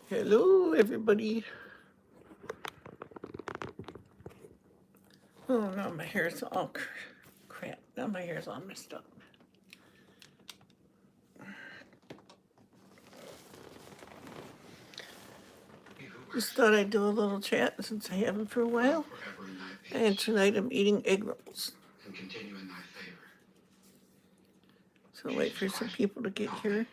Hello, everybody. Oh, now my hair's all crap. Now my hair's all messed up. Just thought I'd do a little chat since I haven't for a while. And tonight I'm eating egg rolls. So wait for some people to get here.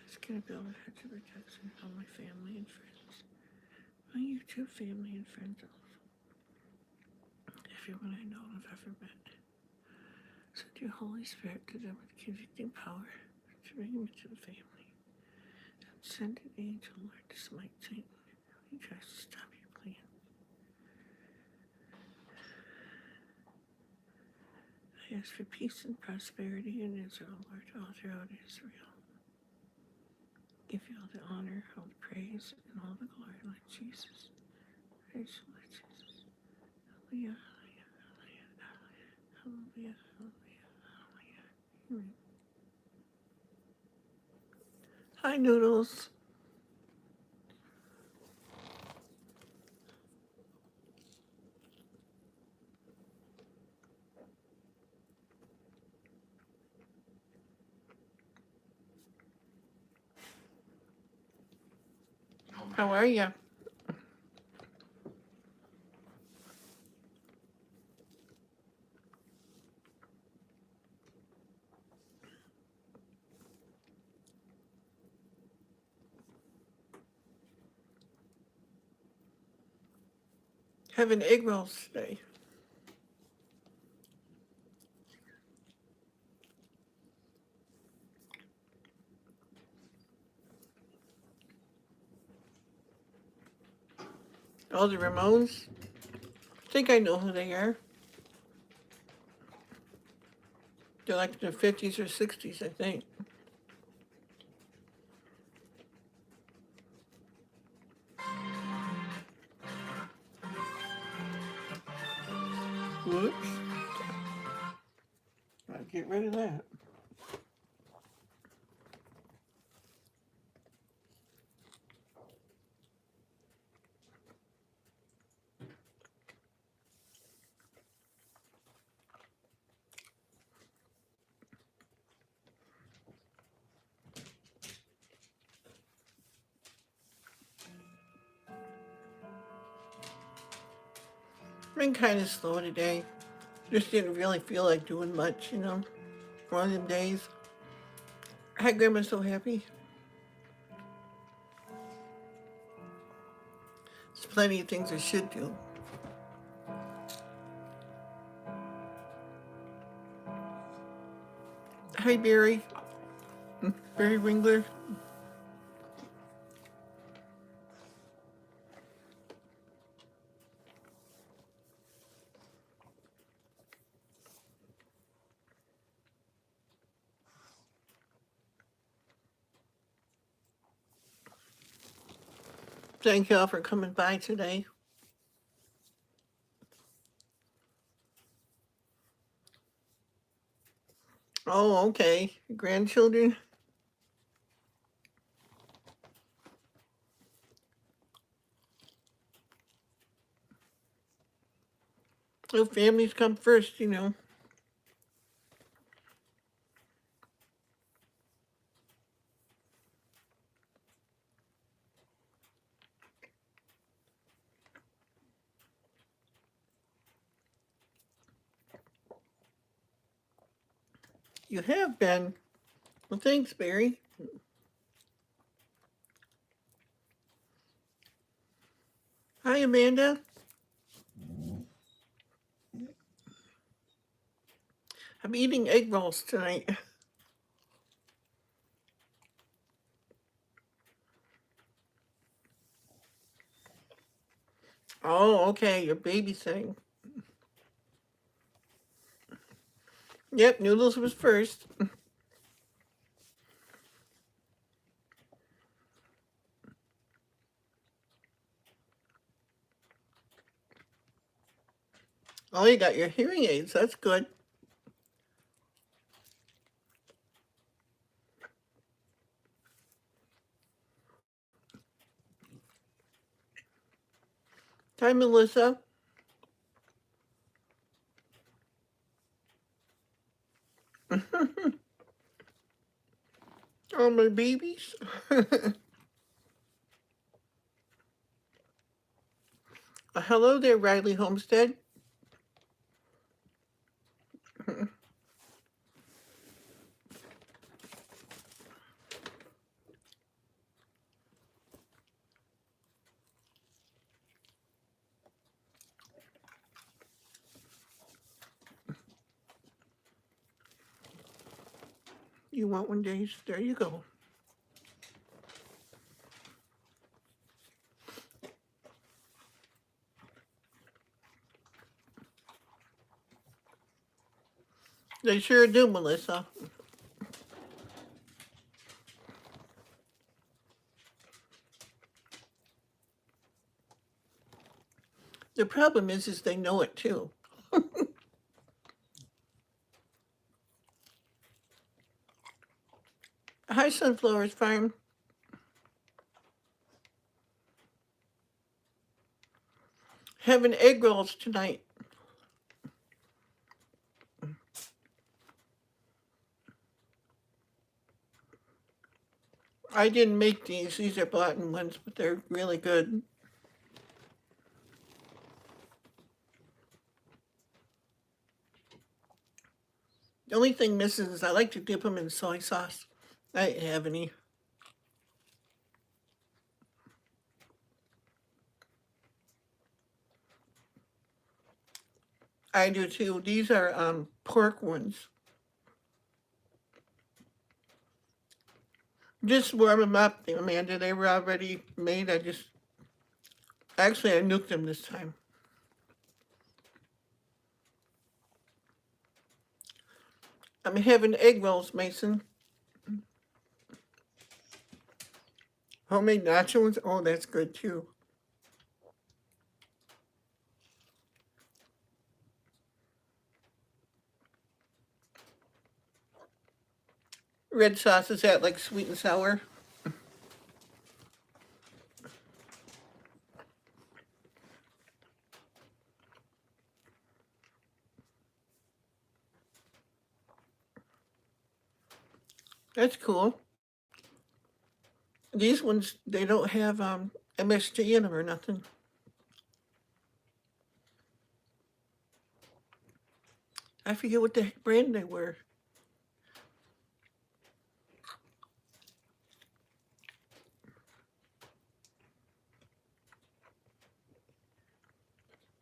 It's gonna build a hedge of protection for my family and friends. My YouTube family and friends also. Everyone I know and have ever met. Send your Holy Spirit to them with convicting power to bring them into the family. And send an angel, Lord, to smite Satan when he tries to stop your plan. I ask for peace and prosperity in Israel, Lord, all throughout Israel. Give you all the honor, all the praise, and all the glory, Lord Jesus. Praise you, Lord Jesus. Hallelujah, hallelujah, hallelujah, hallelujah, hallelujah. Amen. Hi, Noodles. How are you? Having egg rolls today. All the Ramones. I think I know who they are. They're like in the 50s or 60s, I think. Whoops. I'll get rid of that. Been kind of slow today. Just didn't really feel like doing much, One of them days. Hi, Grandma, so happy. There's plenty of things I should do. Hi, Barry. Barry Wingler. Thank y'all for coming by today. Oh, okay. Grandchildren. Oh, families come first. You have been. Well, thanks, Barry. Hi, Amanda. I'm eating egg rolls tonight. Oh, okay. You're babysitting. Yep, Noodles was first. Oh, you got your hearing aids. That's good. Hi, Melissa. Oh, my babies. Hello there, Riley Homestead. You want one, Days? There you go. They sure do, Melissa. The problem is they know it too. Hi, Sunflowers Farm. Having egg rolls tonight. I didn't make these. These are bought-in ones, but they're really good. The only thing missing is I like to dip them in soy sauce. I didn't have any. I do too. These are pork ones. Just warm them up, Amanda. They were already made. Actually, I nuked them this time. I'm having egg rolls, Mason. Homemade nachos. Oh, that's good too. Red sauce, is that like sweet and sour? That's cool. These ones, they don't have MSG in them or nothing. I forget what the heck brand they were.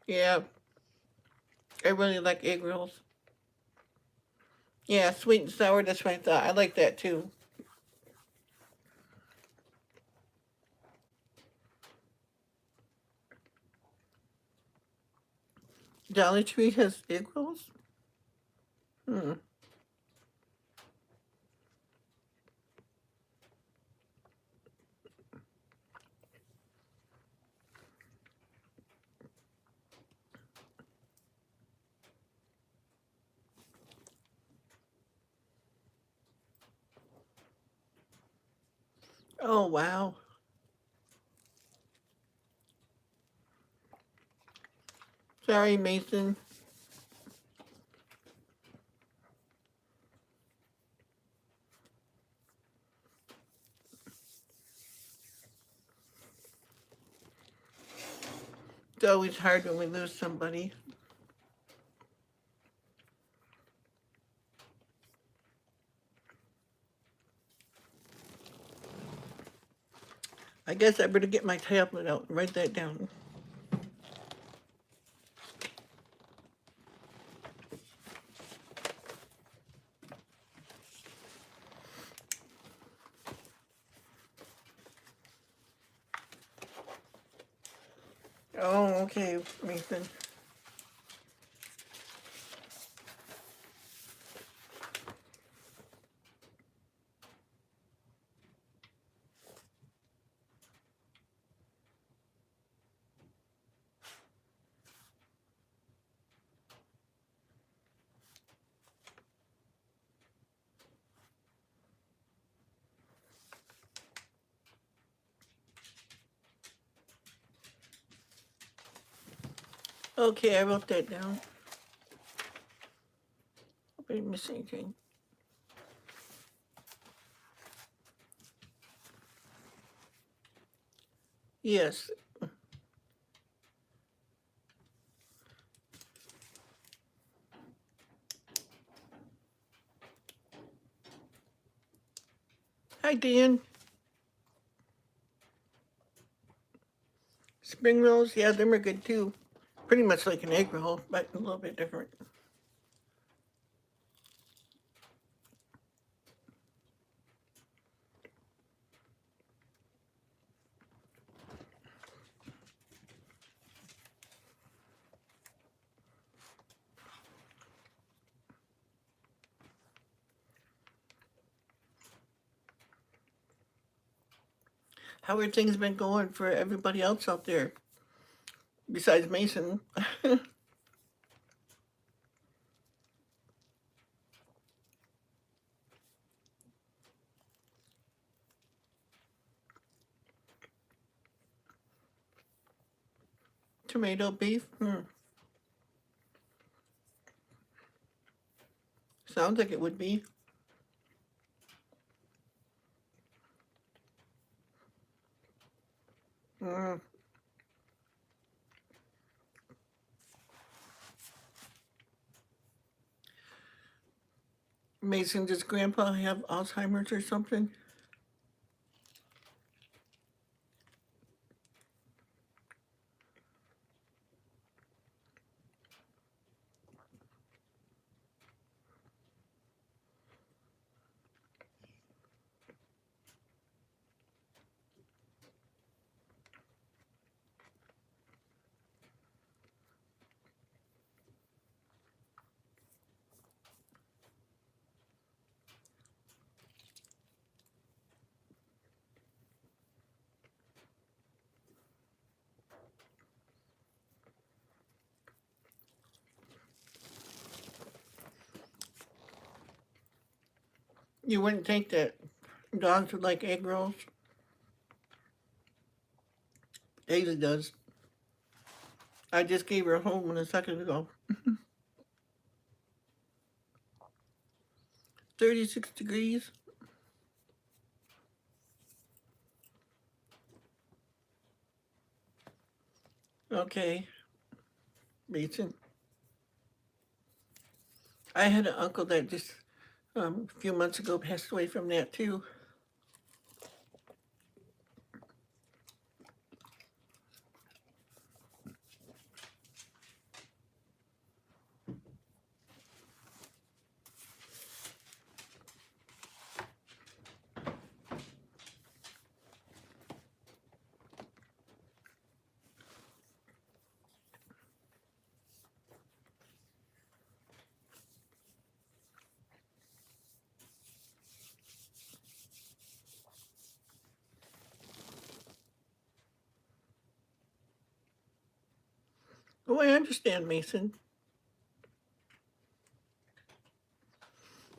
Yeah, I really like egg rolls. Yeah, sweet and sour, that's what I thought. I like that too. Dollar Tree has egg rolls? Hmm. Oh, wow. Sorry, Mason. It's always hard when we lose somebody. I guess I better get my tablet out and write that down. Oh, okay, Mason. Okay, I wrote that down. Hope I didn't miss anything. Yes. Hi, Dan. Spring rolls, yeah, them are good too. Pretty much like an egg roll, but a little bit different. How are things been going for everybody else out there besides Mason? Tomato beef? Sounds like it would be. Mm. Mason, does Grandpa have Alzheimer's or something? You wouldn't think that dogs would like egg rolls. Daisy does. I just gave her a home one a second ago. 36 degrees. Okay, Mason. I had an uncle that just a few months ago passed away from that too. Oh, I understand, Mason.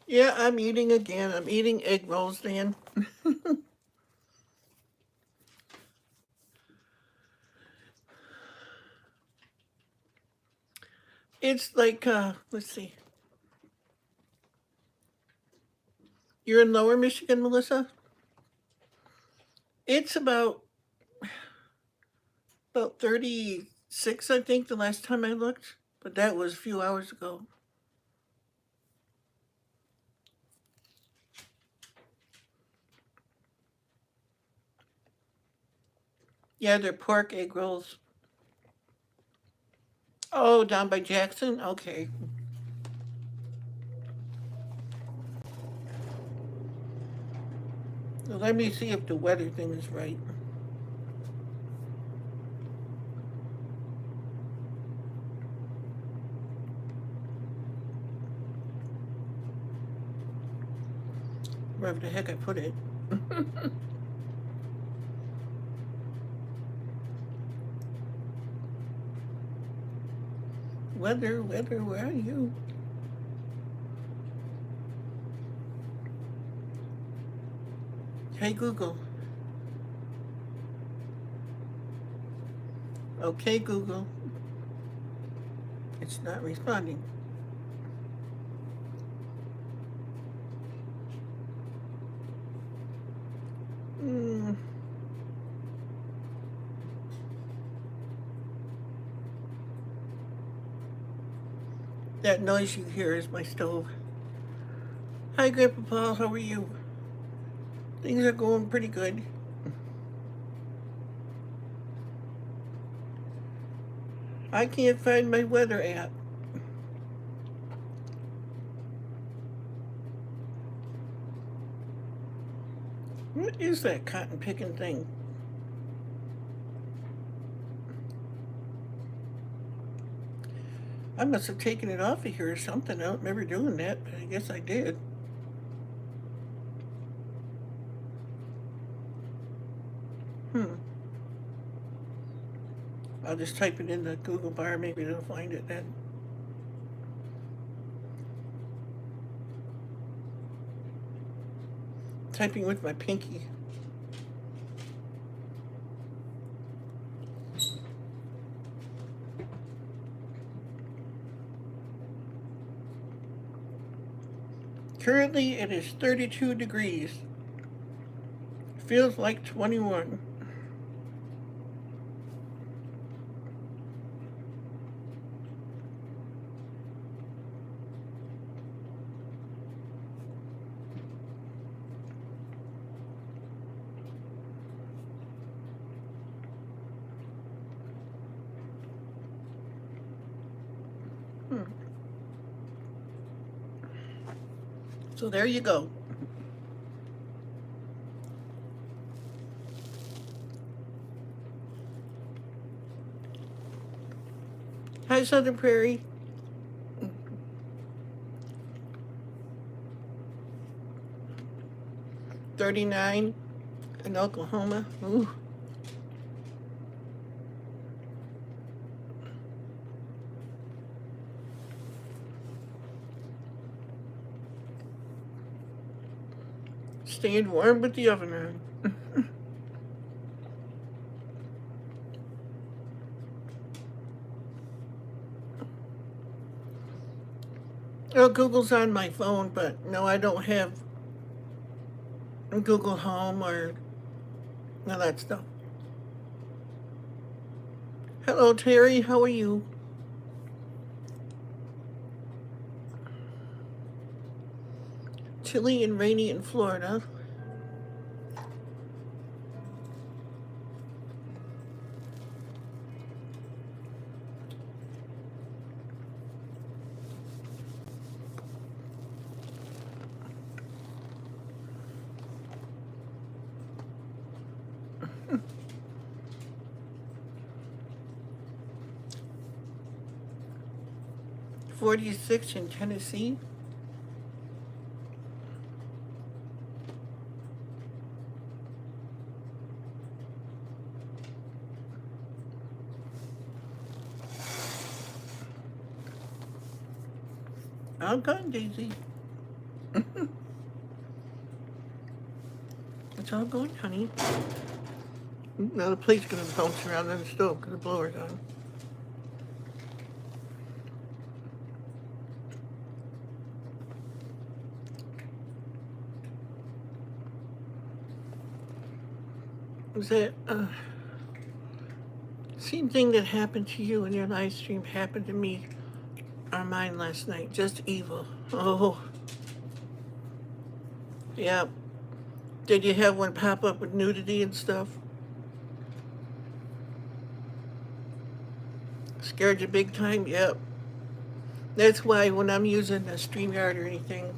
Yeah, I'm eating again. I'm eating egg rolls, Dan. It's like, let's see. You're in Lower Michigan, Melissa? It's about 36, I think, the last time I looked, but that was a few hours ago. Yeah, they're pork egg rolls. Oh, down by Jackson? Okay. So let me see if the weather thing is right. Wherever the heck I put it. Weather, where are you? Hey, Google. Okay, Google. It's not responding. That noise you hear is my stove. Hi, Grandpa Paul. How are you? Things are going pretty good. I can't find my weather app. What is that cotton picking thing? I must have taken it off of here or something. I don't remember doing that, but I guess I did. I'll just type it in the Google bar. Maybe they'll find it then. Typing with my pinky. Currently it is 32 degrees. Feels like 21. So there you go. Hi, Southern Prairie. $39 in Oklahoma. Ooh. Staying warm with the oven on. Oh, Google's on my phone, but no, I don't have Google Home or none of that stuff. Hello, Terry. How are you? Chilly and rainy in Florida. .46 in Tennessee. I'm gone, Daisy. It's all good, honey. Now the plate's gonna bounce around on the stove because the blower's on. Was that same thing that happened to you in your live stream happened to me on mine last night? Just evil. Oh. Yeah. Did you have one pop up with nudity and stuff? Scared you big time? Yep. That's why when I'm using a StreamYard or anything,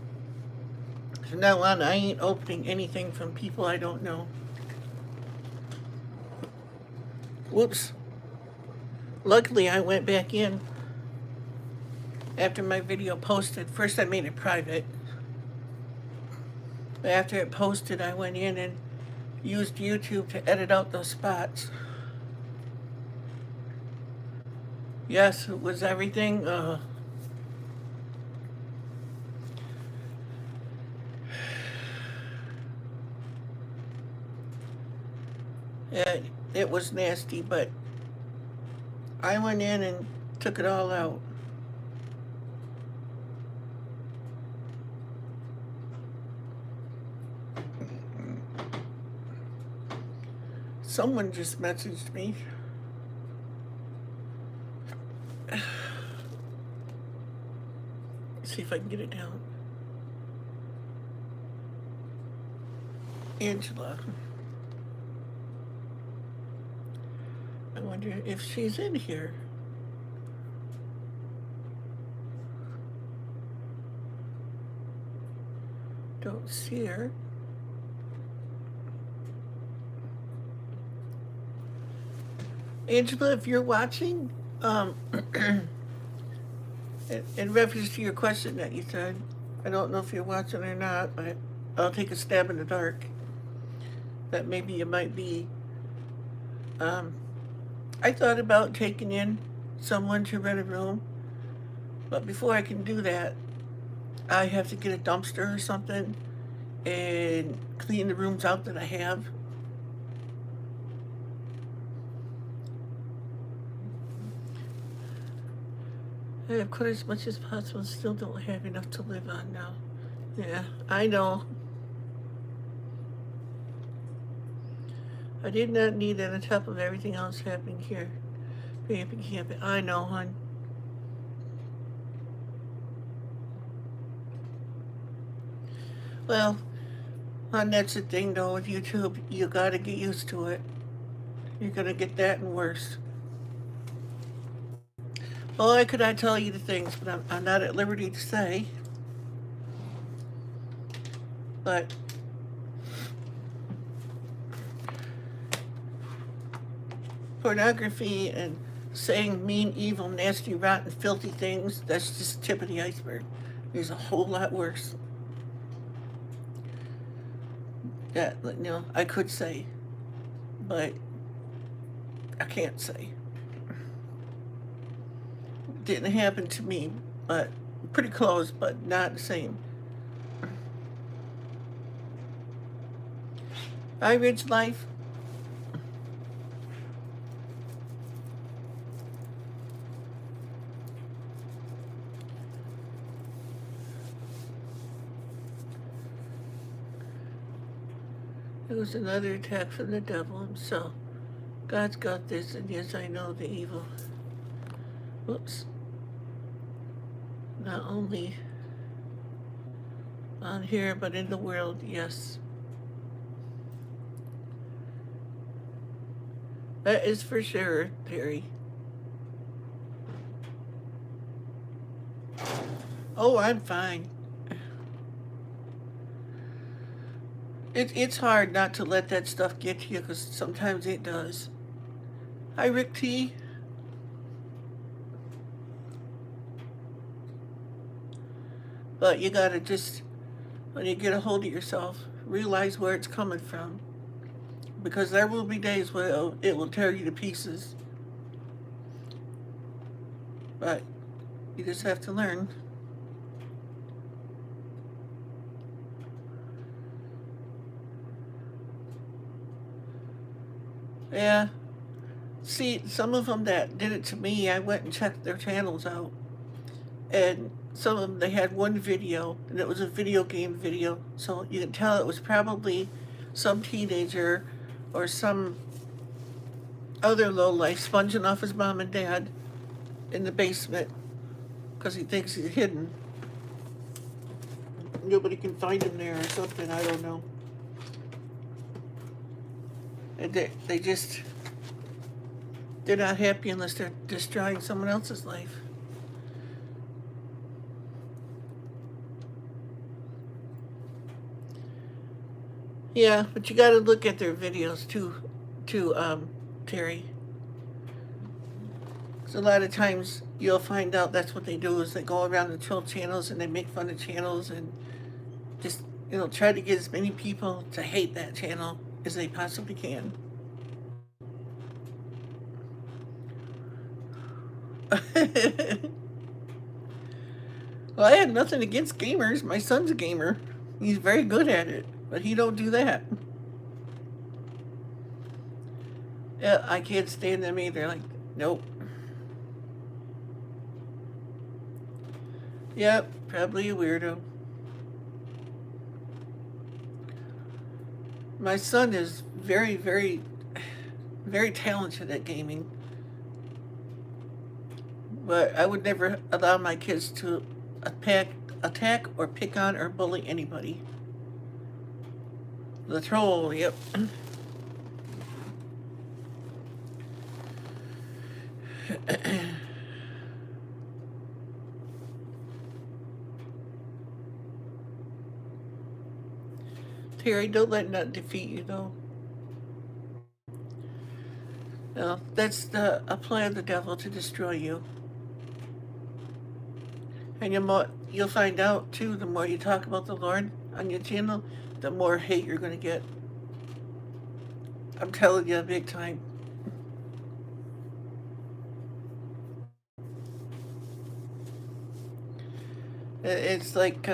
from now on, I ain't opening anything from people I don't know. Whoops. Luckily, I went back in after my video posted. First, I made it private. But after it posted, I went in and used YouTube to edit out those spots. Yes, it was everything. It was nasty, but I went in and took it all out. Someone just messaged me. See if I can get it down. Angela. I wonder if she's in here. Don't see her. Angela, if you're watching, in reference to your question that you said, I don't know if you're watching or not, but I'll take a stab in the dark that maybe you might be. I thought about taking in someone to rent a room, but before I can do that, I have to get a dumpster or something and clean the rooms out that I have. I have quite as much as possible, still don't have enough to live on now. Yeah, I know. I did not need that on top of everything else happening here. Campy. I know, hon. Well, hon, that's the thing though with YouTube. You gotta get used to it. You're gonna get that and worse. Boy, could I tell you the things, but I'm not at liberty to say. But pornography and saying mean, evil, nasty, rotten, filthy things, that's just the tip of the iceberg. There's a whole lot worse. That, I could say, but I can't say. Didn't happen to me, but pretty close, but not the same. Hi, Rich Life. It was another attack from the devil himself. God's got this, and yes, I know the evil. Whoops. Not only on here, but in the world, yes. That is for sure, Terry. Oh, I'm fine. It's hard not to let that stuff get to you, because sometimes it does. Hi, Rick T. But you gotta just, when you get a hold of yourself, realize where it's coming from. Because there will be days where it will tear you to pieces. But you just have to learn. Yeah. See, some of them that did it to me, I went and checked their channels out. And some of them, they had one video, and it was a video game video. So you can tell it was probably some teenager or some other lowlife sponging off his mom and dad in the basement because he thinks he's hidden. Nobody can find him there or something, I don't know. And they just, they're not happy unless they're destroying someone else's life. Yeah, but you got to look at their videos too, Terry. So a lot of times you'll find out that's what they do is they go around and troll channels and they make fun of channels and just, try to get as many people to hate that channel as they possibly can. Well, I had nothing against gamers. My son's a gamer. He's very good at it, but he don't do that. Yeah, I can't stand them either. Like, nope. Yep, probably a weirdo. My son is very, very very talented at gaming. But I would never allow my kids to attack or pick on or bully anybody. The troll, yep. Terry, don't let that defeat you, though. No, that's a plan of the devil to destroy you. And you'll find out, too, the more you talk about the Lord on your channel, the more hate you're going to get. I'm telling you, big time. It's like,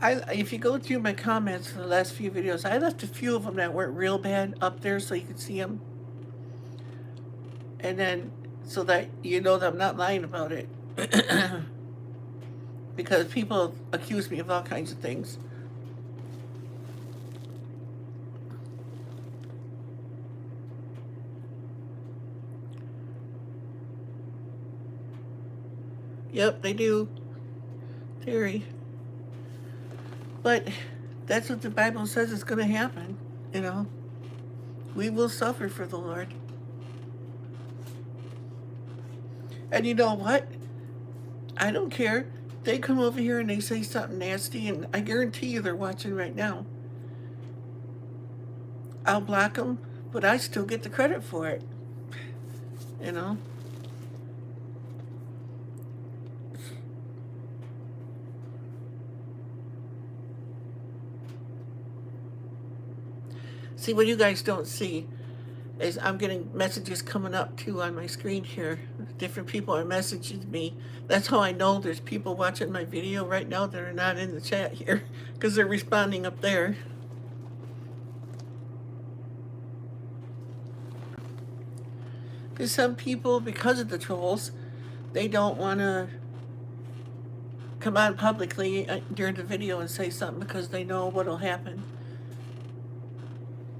if you go through my comments for the last few videos, I left a few of them that weren't real bad up there so you could see them. And then, so that you know that I'm not lying about it. Because people accuse me of all kinds of things. Yep, they do. Theory. But that's what the Bible says is going to happen, you know. We will suffer for the Lord. And you know what? I don't care. They come over here and they say something nasty, and I guarantee you they're watching right now. I'll block them, but I still get the credit for it, you know. See, what you guys don't see is I'm getting messages coming up too on my screen here. Different people are messaging me. That's how I know there's people watching my video right now that are not in the chat here, because they're responding up there. Because some people, because of the trolls, they don't want to come on publicly during the video and say something because they know what'll happen.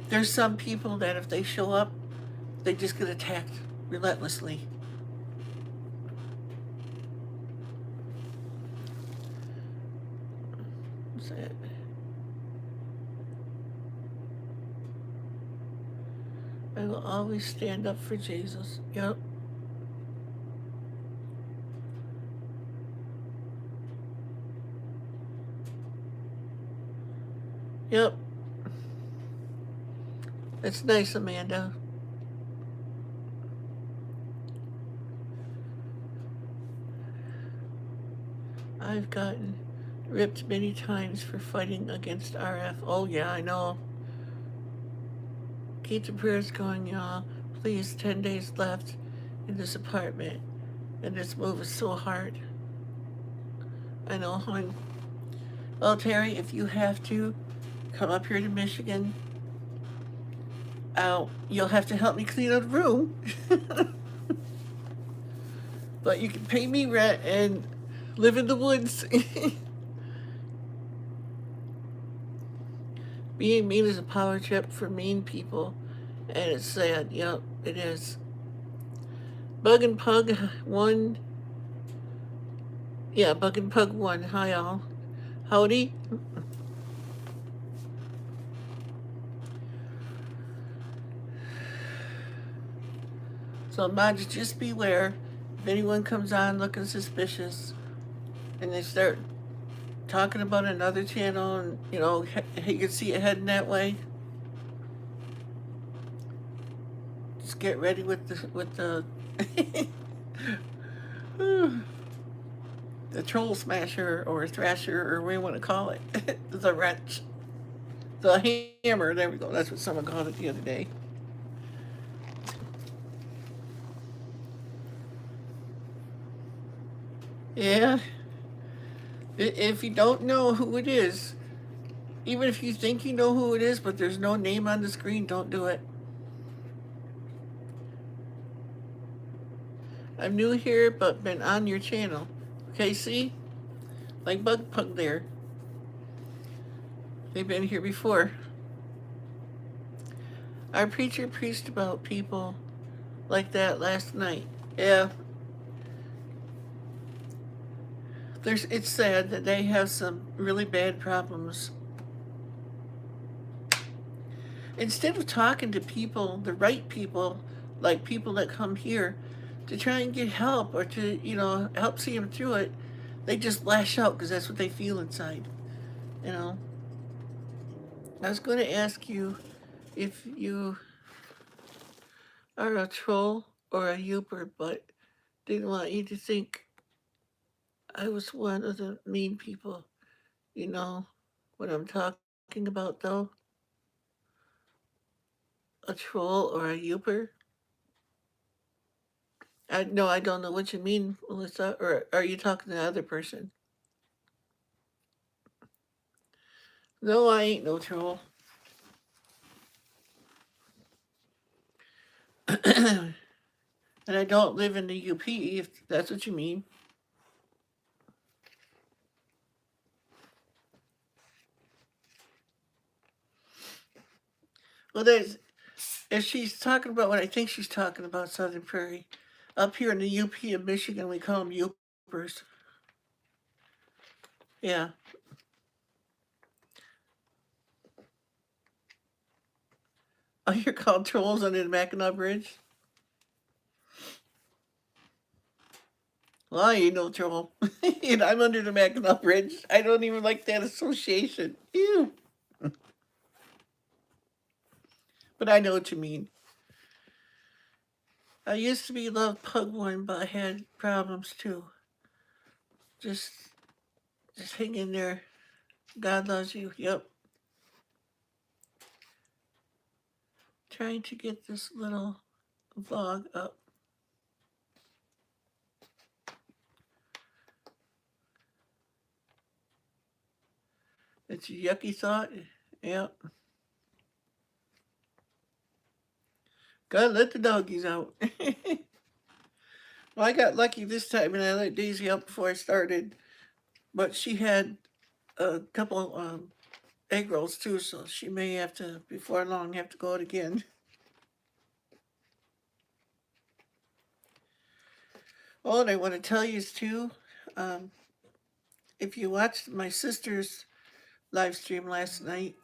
There's some people that if they show up, they just get attacked relentlessly. That's it. I will always stand up for Jesus. Yep. Yep. It's nice, Amanda. I've gotten ripped many times for fighting against RF. Oh yeah, I know. Keep the prayers going, y'all. Please, 10 days left in this apartment. And this move is so hard. I know, hon. Well, Terry, if you have to come up here to Michigan, you'll have to help me clean out the room. But you can pay me rent and live in the woods. Being mean is a power trip for mean people, and it's sad. Yep, it is. Bug and Pug 1. Yeah, Bug and Pug 1. Hi, all. Howdy. So, mods, just beware. If anyone comes on looking suspicious and they start talking about another channel and, you know, you can see it heading that way, just get ready with the the troll smasher or thrasher or whatever you want to call it. The wrench. The hammer. There we go. That's what someone called it the other day. Yeah. If you don't know who it is, even if you think you know who it is, but there's no name on the screen, don't do it. I'm new here, but been on your channel. Okay, see? Like Bug Pug there. They've been here before. Our preacher preached about people like that last night. Yeah, it's sad that they have some really bad problems. Instead of talking to people, the right people, like people that come here, to try and get help or to, help see them through it, they just lash out because that's what they feel inside. You know, I was going to ask you if you are a troll or a youper, but didn't want you to think I was one of the mean people. You know what I'm talking about, though? A troll or a youper? No, I don't know what you mean, Melissa. Or are you talking to the other person? No, I ain't no troll. And I don't live in the UP, if that's what you mean. Well, if she's talking about what I think she's talking about, Southern Prairie, up here in the UP of Michigan, we call them Yoopers. Yeah. Oh, you're called trolls under the Mackinac Bridge? Well, I ain't no troll. And I'm under the Mackinac Bridge. I don't even like that association. Ew. But I know what you mean. I used to be loved pugborn, but I had problems too. Just, just hang in there. God loves you. Yep. Trying to get this little vlog up. It's a yucky thought. Yep. Gotta let the doggies out. Well, I got lucky this time and I let Daisy out before I started. But she had a couple egg rolls too, so she may have to, before long, have to go out again. Oh, and I want to tell you too, um, if you watched my sister's live stream last night,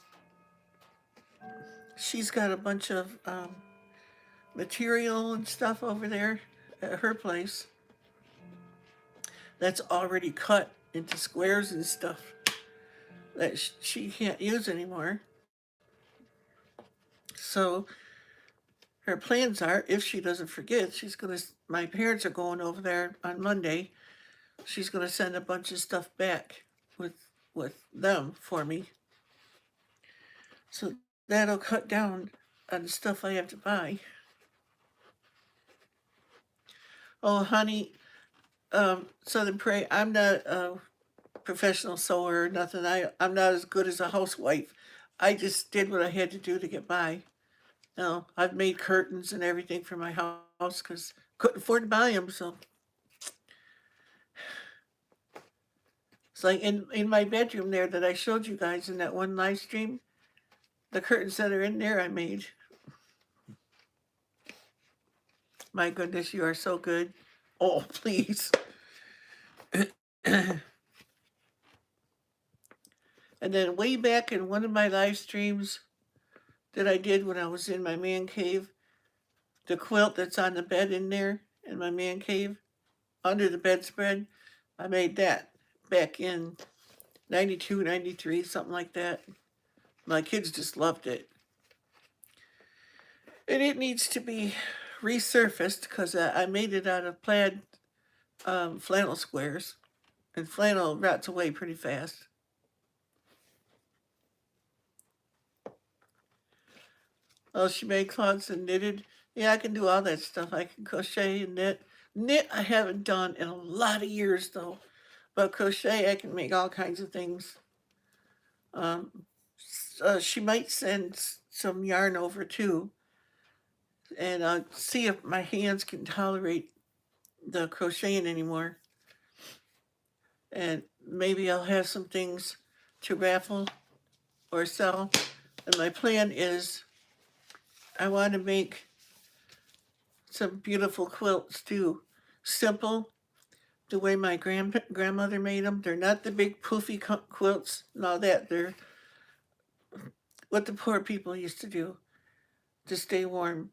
she's got a bunch of material and stuff over there at her place that's already cut into squares and stuff that she can't use anymore. So her plans are, if she doesn't forget, my parents are going over there on Monday. She's gonna send a bunch of stuff back with them for me. So that'll cut down on the stuff I have to buy. Oh, honey, Southern Prairie, I'm not a professional sewer or nothing. I'm not as good as a housewife. I just did what I had to do to get by. No, I've made curtains and everything for my house because couldn't afford to buy them. So it's like in my bedroom there that I showed you guys in that one live stream. The curtains that are in there I made. My goodness, you are so good. Oh, please. And then way back in one of my live streams that I did when I was in my man cave, the quilt that's on the bed in there in my man cave, under the bedspread, I made that back in 92, 93, something like that. My kids just loved it. And it needs to be resurfaced because I made it out of plaid flannel squares. And flannel rots away pretty fast. Oh, she made clogs and knitted. Yeah, I can do all that stuff. I can crochet and knit. Knit I haven't done in a lot of years though. But crochet I can make all kinds of things. Um, she might send some yarn over too. And see if my hands can tolerate the crocheting anymore. And maybe I'll have some things to raffle or sell. And my plan is I want to make some beautiful quilts too. Simple, the way my grandmother made them. They're not the big poofy quilts and all that. They're what the poor people used to do to stay warm.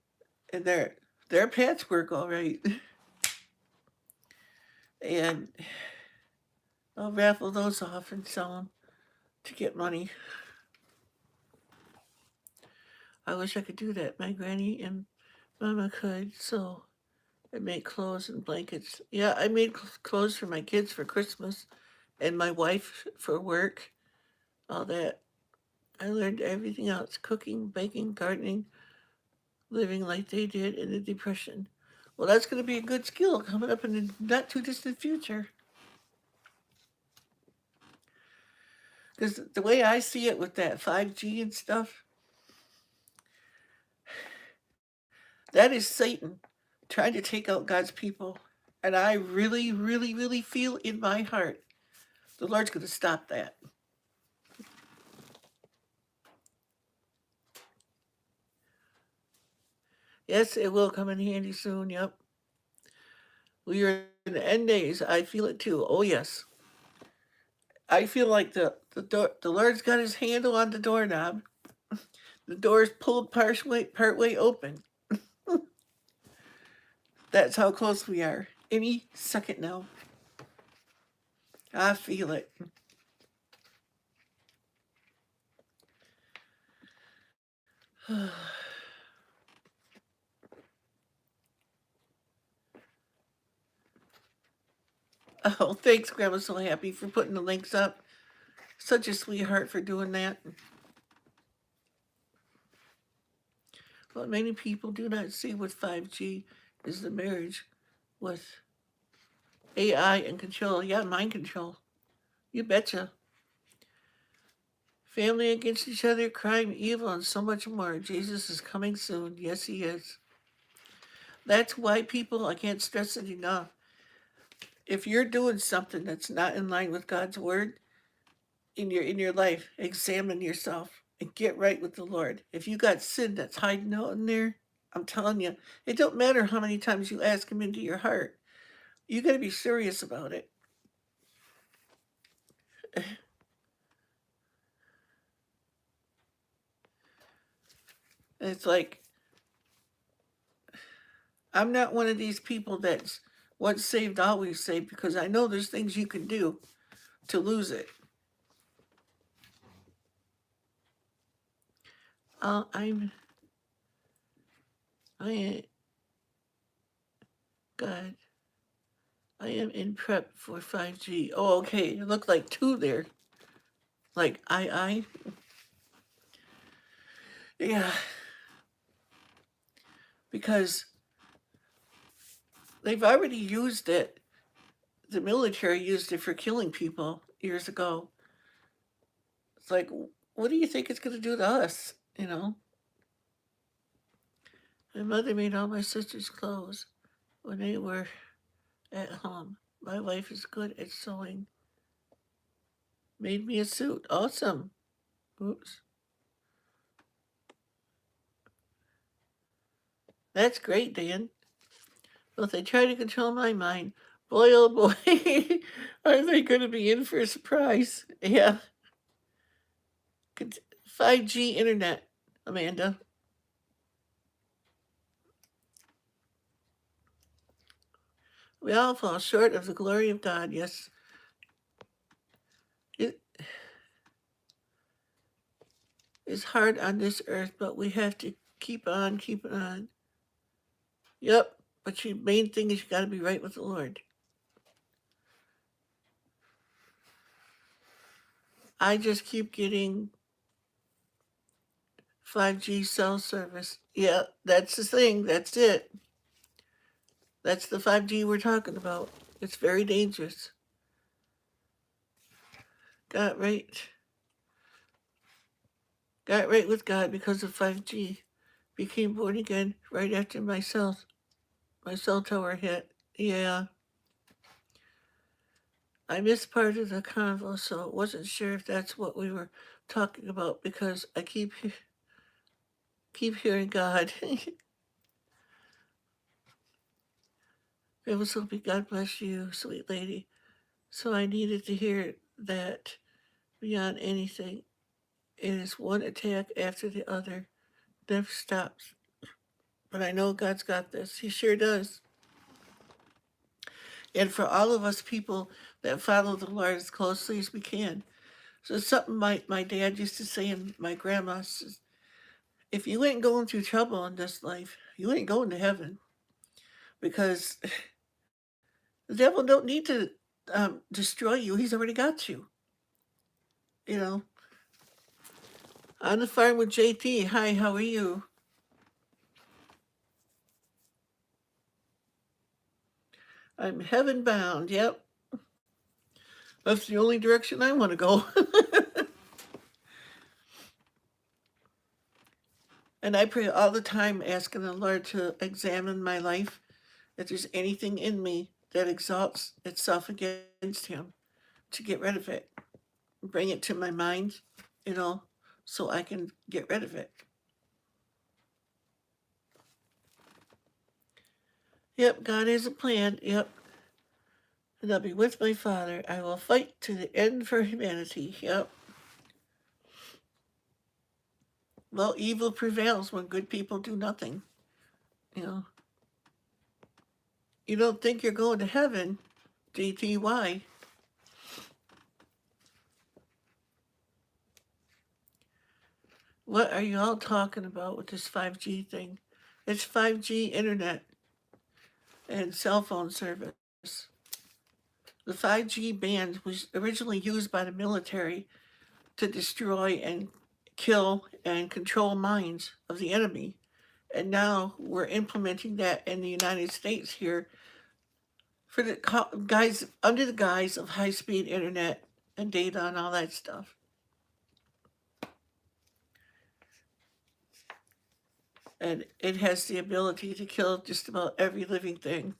And they're patchwork, all right. And I'll raffle those off and sell them to get money. I wish I could do that. My granny and mama could, so I make clothes and blankets. Yeah, I made clothes for my kids for Christmas and my wife for work, all that. I learned everything else: cooking, baking, gardening, living like they did in the Depression. Well, that's going to be a good skill coming up in the not too distant future. Because the way I see it with that 5G and stuff, that is Satan trying to take out God's people. And I really, really, really feel in my heart the Lord's going to stop that. Yes, it will come in handy soon. Yep. We are in the end days. I feel it too. Oh, yes. I feel like the Lord's got his handle on the doorknob. The door's pulled part way open. That's how close we are. Any second now. I feel it. Oh, thanks, Grandma. So happy for putting the links up. Such a sweetheart for doing that. But many people do not see with 5G is the marriage with AI and control. Yeah, mind control. You betcha. Family against each other, crime, evil, and so much more. Jesus is coming soon. Yes, he is. That's why people, I can't stress it enough. If you're doing something that's not in line with God's word in your life, examine yourself and get right with the Lord. If you got sin that's hiding out in there, I'm telling you, it don't matter how many times you ask him into your heart. You got to be serious about it. It's like I'm not one of these people that's once saved, always saved, because I know there's things you can do to lose it. I'm, I am, God, I am in prep for 5G. Oh, okay, it looked like two there. Like, yeah, because they've already used it. The military used it for killing people years ago. It's like, what do you think it's going to do to us? You know? My mother made all my sister's clothes when they were at home. My wife is good at sewing. Made me a suit. Awesome. Oops. That's great, Dan. Well, if they try to control my mind, boy, oh boy, are they going to be in for a surprise? Yeah. 5G internet, Amanda. We all fall short of the glory of God, yes. It is hard on this earth, but we have to keep on keeping on. Yep, but the main thing is you got to be right with the Lord. I just keep getting 5G cell service. Yeah, that's the thing. That's it. That's the 5G we're talking about. It's very dangerous. Got right. Got right with God because of 5G. Became born again right after my cell tower hit. Yeah. I missed part of the convo, so I wasn't sure if that's what we were talking about because I keep Keep hearing God. It was so be God bless you, sweet lady. So I needed to hear that beyond anything. It is one attack after the other. Never stops. But I know God's got this. He sure does. And for all of us people that follow the Lord as closely as we can. So something my dad used to say and my grandma says, if you ain't going through trouble in this life, you ain't going to heaven. Because the devil don't need to destroy you. He's already got you. You know, on the farm with JT. Hi, how are you? I'm heaven bound. Yep. That's the only direction I want to go. And I pray all the time asking the Lord to examine my life. If there's anything in me that exalts itself against him, to get rid of it. Bring it to my mind, so I can get rid of it. Yep, God has a plan. Yep. And I'll be with my Father. I will fight to the end for humanity. Yep. Well, evil prevails when good people do nothing. You know. You don't think you're going to heaven, DTY. What are you all talking about with this 5G thing? It's 5G internet and cell phone service. The 5G band was originally used by the military to destroy and kill and control minds of the enemy. And now we're implementing that in the United States here for the guys under the guise of high-speed internet and data and all that stuff. And it has the ability to kill just about every living thing.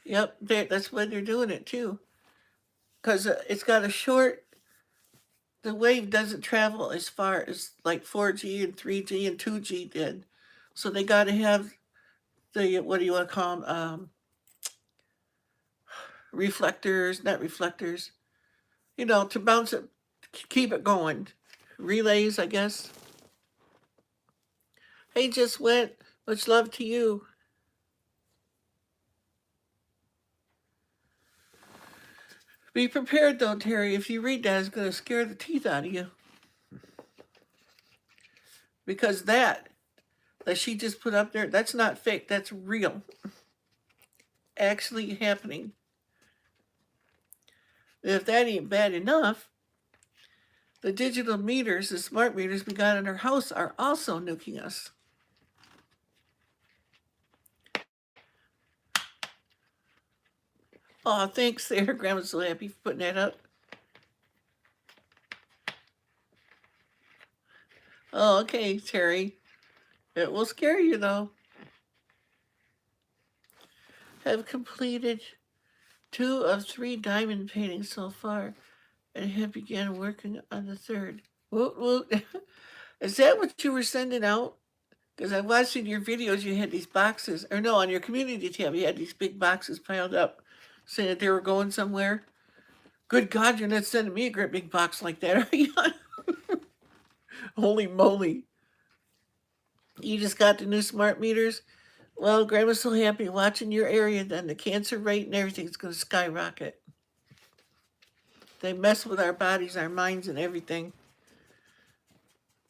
Yep, that's why they're doing it too. Because it's got a short, the wave doesn't travel as far as like 4G and 3G and 2G did. So they got to have the, what do you want to call them? Reflectors, not reflectors, to bounce it, keep it going. Relays, I guess. Hey, just went. Much love to you. Be prepared, though, Terry. If you read that, it's going to scare the teeth out of you. Because that she just put up there, that's not fake. That's real. Actually happening. And if that ain't bad enough, the digital meters, the smart meters we got in our house are also nuking us. Oh, thanks there. Grandma's so happy for putting that up. Oh, okay, Terry. It will scare you, though. Have completed 2 of 3 diamond paintings so far and have began working on the 3rd. Woot woot. Is that what you were sending out? Because I watched in your videos you had these boxes, or no, on your community tab you had these big boxes piled up saying that they were going somewhere. Good God, you're not sending me a great big box like that, are you? Holy moly. You just got the new smart meters? Well, Grandma's so happy watching your area, then the cancer rate and everything's going to skyrocket. They mess with our bodies, our minds, and everything.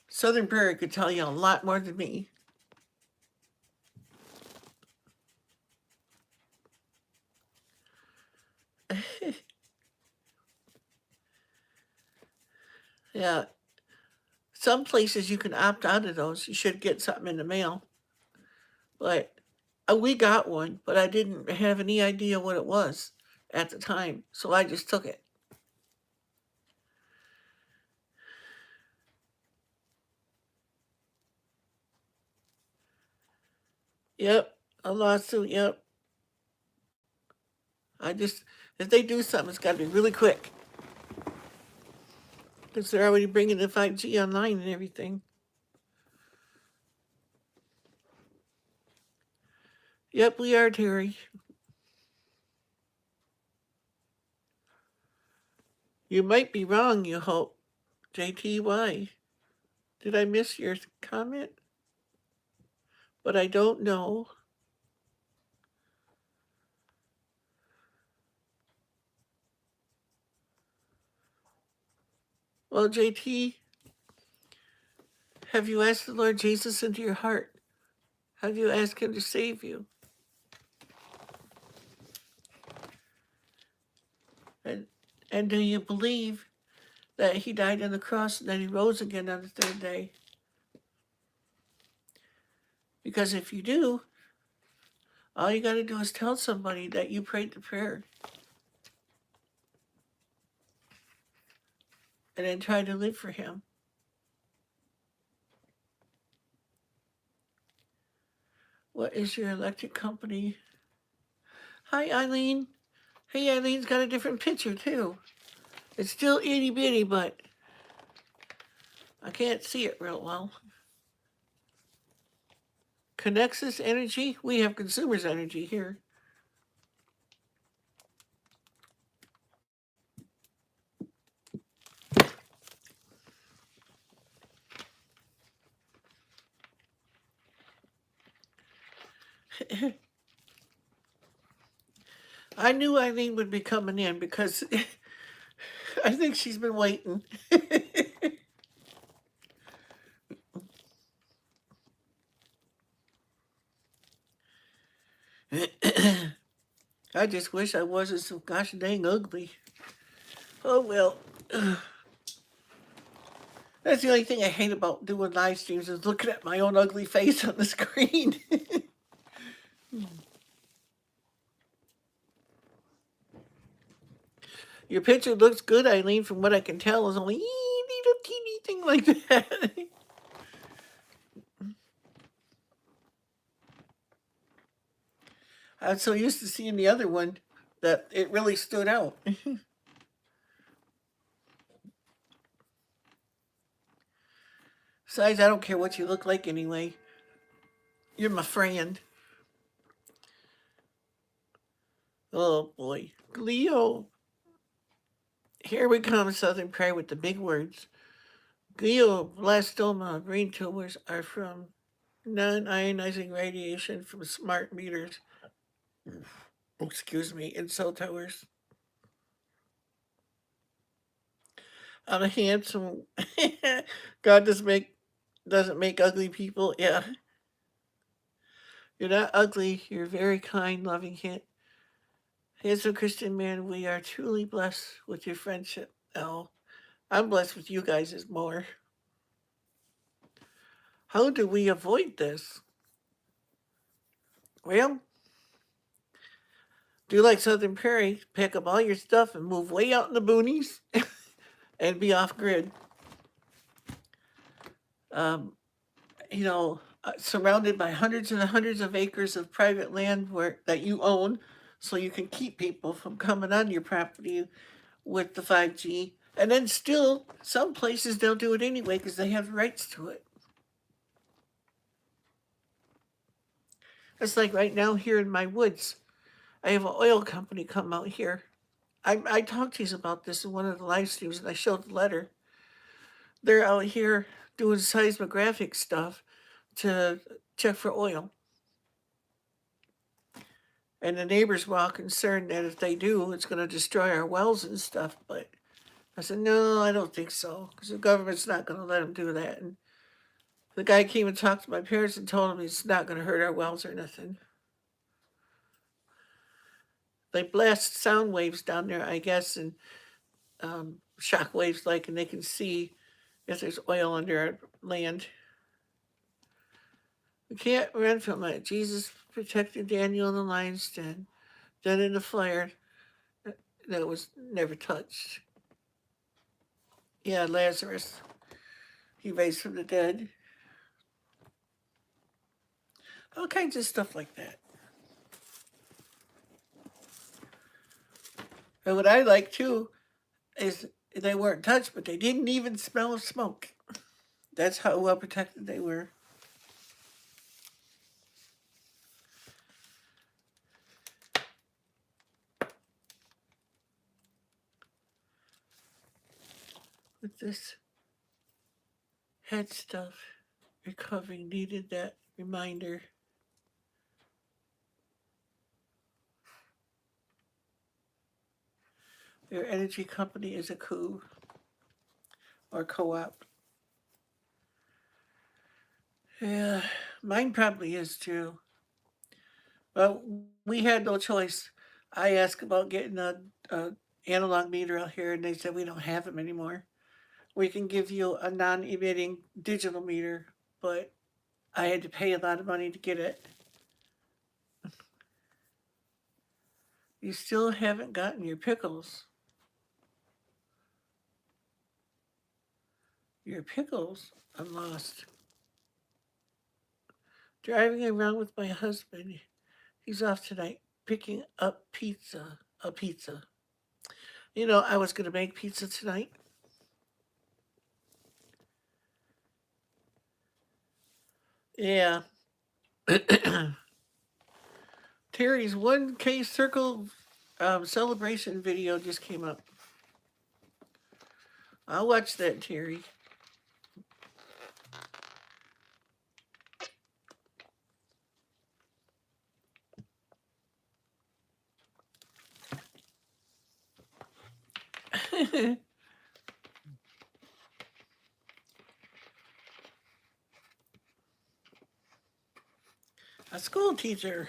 Southern Prairie could tell you a lot more than me. Yeah. Some places you can opt out of those. You should get something in the mail. But we got one, but I didn't have any idea what it was at the time. So I just took it. Yep. A lawsuit, yep. If they do something, it's got to be really quick. Because they're already bringing the 5G online and everything. Yep, we are, Terry. You might be wrong, you hope. JT, why? Did I miss your comment? But I don't know. Well, JT, have you asked the Lord Jesus into your heart? Have you asked him to save you? And do you believe that he died on the cross and that he rose again on the third day? Because if you do, all you got to do is tell somebody that you prayed the prayer. And then try to live for him. What is your electric company? Hi, Eileen. Hey, Eileen's got a different picture, too. It's still itty bitty, but I can't see it real well. Connexus Energy? We have Consumers Energy here. I knew Eileen would be coming in because I think she's been waiting. I just wish I wasn't so gosh dang ugly. Oh well. That's the only thing I hate about doing live streams is looking at my own ugly face on the screen. Your picture looks good, Eileen, from what I can tell. It's only little teeny thing like that. I was so used to seeing the other one that it really stood out. Besides, I don't care what you look like anyway. You're my friend. Oh boy. Leo. Here we come, Southern Prairie, with the big words. Glioblastoma brain tumors are from non-ionizing radiation from smart meters. Excuse me, in cell towers. On a handsome God doesn't make ugly people. Yeah. You're not ugly. You're a very kind, loving, handsome Christian man. We are truly blessed with your friendship. Oh, I'm blessed with you guys as more. How do we avoid this? Well, do like Southern Prairie, pack up all your stuff and move way out in the boonies and be off grid. You know, surrounded by hundreds and hundreds of acres of private land that you own, so you can keep people from coming on your property with the 5G. And then still, some places they'll do it anyway because they have rights to it. It's like right now here in my woods, I have an oil company come out here. I talked to you about this in one of the live streams, and I showed the letter. They're out here doing seismographic stuff to check for oil. And the neighbors were all concerned that if they do, it's going to destroy our wells and stuff. But I said, no, I don't think so, because the government's not going to let them do that. And the guy came and talked to my parents and told them it's not going to hurt our wells or nothing. They blast sound waves down there, I guess, and shock waves and they can see if there's oil under our land. We can't run from it. Jesus protected Daniel in the lion's den, then in the fire that was never touched. Yeah, Lazarus. He raised from the dead. All kinds of stuff like that. And what I like too is they weren't touched, but they didn't even smell of smoke. That's how well protected they were. With this head stuff, recovering needed that reminder. Their energy company is a coup or co-op. Yeah, mine probably is too. Well, we had no choice. I asked about getting a analog meter out here, and they said we don't have them anymore. We can give you a non-emitting digital meter, but I had to pay a lot of money to get it. You still haven't gotten your pickles. Your pickles? I'm lost. Driving around with my husband. He's off tonight picking up pizza. A pizza. You know, I was going to make pizza tonight. Yeah. Terry's 1K circle celebration video just came up. I'll watch that, Terry. A school teacher.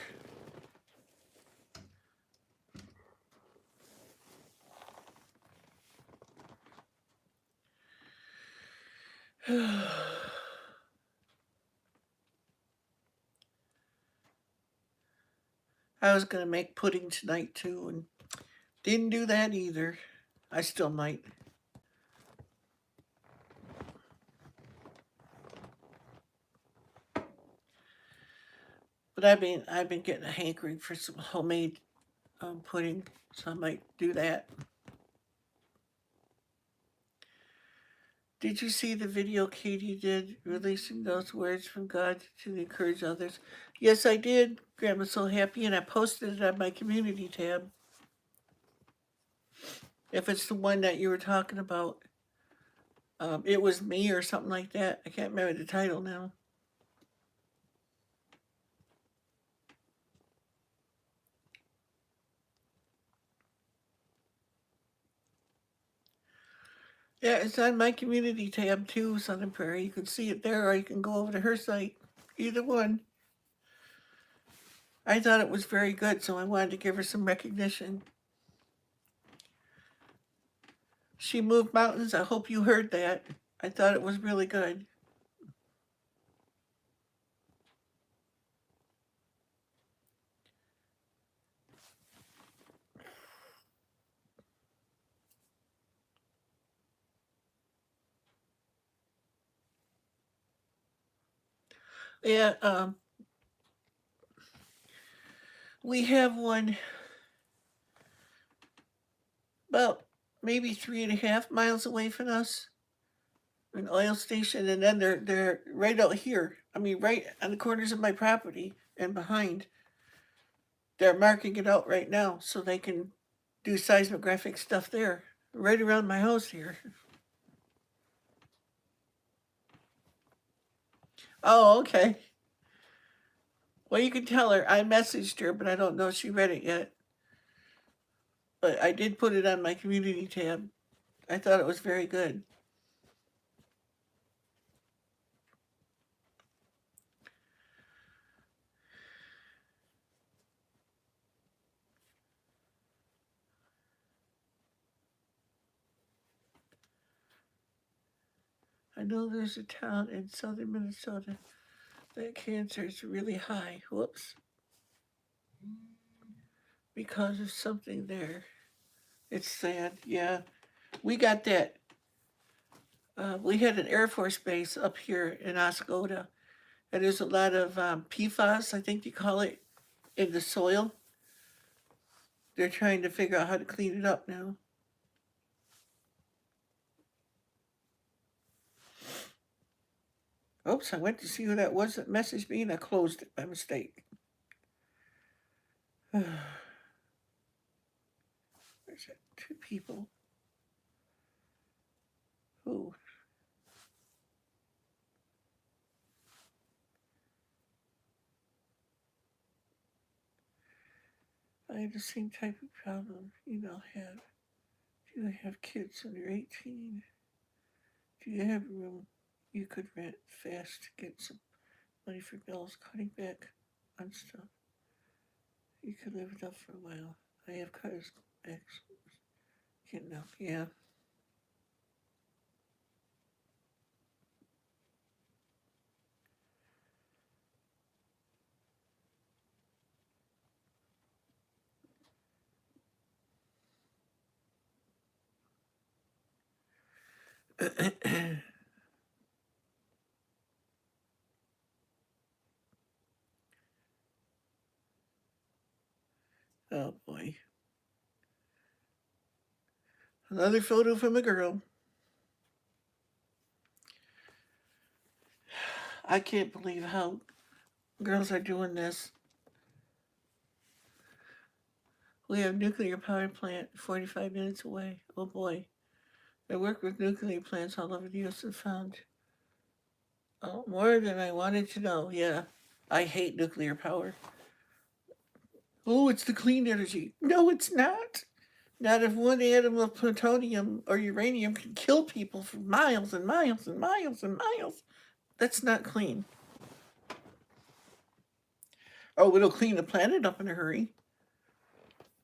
I was going to make pudding tonight too, and didn't do that either. I still might. But I've been getting a hankering for some homemade pudding, so I might do that. Did you see the video Katie did releasing those words from God to encourage others? Yes, I did. Grandma's so happy, and I posted it on my community tab. If it's the one that you were talking about, it was me or something like that. I can't remember the title now. Yeah, it's on my community tab too, Southern Prairie. You can see it there, or you can go over to her site. Either one. I thought it was very good, so I wanted to give her some recognition. She moved mountains. I hope you heard that. I thought it was really good. Yeah, we have one about maybe 3.5 miles away from us, an oil station, and then they're right out here. I mean, right on the corners of my property and behind. They're marking it out right now so they can do seismographic stuff there, right around my house here. Oh, okay. Well, you can tell her I messaged her, but I don't know if she read it yet. But I did put it on my community tab. I thought it was very good. I know there's a town in southern Minnesota that cancer is really high. Whoops. Because of something there. It's sad. Yeah. We got that. We had an Air Force base up here in Oscoda, and there's a lot of PFAS, I think you call it, in the soil. They're trying to figure out how to clean it up now. Oops, I went to see who that was that messaged me and I closed it by mistake. There's that? Two people. Who? I have the same type of problem you all have. Do you have kids under 18? Do you have room you could rent fast to get some money for bills, cutting back on stuff? You could live it up for a while. I have cars back. Can't know. Yeah. Oh boy. Another photo from a girl. I can't believe how girls are doing this. We have nuclear power plant 45 minutes away. Oh boy. I work with nuclear plants all over the US and found more than I wanted to know. Yeah. I hate nuclear power. Oh, it's the clean energy. No, it's not. Not if one atom of plutonium or uranium can kill people for miles and miles and miles and miles. That's not clean. Oh, it'll clean the planet up in a hurry.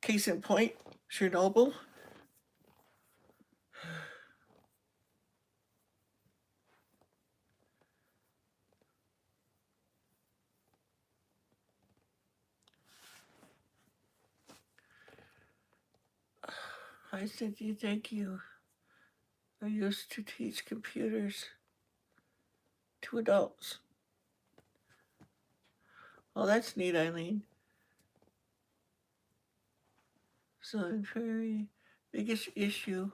Case in point, Chernobyl. Hi, Cynthia, thank you. I used to teach computers to adults. Well, that's neat, Eileen. So the very biggest issue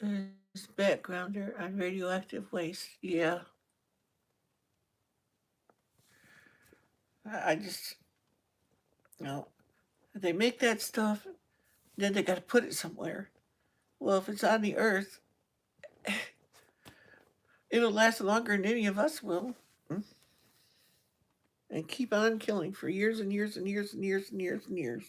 is backgrounder on radioactive waste. Yeah. I just, no. They make that stuff, then they got to put it somewhere. Well, if it's on the earth, it'll last longer than any of us will. And keep on killing for years and years and years and years and years and years.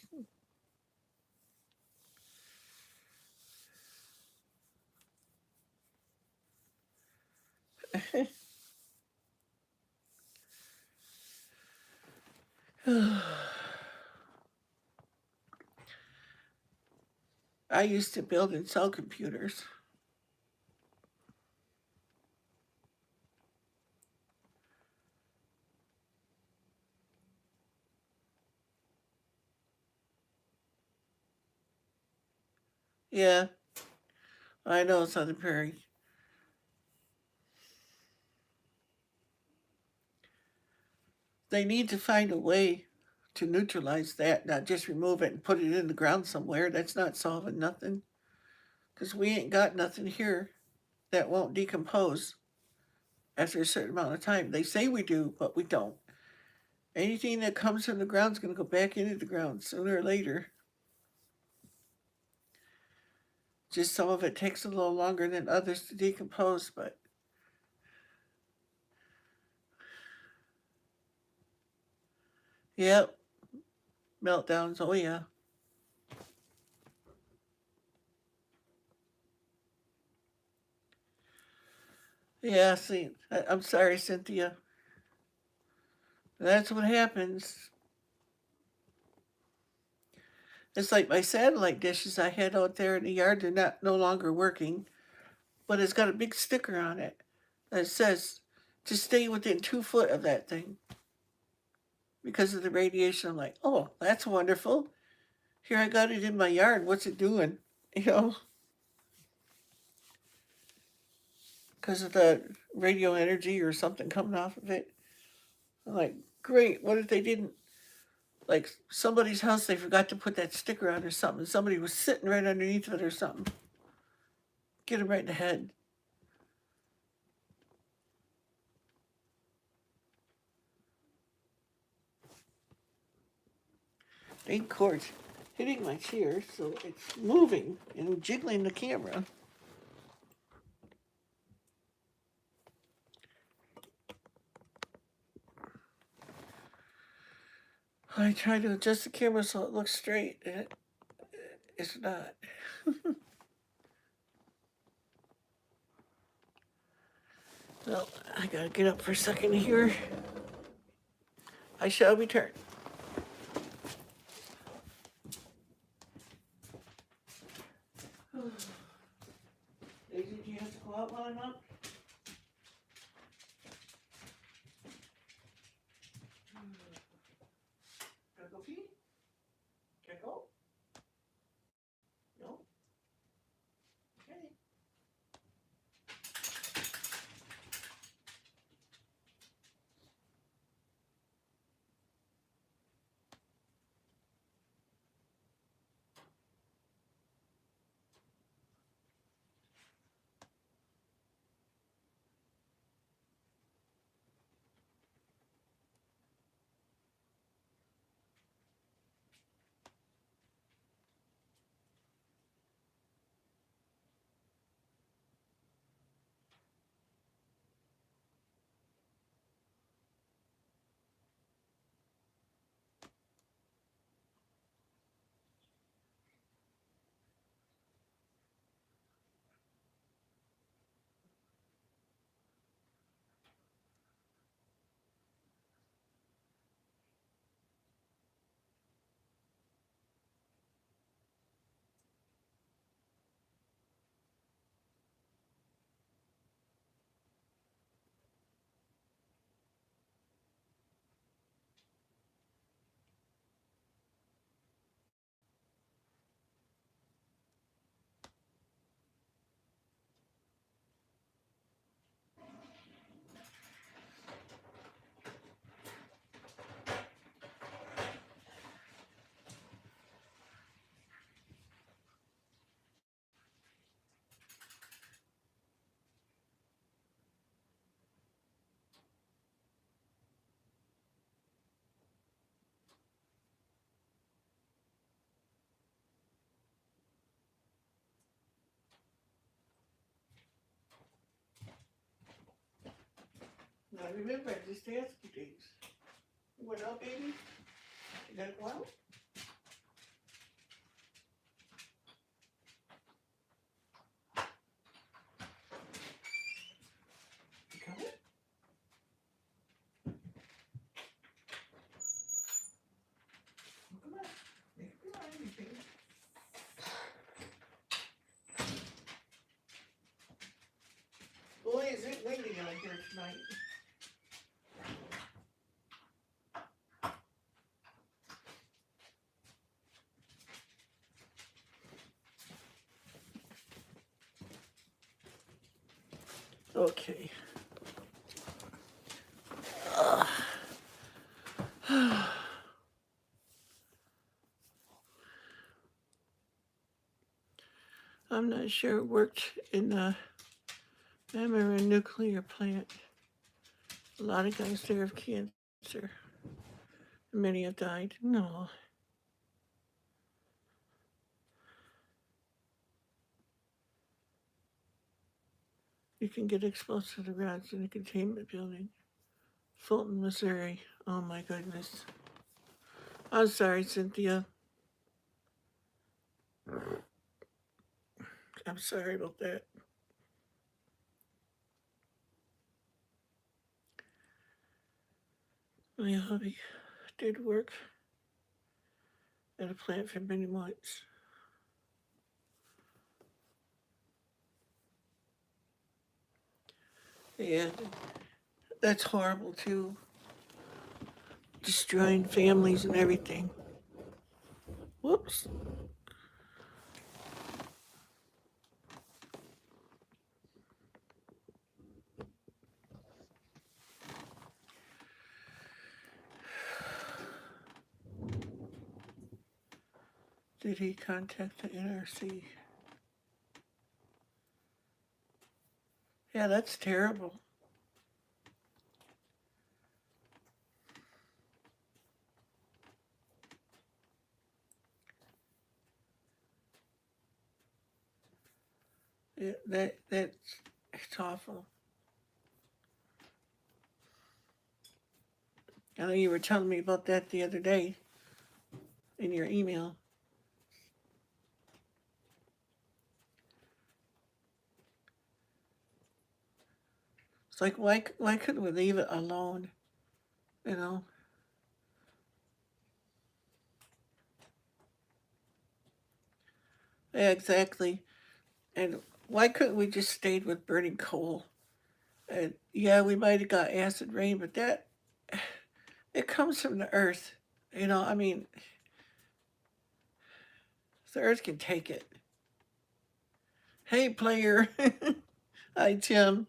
I used to build and sell computers. Yeah, I know it's on the prairie. They need to find a way to neutralize that, not just remove it and put it in the ground somewhere. That's not solving nothing. Because we ain't got nothing here that won't decompose after a certain amount of time. They say we do, but we don't. Anything that comes from the ground is going to go back into the ground sooner or later. Just some of it takes a little longer than others to decompose, but yep, meltdowns. Oh yeah, yeah. See, I'm sorry, Cynthia. That's what happens. It's like my satellite dishes I had out there in the yard. They're not no longer working, but it's got a big sticker on it that says to stay within 2 foot of that thing because of the radiation. I'm like, oh, that's wonderful. Here I got it in my yard. What's it doing? You know, because of the radio energy or something coming off of it. I'm like, great. What if they didn't Like somebody's house, they forgot to put that sticker on or something. Somebody was sitting right underneath it or something. Get him right in the head. Main cord hitting my chair, so it's moving and jiggling the camera. I try to adjust the camera so it looks straight, and it's not. Well, I gotta get up for a second here. I shall return. Daisy, do you have to go out while I'm up? Gotta go pee? Can't go? No? Okay. Now remember, I just asked you things. You went out, baby? You gotta go out? You coming? Come on. Make up your mind, you baby. Boy, is it windy out here tonight. Okay. I'm not sure it worked in the Memory nuclear plant. A lot of guys there have cancer. Many have died. No. You can get exposed to the rats in the containment building. Fulton, Missouri. Oh my goodness. I'm sorry, Cynthia. I'm sorry about that. My hubby did work at a plant for many months. And that's horrible too. Destroying families and everything. Whoops. Did he contact the NRC? Yeah, that's terrible. Yeah, that's it's awful. I know you were telling me about that the other day in your email. It's like why couldn't we leave it alone? You know? Yeah, exactly. And why couldn't we just stayed with burning coal? And yeah, we might have got acid rain, but that it comes from the earth. I mean, the earth can take it. Hey, player. Hi, Tim.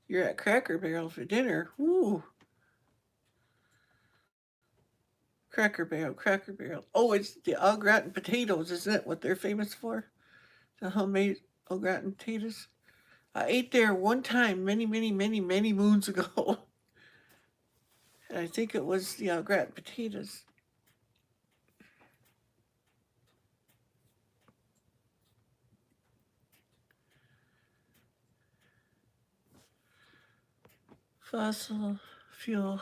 You're at Cracker Barrel for dinner. Woo. Cracker Barrel, Cracker Barrel. Oh, it's the au gratin potatoes, isn't it? What they're famous for? The homemade au gratin potatoes. I ate there one time many, many, many, many moons ago. And I think it was the au gratin potatoes. Fossil fuel,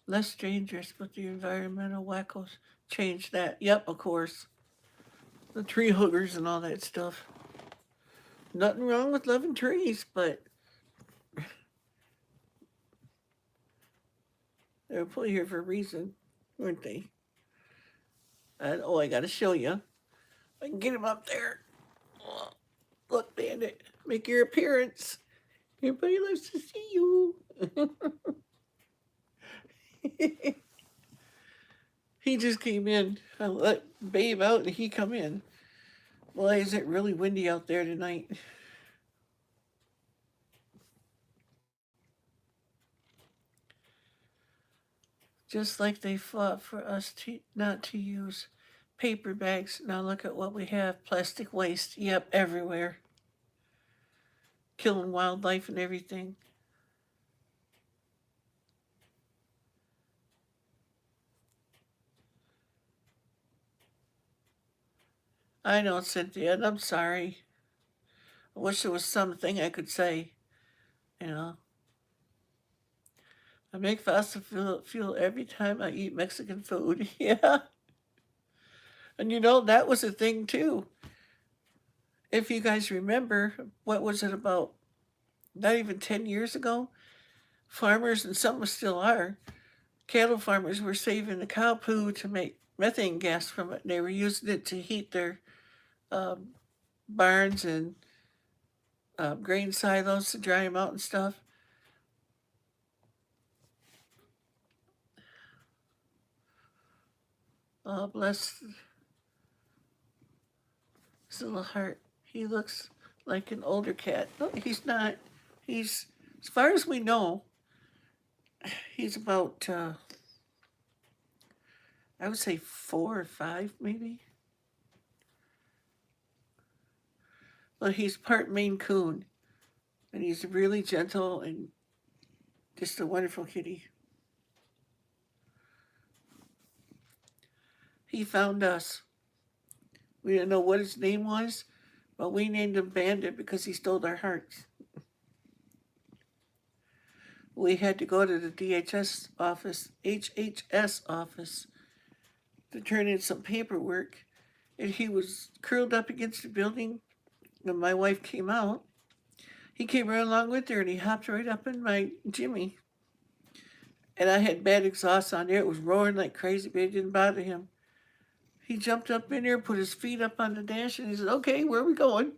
less dangerous, but the environmental wackos changed that. Yep, of course. The tree huggers and all that stuff. Nothing wrong with loving trees, but they were put here for a reason, weren't they? And oh, I gotta show you. I can get him up there. Oh, look, Bandit, make your appearance. Everybody loves to see you. He just came in. I let Babe out and he come in. Boy, is it really windy out there tonight. Just like they fought for us not to use paper bags. Now look at what we have. Plastic waste. Yep, everywhere. Killing wildlife and everything. I know, Cynthia, and I'm sorry. I wish there was something I could say. You know, I make fossil fuel every time I eat Mexican food. Yeah. And that was a thing too. If you guys remember, what was it about? Not even 10 years ago? Farmers, and some still are, cattle farmers were saving the cow poo to make methane gas from it. They were using it to heat their um, barns and grain silos to dry them out and stuff. Oh, bless his little heart. He looks like an older cat. No, he's not. He's, as far as we know, he's about, I would say 4 or 5, maybe. But he's part Maine Coon, and he's really gentle and just a wonderful kitty. He found us. We didn't know what his name was, but we named him Bandit because he stole our hearts. We had to go to the HHS office, to turn in some paperwork, and he was curled up against the building. When my wife came out, he came right along with her, and he hopped right up in my Jimmy. And I had bad exhaust on there. It was roaring like crazy, but it didn't bother him. He jumped up in there, put his feet up on the dash, and he said, "Okay, where are we going?"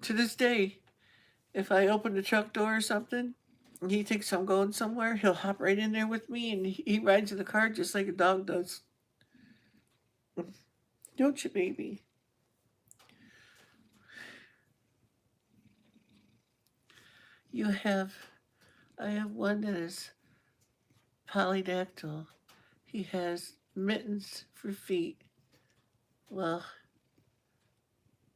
To this day, if I open the truck door or something, and he thinks I'm going somewhere, he'll hop right in there with me, and he rides in the car just like a dog does. Don't you, baby? I have one that is polydactyl. He has mittens for feet. Well,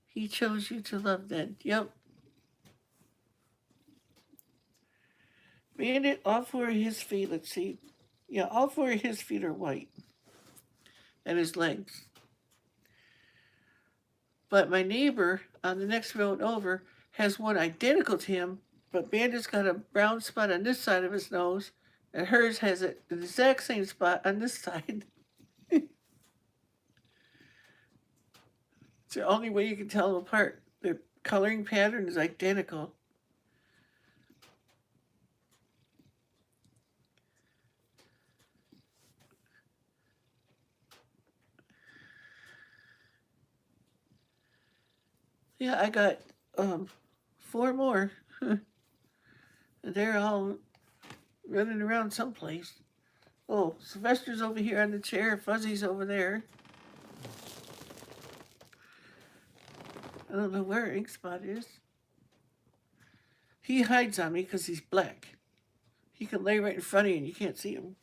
he chose you to love then. Yep. Bandit, all four of his feet, let's see. Yeah, all four of his feet are white. And his legs. But my neighbor on the next road over has one identical to him, but Bandit's got a brown spot on this side of his nose, and hers has the exact same spot on this side. It's the only way you can tell them apart. Their coloring pattern is identical. Yeah, I got 4 more. They're all running around someplace. Oh, Sylvester's over here on the chair. Fuzzy's over there. I don't know where Ink Spot is. He hides on me because he's black. He can lay right in front of you and you can't see him.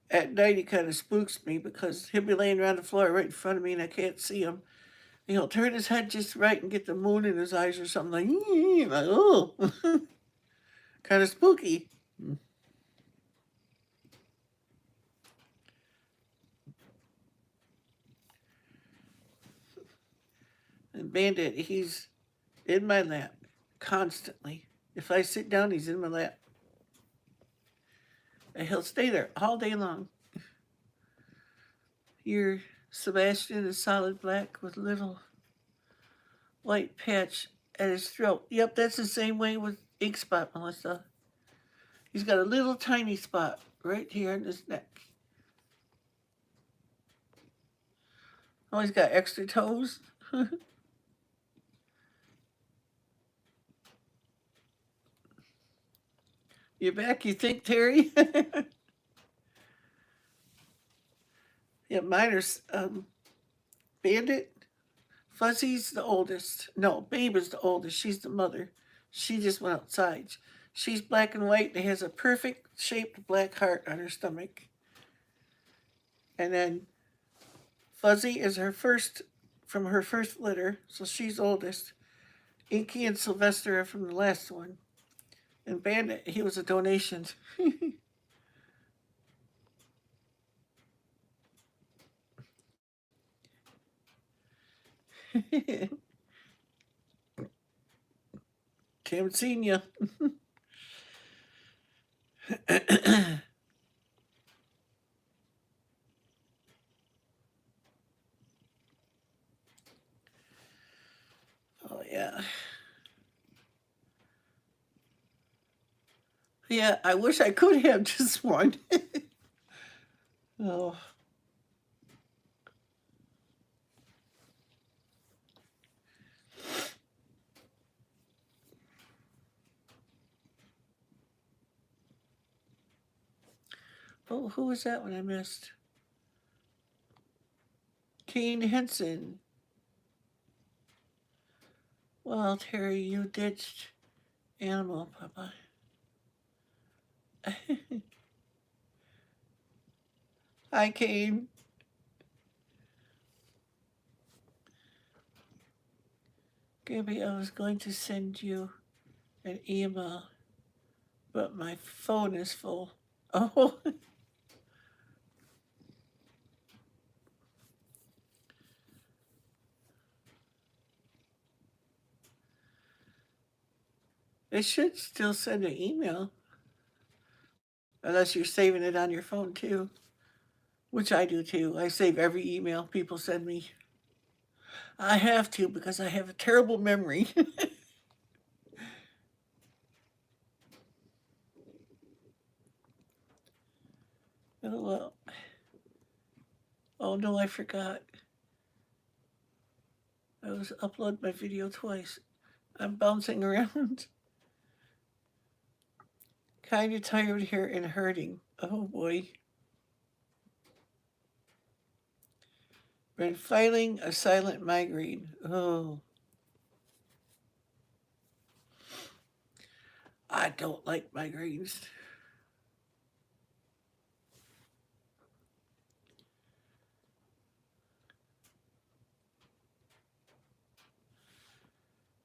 At night, he kind of spooks me because he'll be laying around the floor right in front of me and I can't see him. And he'll turn his head just right and get the moon in his eyes or something like oh, kind of spooky. And Bandit, he's in my lap constantly. If I sit down, he's in my lap. And he'll stay there all day long. Your Sebastian is solid black with little white patch at his throat. Yep, that's the same way with Ink Spot, Melissa. He's got a little tiny spot right here in his neck. Oh, he's got extra toes. You're back, you think, Terry? Yeah, mine are Bandit. Fuzzy's the oldest. No, Babe is the oldest. She's the mother. She just went outside. She's black and white and has a perfect shaped black heart on her stomach. And then Fuzzy is from her first litter, so she's oldest. Inky and Sylvester are from the last one. And Bandit, he was a donation. Haven't seen you. Oh, yeah. Yeah, I wish I could have just one. Oh. Oh, who was that one I missed? Kane Henson. Well, Terry, you ditched Animal Papa. Hi, Kane. Grampy, I was going to send you an email, but my phone is full. Oh. It should still send an email. Unless you're saving it on your phone too. Which I do too. I save every email people send me. I have to because I have a terrible memory. Oh, well. Oh no, I forgot. I was upload my video twice. I'm bouncing around. Kind of tired here and hurting. Oh boy. Been fighting a silent migraine. Oh, I don't like migraines.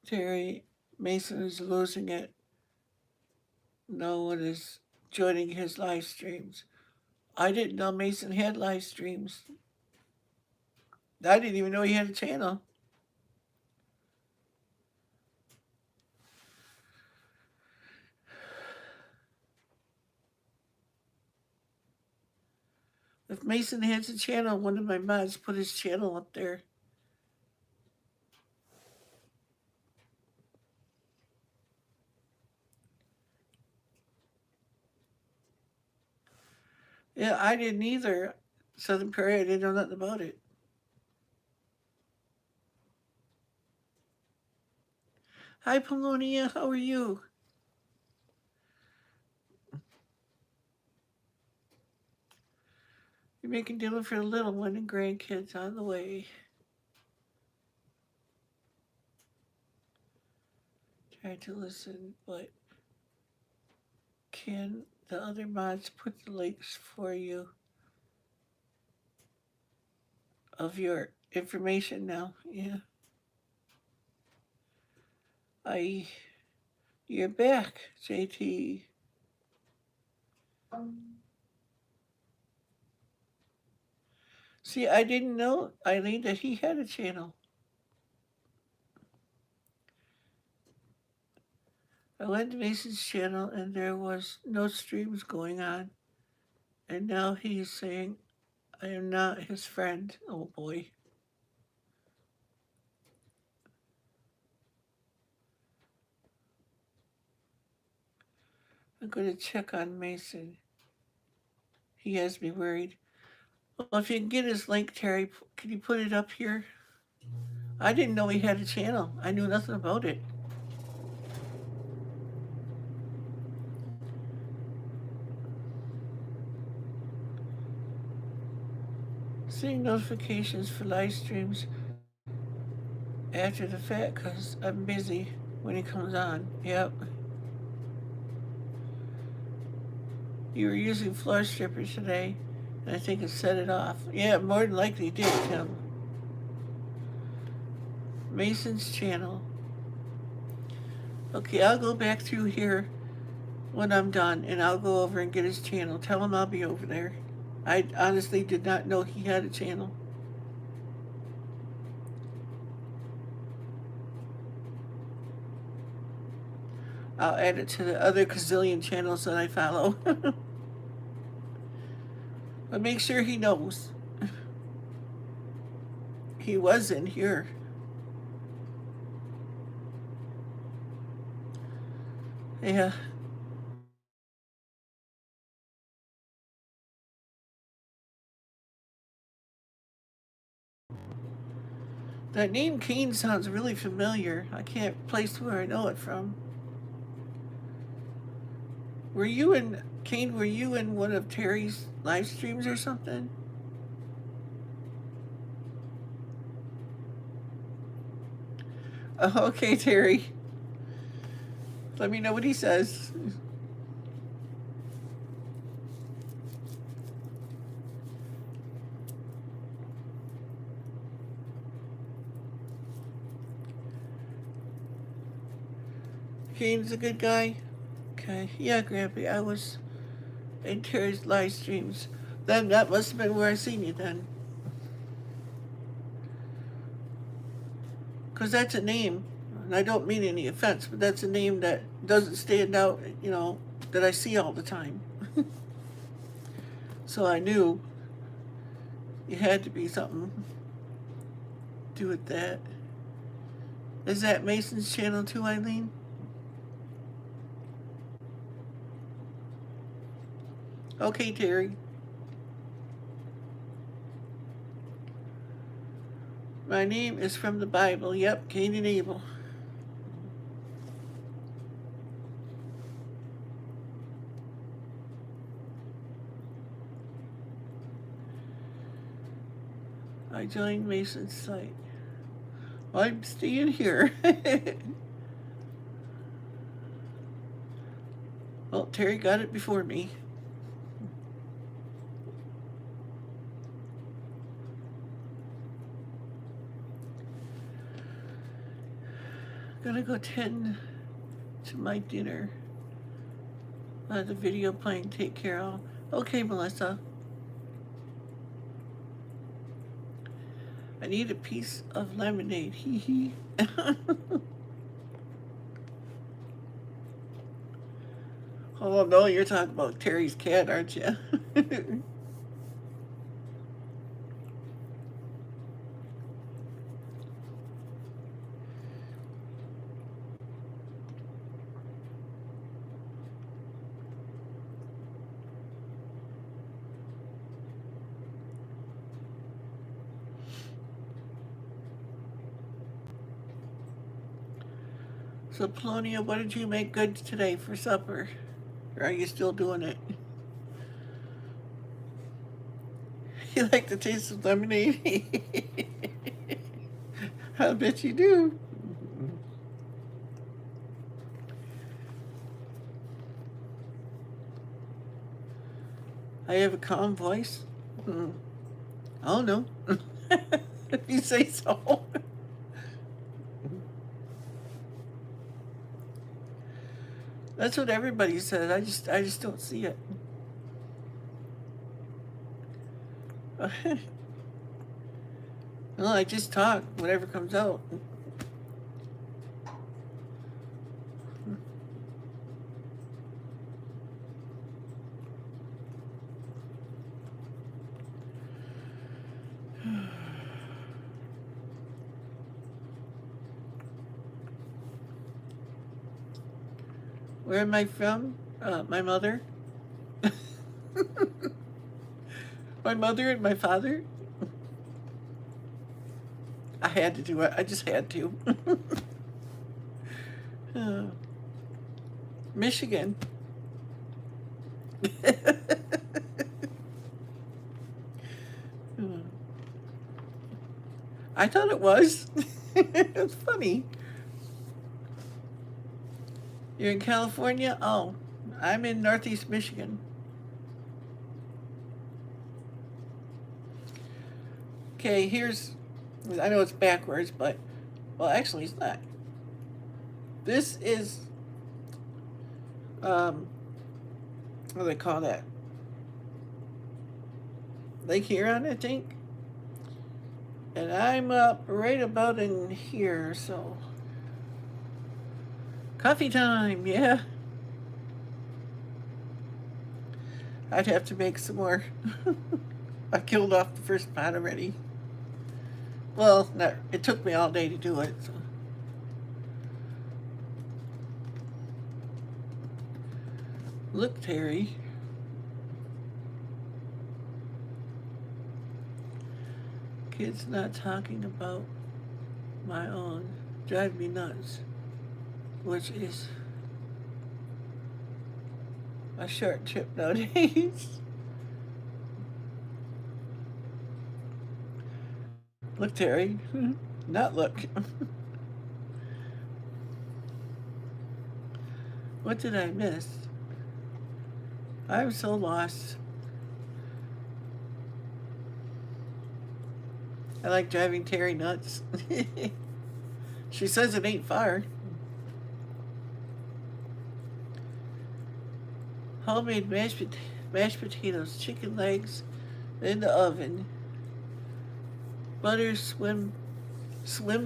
Terry Mason is losing it. No one is joining his live streams. I didn't know Mason had live streams. I didn't even know he had a channel. If Mason has a channel, one of my mods put his channel up there. Yeah, I didn't either. Southern Prairie, I didn't know nothing about it. Hi, Polonia, how are you? You're making dinner for the little one and grandkids on the way. Try to listen, but can the other mods put the links for you of your information now? Yeah. You're back, JT. See, I didn't know, Eileen, that he had a channel. I went to Mason's channel and there was no streams going on. And now he's saying I am not his friend. Oh boy. I'm going to check on Mason. He has me worried. Well, if you can get his link, Terry, can you put it up here? I didn't know he had a channel. I knew nothing about it. Seeing notifications for live streams after the fact because I'm busy when he comes on. Yep. You were using floor strippers today, and I think it set it off. Yeah, more than likely did, Tim. Mason's channel. Okay, I'll go back through here when I'm done, and I'll go over and get his channel. Tell him I'll be over there. I honestly did not know he had a channel. I'll add it to the other gazillion channels that I follow. But make sure he knows. He was in here. Yeah. That name Kane sounds really familiar. I can't place where I know it from. Were you in, Kane, were you in one of Terry's live streams or something? Oh, okay, Terry. Let me know what he says. Kane's a good guy? Okay. Yeah, Grampy, I was in Terry's live streams. Then that must have been where I seen you then. Because that's a name, and I don't mean any offense, but that's a name that doesn't stand out, you know, that I see all the time. So I knew it had to be something to do with that. Is that Mason's channel too, Eileen? Okay, Terry. My name is from the Bible. Yep, Cain and Abel. I joined Mason's site. Well, I'm staying here. Well, Terry got it before me. Gonna go tend to my dinner. The video playing, take care of. Okay, Melissa. I need a piece of lemonade. Hee hee. Oh no, you're talking about Terry's cat, aren't you? So, Polonia, what did you make good today for supper? Or are you still doing it? You like the taste of lemonade? I bet you do. I have a calm voice? Oh no. If you say so. That's what everybody says. I just don't see it. Well, I just talk, whatever comes out. Where am I from? My mother. My mother and my father. I had to do it. I just had to. Michigan. I thought it was. It's funny. You're in California? Oh, I'm in Northeast Michigan. Okay, here's, I know it's backwards, but, well, actually it's not. This is, what do they call that? Lake Huron, I think. And I'm up right about in here, so. Coffee time, yeah. I'd have to make some more. I killed off the first pot already. Well, it took me all day to do it. So. Look, Terry. Kids not talking about my own drive me nuts. Which is a short trip nowadays. Look, Terry. Not look. What did I miss? I'm so lost. I like driving Terry nuts. She says it ain't far. Homemade mashed potatoes, chicken legs in the oven, butter swim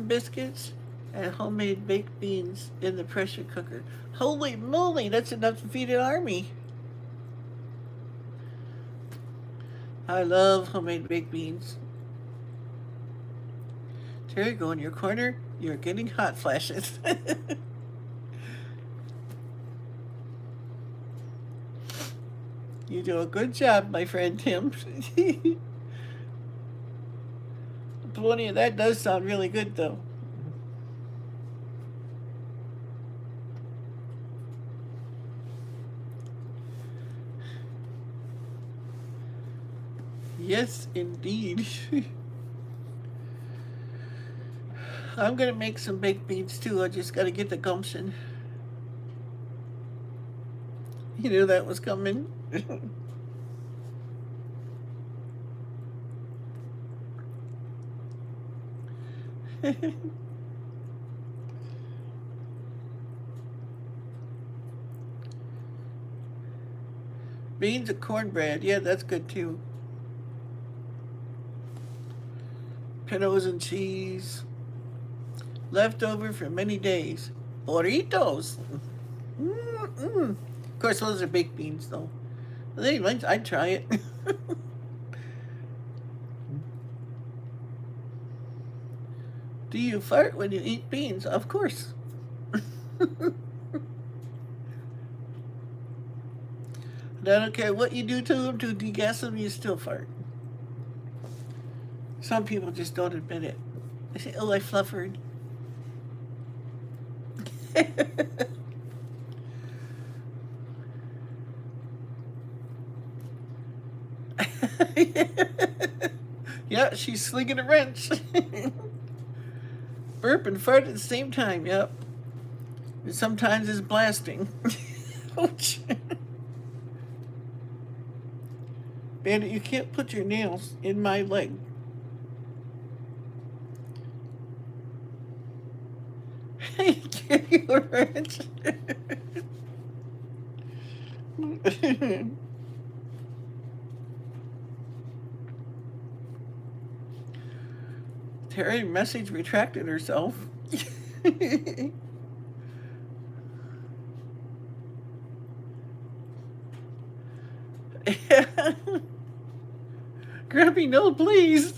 biscuits, and homemade baked beans in the pressure cooker. Holy moly, that's enough to feed an army. I love homemade baked beans. Terry, go in your corner. You're getting hot flashes. You do a good job, my friend Tim. Polonia, that does sound really good, though. Yes, indeed. I'm gonna make some baked beans too. I just gotta get the gumption. You knew that was coming. Beans and cornbread. Yeah, that's good too. Pintos and cheese. Leftover for many days. Burritos. Mm-mm. Of course, those are baked beans, though. I'd try it. Do you fart when you eat beans? Of course. I don't care what you do to them to degas them, you still fart. Some people just don't admit it. They say, oh, I fluffered. Yeah, she's slinging a wrench. Burp and fart at the same time, yep. And sometimes it's blasting. Ouch. Bandit, you can't put your nails in my leg. Give you a wrench. Terry message retracted herself. Grampy, no, please.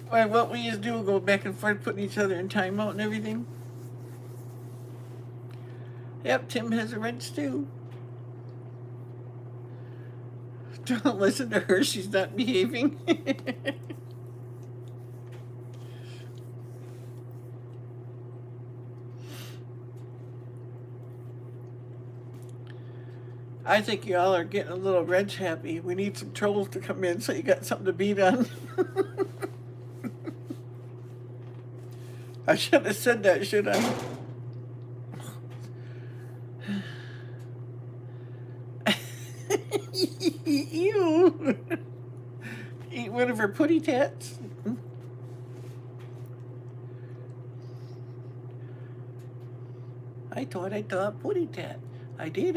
Why, what we used to do, go back and forth, putting each other in timeout and everything. Yep, Tim has a wrench too. Don't listen to her, she's not behaving. I think y'all are getting a little wrench happy. We need some trolls to come in so you got something to beat on. I shouldn't have said that, should I? Ew. Eat one of her putty tats. I thought putty tat. I did.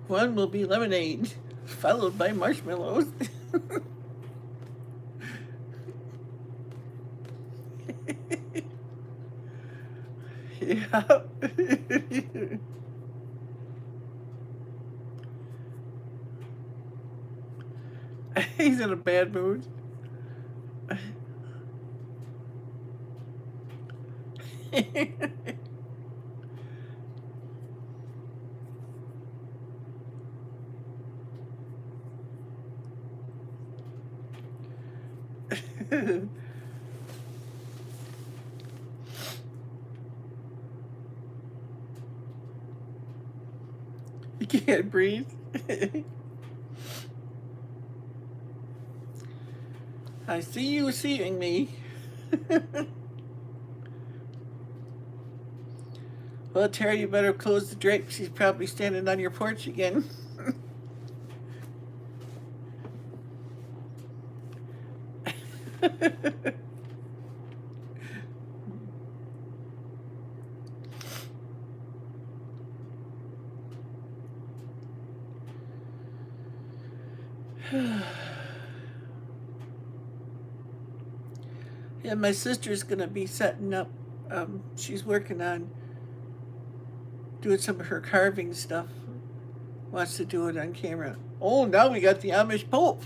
One will be lemonade, followed by marshmallows. Yeah. He's in a bad mood. You can't breathe. I see you seeing me. Well, Terry, you better close the drape. She's probably standing on your porch again. Yeah, my sister's gonna be setting up. She's working on doing some of her carving stuff. Wants to do it on camera. Oh, now we got the Amish Pope.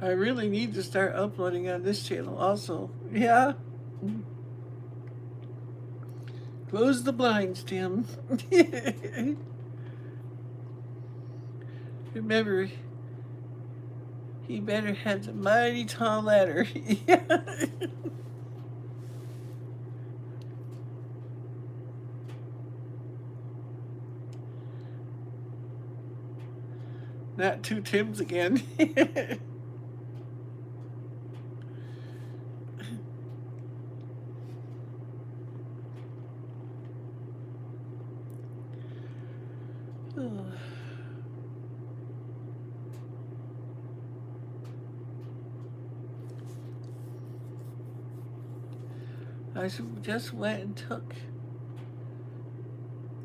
I really need to start uploading on this channel also. Yeah. Close the blinds, Tim. Remember, He better have the mighty tall ladder. Yeah. Not two Tims again. I just went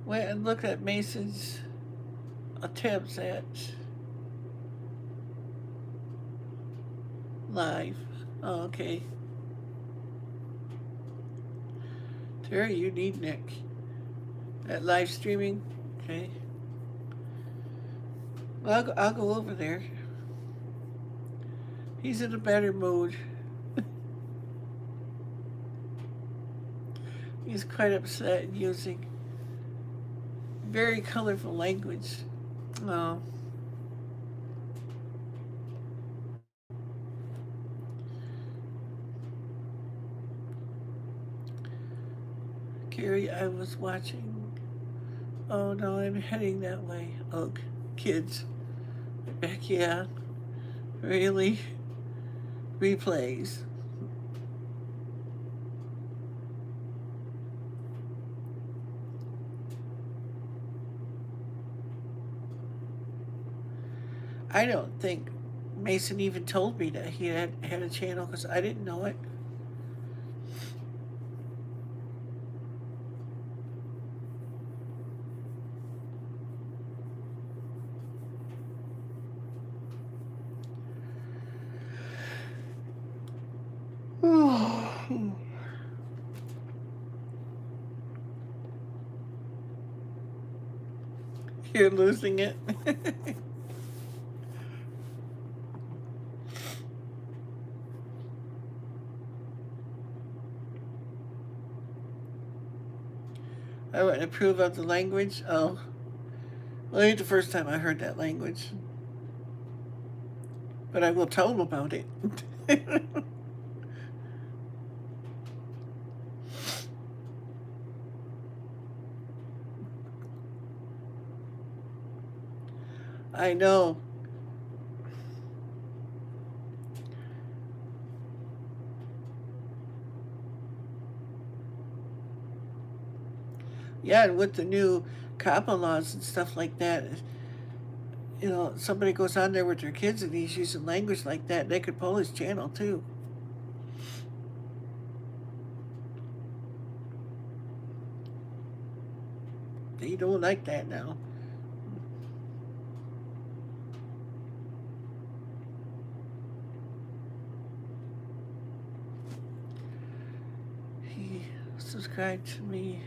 and looked at Mason's attempts at live. Oh, okay. Terry, you need Nick. At live streaming? Okay. Well, I'll go over there. He's in a better mood. He's quite upset and using very colorful language. Oh. Gary, I was watching. Oh no, I'm heading that way. Oh, kids. Back, yeah. Really? Replays. I don't think Mason even told me that he had a channel because I didn't know it. You're losing it. I wouldn't approve of the language. Oh, well, it ain't the first time I heard that language. But I will tell them about it. I know. Yeah, and with the new COPPA laws and stuff like that, you know, somebody goes on there with their kids and he's using language like that, they could pull his channel too. They don't like that now. He subscribed to me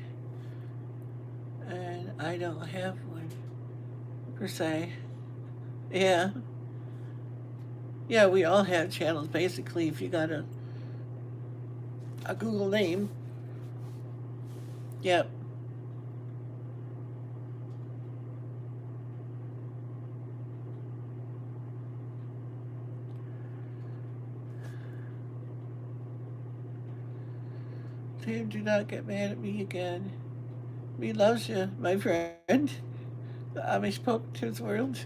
and I don't have one per se. Yeah. Yeah, we all have channels basically if you got a Google name. Yep. Tim, do not get mad at me again. Me loves you, my friend. The Amish Pope to the world.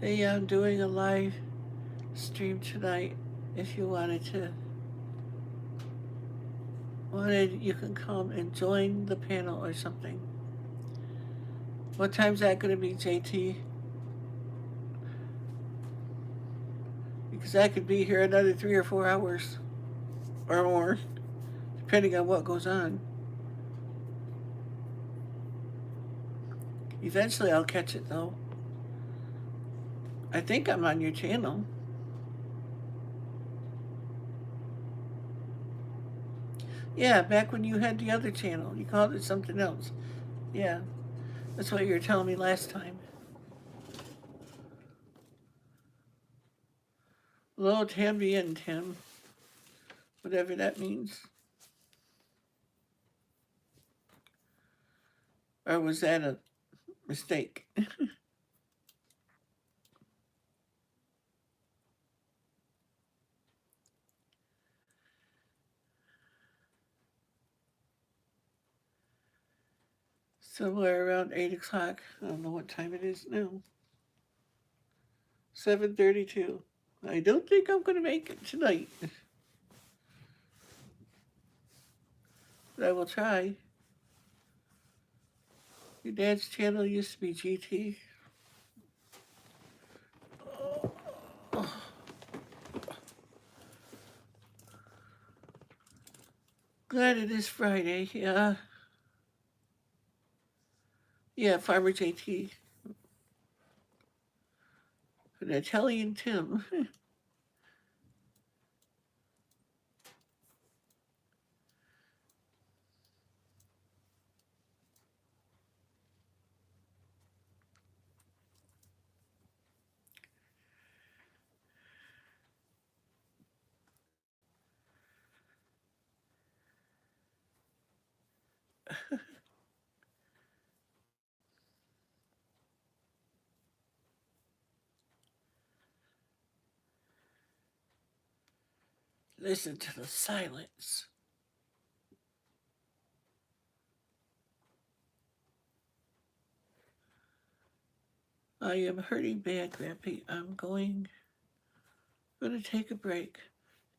Hey, I'm doing a live stream tonight. If you wanted, you can come and join the panel or something. What time's that going to be, JT? Because I could be here another 3 or 4 hours or more, depending on what goes on. Eventually I'll catch it though. I think I'm on your channel. Yeah, back when you had the other channel. You called it something else. Yeah, that's what you were telling me last time. Hello, Tamby and Tim. Whatever that means. Or was that mistake. Somewhere around 8 o'clock. I don't know what time it is now. 7:32. I don't think I'm going to make it tonight. But I will try. Your dad's channel used to be GT. Oh. Glad it is Friday, yeah. Yeah, Farmer JT. An Italian Tim. Listen to the silence. I am hurting bad, Grampy. I'm going to take a break.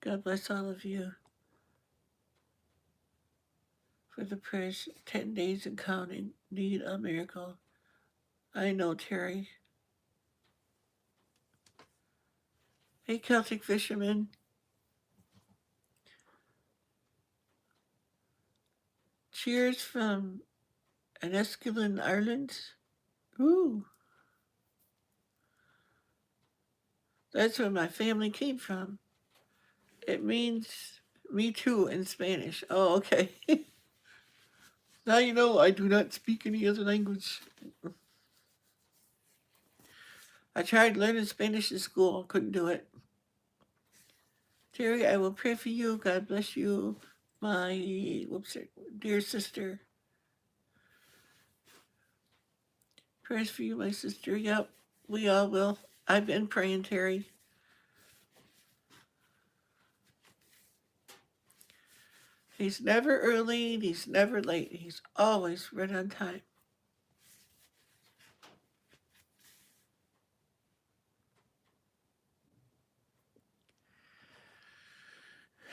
God bless all of you for the prayers. 10 days and counting. Need a miracle. I know, Terry. Hey, Celtic fisherman. Cheers from Enniskillen, Ireland. Ooh, that's where my family came from. It means me too in Spanish. Oh, okay. Now you know I do not speak any other language. I tried learning Spanish in school, couldn't do it. Terry, I will pray for you. God bless you, my dear sister. Prayers for you, my sister. Yep, we all will. I've been praying, Terry. He's never early, he's never late. He's always right on time.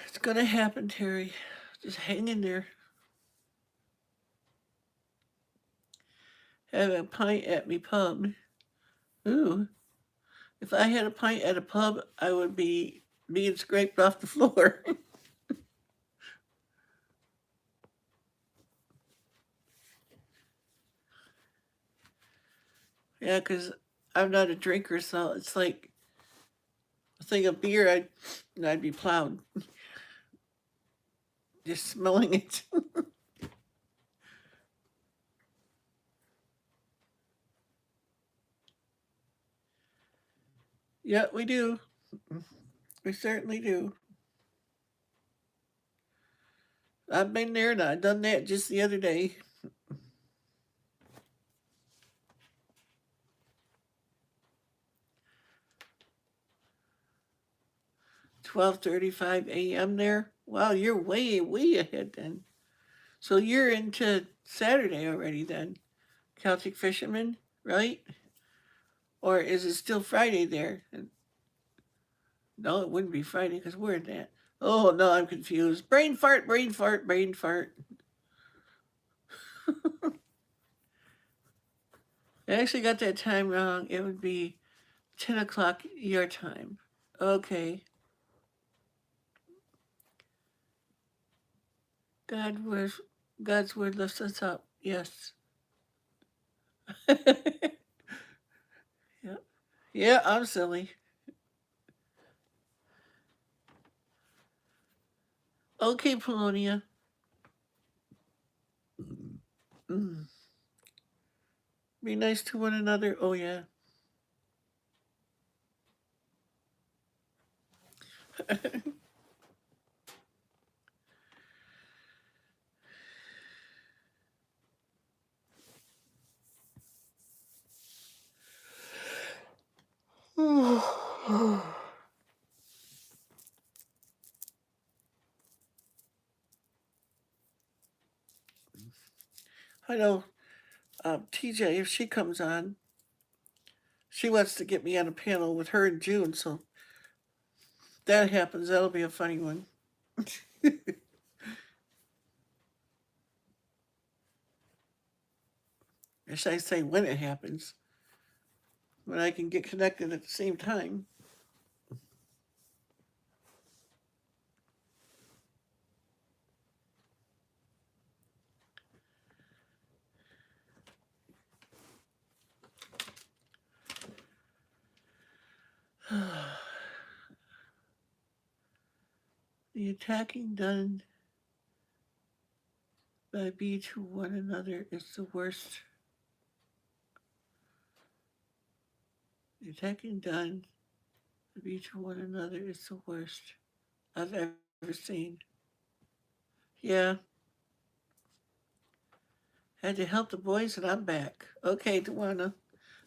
It's gonna happen, Terry. Just hang in there. Have a pint at me pub. Ooh. If I had a pint at a pub, I would be being scraped off the floor. Yeah, because I'm not a drinker, so it's like a thing of beer, I'd be plowed. Just smelling it. Yeah, we do. We certainly do. I've been there and I done that just the other day. 12:35 a.m. there. Wow, you're way, way ahead then. So you're into Saturday already then, Celtic fisherman, right? Or is it still Friday there? No, it wouldn't be Friday because we're in that. Oh no, I'm confused. Brain fart, brain fart, brain fart. I actually got that time wrong. It would be 10 o'clock your time. Okay. God's word lifts us up. Yes. Yeah. Yeah, I'm silly. Okay, Polonia. Mm. Be nice to one another. Oh, yeah. I know TJ, if she comes on, she wants to get me on a panel with her in June, so if that happens, that'll be a funny one. Or should I say when it happens? When I can get connected at the same time. The attacking done by B to one another is the worst. The attacking done by B to one another is the worst I've ever seen. Yeah, had to help the boys and I'm back. Okay, Tawana.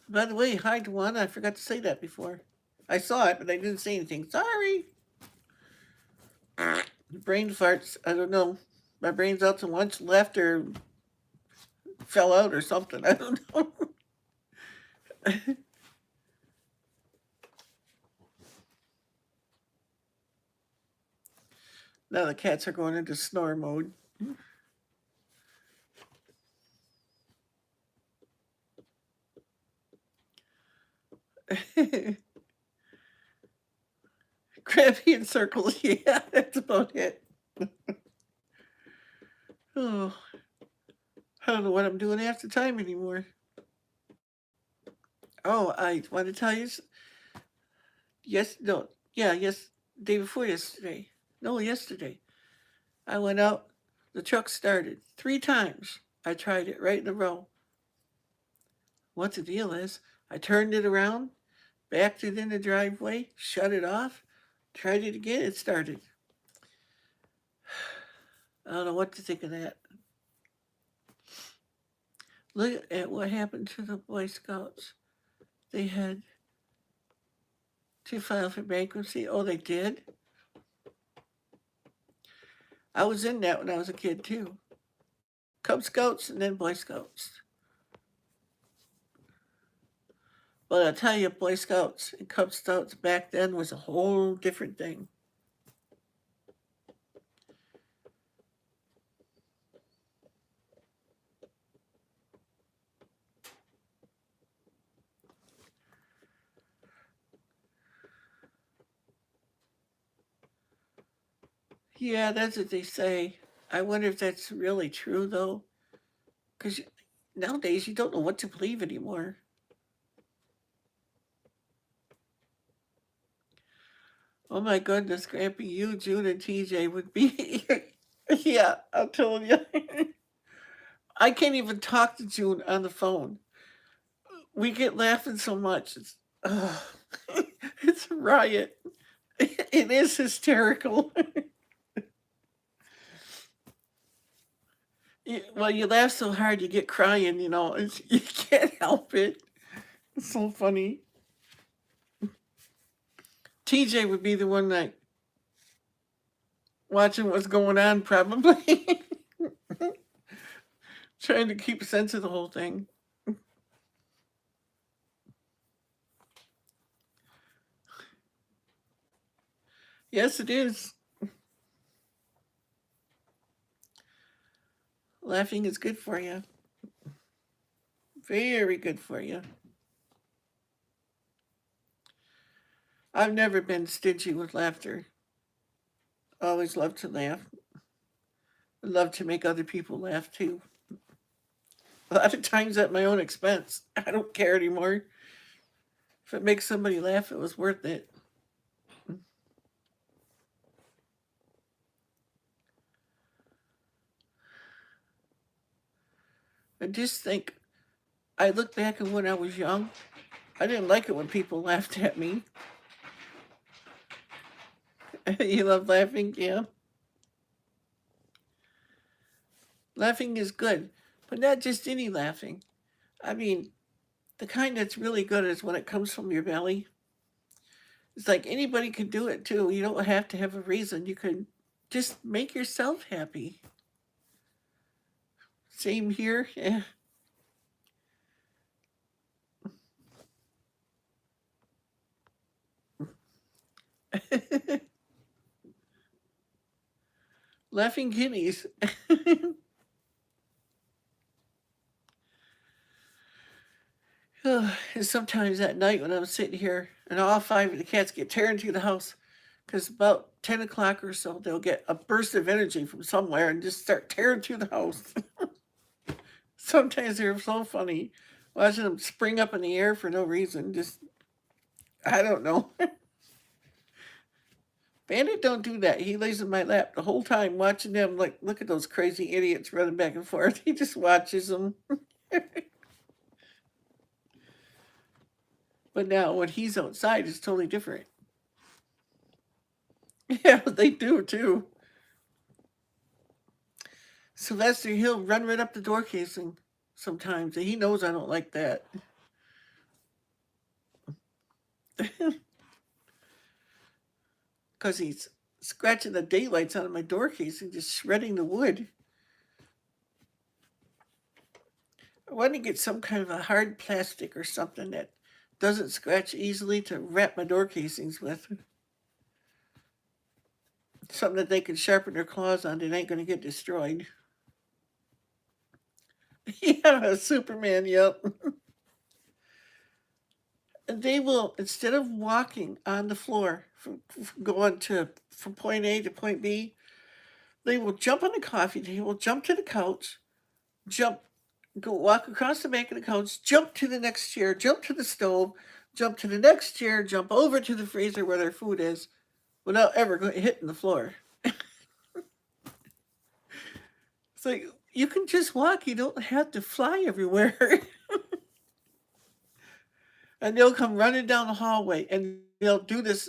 By the way, hi Tawana. I forgot to say that before. I saw it, but I didn't say anything. Sorry. Brain farts. I don't know. My brain's out to lunch, left, or fell out or something. I don't know. Now the cats are going into snore mode. Grampy in circles. Yeah, that's about it. Oh, I don't know what I'm doing after time anymore. Oh, I want to tell you. Yes, no, yeah, yes, day before yesterday. No, yesterday. I went out. The truck started 3 times. I tried it right in a row. What the deal is, I turned it around, backed it in the driveway, shut it off, tried it again, it started. I don't know what to think of that. Look at what happened to the Boy Scouts. They had to file for bankruptcy. Oh, they did? I was in that when I was a kid, too. Cub Scouts and then Boy Scouts. But I'll tell you, Boy Scouts and Cub Scouts back then was a whole different thing. Yeah, that's what they say. I wonder if that's really true, though. Because nowadays you don't know what to believe anymore. Oh my goodness, Grampy, you, June, and TJ would be. Yeah, I'm telling you. I can't even talk to June on the phone. We get laughing so much. It's a riot. It is hysterical. Well, you laugh so hard you get crying, you can't help it. It's so funny. TJ would be the one that watching what's going on, probably. Trying to keep sense of the whole thing. Yes, it is. Laughing is good for you. Very good for you. I've never been stingy with laughter. Always love to laugh. I love to make other people laugh too. A lot of times at my own expense. I don't care anymore. If it makes somebody laugh, it was worth it. I just think, I look back at when I was young. I didn't like it when people laughed at me. You love laughing? Yeah. Laughing is good, but not just any laughing. I mean, the kind that's really good is when it comes from your belly. It's like anybody can do it too. You don't have to have a reason. You can just make yourself happy. Same here. Yeah. Laughing guineas. And sometimes at night when I'm sitting here and all five of the cats get tearing through the house, because about 10 o'clock or so, they'll get a burst of energy from somewhere and just start tearing through the house. Sometimes they're so funny. Watching them spring up in the air for no reason. Just, I don't know. Bandit don't do that. He lays in my lap the whole time watching them. Like, look at those crazy idiots running back and forth. He just watches them. But now when he's outside, it's totally different. Yeah, they do too. Sylvester, he'll run right up the door casing sometimes, and he knows I don't like that. Because he's scratching the daylights out of my door casing, just shredding the wood. I want to get some kind of a hard plastic or something that doesn't scratch easily to wrap my door casings with. Something that they can sharpen their claws on that ain't going to get destroyed. Yeah, Superman, yep. And they will, instead of walking on the floor from going from point A to point B, they will jump on the coffee table, jump to the couch, jump, go walk across the back of the couch, jump to the next chair, jump to the stove, jump to the next chair, jump over to the freezer where their food is, without ever hitting the floor. It's like, you can just walk. You don't have to fly everywhere. And they'll come running down the hallway and they'll do this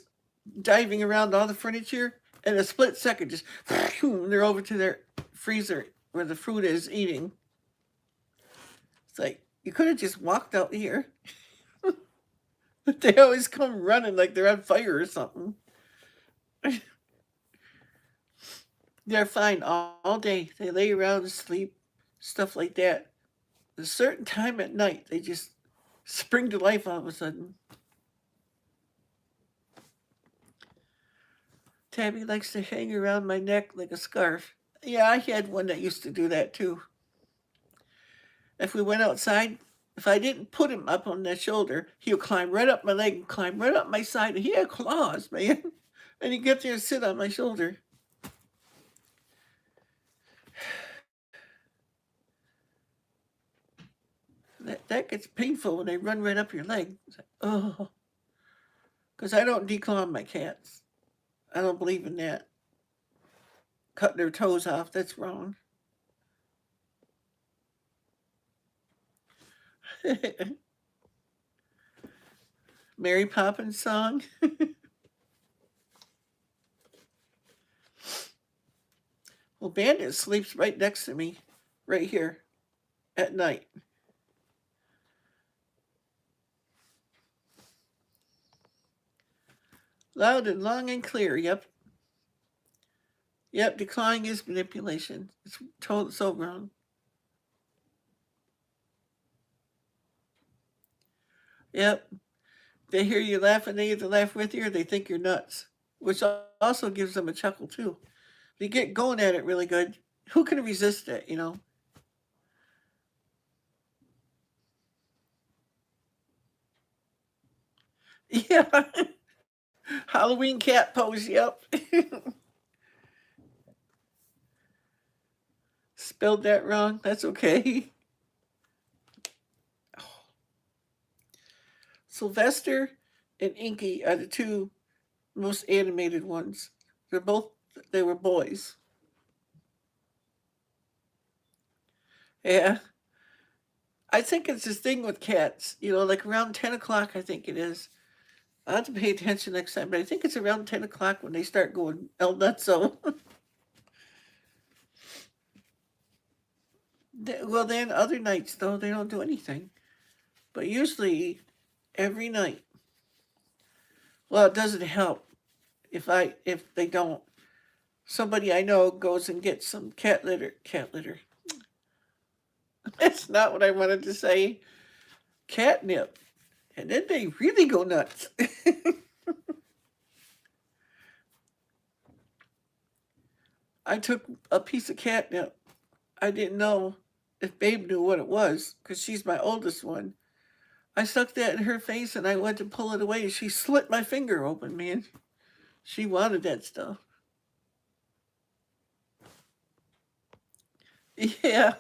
diving around all the furniture in a split second. Just they're over to their freezer where the food is eating. It's like, you could have just walked out here. But they always come running like they're on fire or something. They're fine all day. They lay around and sleep, stuff like that. At a certain time at night, they just spring to life all of a sudden. Tabby likes to hang around my neck like a scarf. Yeah, I had one that used to do that too. If we went outside, if I didn't put him up on that shoulder, he would climb right up my leg and climb right up my side. And he had claws, man. And he'd get there and sit on my shoulder. That gets painful when they run right up your leg. It's like, oh. Because I don't declaw my cats. I don't believe in that. Cutting their toes off, that's wrong. Mary Poppins song. Well, Bandit sleeps right next to me, right here, at night. Loud and long and clear, yep. Yep, declawing is manipulation. It's so wrong. Yep. They hear you laugh and they either laugh with you or they think you're nuts, which also gives them a chuckle too. They get going at it really good. Who can resist it, you know? Yeah. Halloween cat pose, yep. Spelled that wrong. That's okay. Sylvester and Inky are the two most animated ones. They were boys. Yeah. I think it's this thing with cats, you know, like around 10 o'clock, I think it is. I'll have to pay attention next time, but I think it's around 10 o'clock when they start going El Nutso. Well, then other nights, though, they don't do anything. But usually, every night. Well, it doesn't help if they don't. Somebody I know goes and gets some cat litter. That's not what I wanted to say. Catnip. And then they really go nuts. I took a piece of catnip. I didn't know if Babe knew what it was because she's my oldest one. I stuck that in her face and I went to pull it away. She slit my finger open, man. She wanted that stuff. Yeah.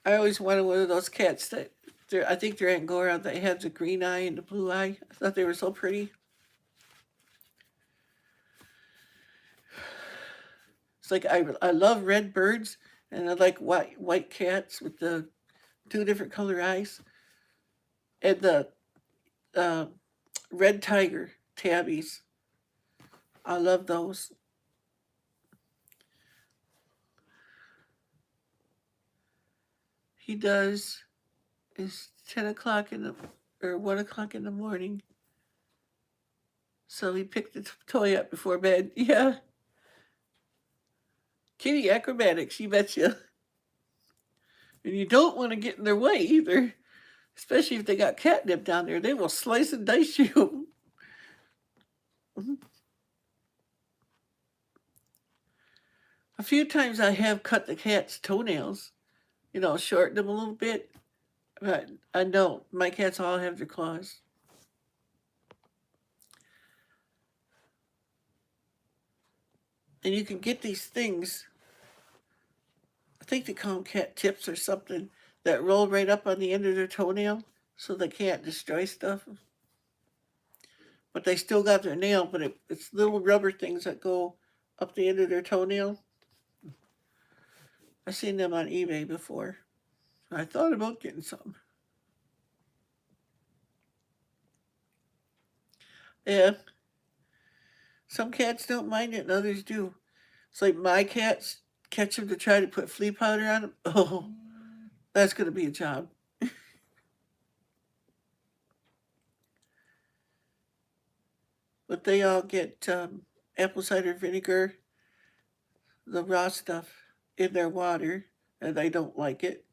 I always wanted one of those cats that I think they're Angora that have the green eye and the blue eye. I thought they were so pretty. It's like I love red birds and I like white cats with the two different color eyes and the uh, red tiger tabbies. I love those. He does. It's 10 o'clock in the or 1 o'clock in the morning. So he picked the toy up before bed. Yeah. Kitty acrobatics, you betcha. And you don't want to get in their way either. Especially if they got catnip down there. They will slice and dice you. A few times I have cut the cat's toenails, shorten them a little bit. But I don't. My cats all have their claws. And you can get these things, I think they call them cat tips or something, that roll right up on the end of their toenail so they can't destroy stuff. But they still got their nail, but it's little rubber things that go up the end of their toenail. I've seen them on eBay before. I thought about getting some. Yeah. Some cats don't mind it and others do. It's like my cats catch them to try to put flea powder on them. Oh, that's going to be a job. But they all get apple cider vinegar, the raw stuff, in their water, and they don't like it.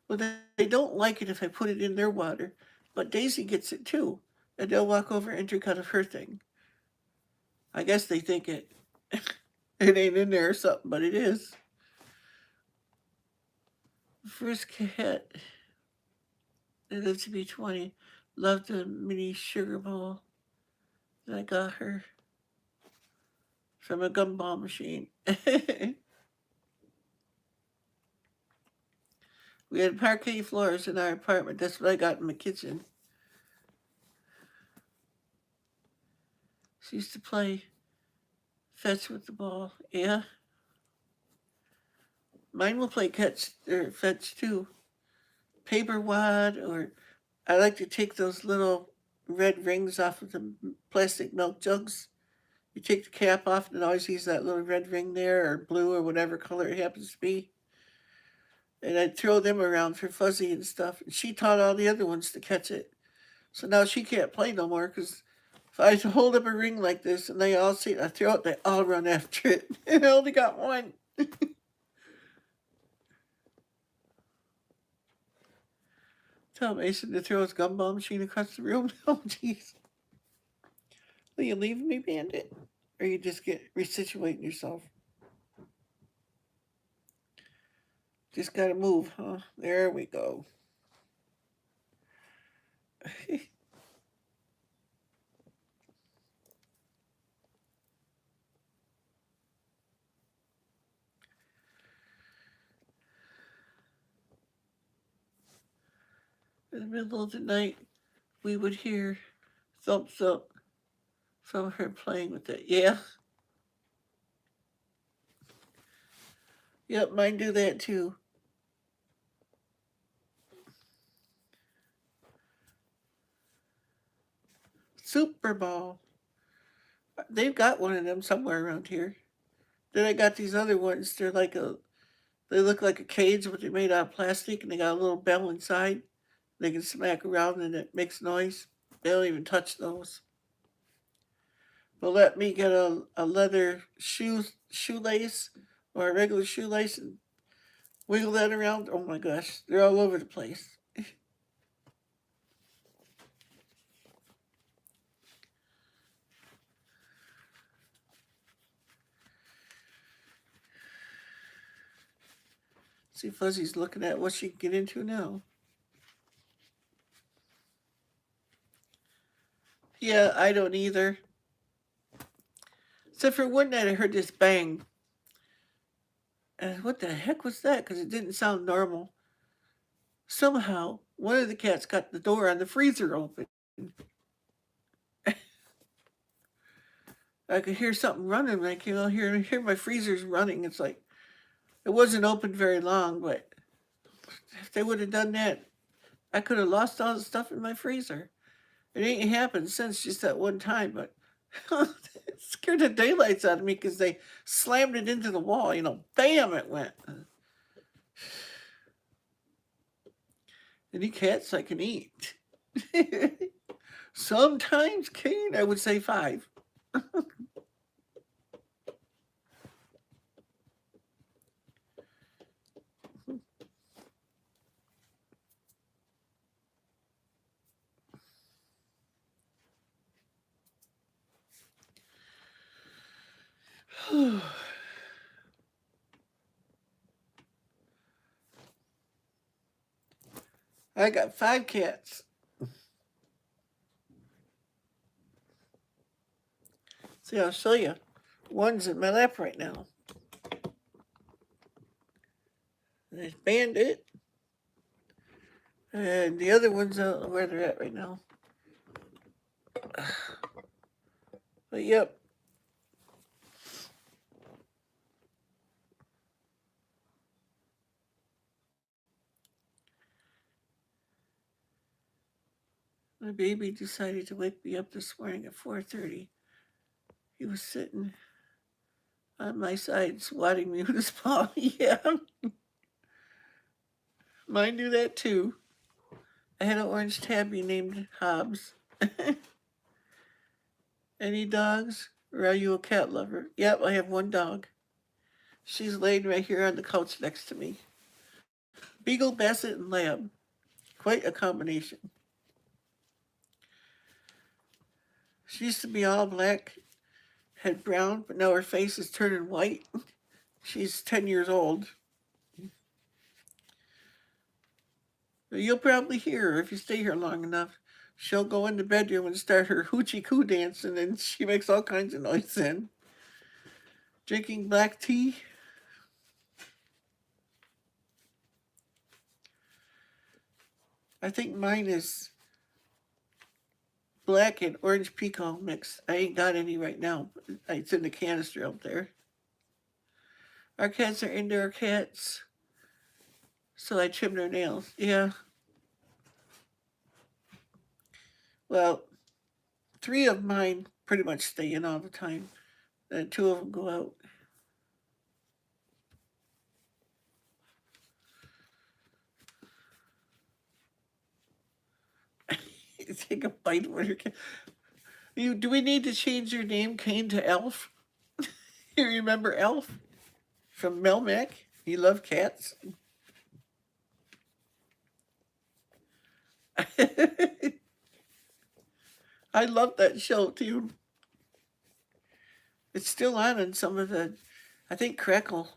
Well, they don't like it if I put it in their water, but Daisy gets it too, and they'll walk over and drink out of her thing. I guess they think it ain't in there or something, but it is. First cat, it lives to be 20. Loved the mini sugar bowl that I got her from a gumball machine. We had parquet floors in our apartment. That's what I got in my kitchen. She used to play fetch with the ball. Yeah. Mine will play catch or fetch too. Paper wad, or I like to take those little red rings off of the plastic milk jugs. You take the cap off and it always sees that little red ring there, or blue, or whatever color it happens to be. And I'd throw them around for Fuzzy and stuff. And she taught all the other ones to catch it. So now she can't play no more because if I hold up a ring like this and they all see it, I throw it, they all run after it. And I only got one. Tell Mason to throw his gumball machine across the room. Oh, jeez. Will you leave me, Bandit? Or you just get resituating yourself? Just gotta move, huh? There we go. In the middle of the night, we would hear thump thump from her playing with it. Yeah. Yep, mine do that too. Super Ball. They've got one of them somewhere around here. Then I got these other ones. They look like a cage, but they're made out of plastic, and they got a little bell inside. They can smack around and it makes noise. They don't even touch those. will let me get a leather shoelace or a regular shoelace and wiggle that around. Oh my gosh, they're all over the place. See, Fuzzy's looking at what she can get into now. Yeah, I don't either. Except for one night I heard this bang. And what the heck was that? Because it didn't sound normal. Somehow, one of the cats got the door on the freezer open. I could hear something running. I can hear my freezer's running. It's like it wasn't open very long, but if they would have done that, I could have lost all the stuff in my freezer. It ain't happened since, just that one time, but it scared the daylights out of me because they slammed it into the wall. Bam! It went. Any cats I can eat. Sometimes, Kane, I would say 5. I got 5 cats. See, I'll show you. One's in my lap right now. There's Bandit. And the other ones, I don't know where they're at right now. But yep. My baby decided to wake me up this morning at 4:30. He was sitting on my side, swatting me with his paw. Yeah. Mine do that too. I had an orange tabby named Hobbs. Any dogs? Or are you a cat lover? Yep, I have one dog. She's laying right here on the couch next to me. Beagle, Basset, and Lab. Quite a combination. She used to be all black, had brown, but now her face is turning white. She's 10 years old. You'll probably hear her if you stay here long enough. She'll go in the bedroom and start her hoochie coo dance, and then she makes all kinds of noise then. Drinking black tea. I think mine is black and orange pecan mix. I ain't got any right now. It's in the canister out there. Our cats are indoor cats, so I trim their nails. Yeah. Well, 3 of mine pretty much stay in all the time, and 2 of them go out. Take a bite of your cat. Do we need to change your name, Kane, to Elf? You remember Elf from Melmac? He loved cats. I love that show too. It's still on some of the, I think Crackle.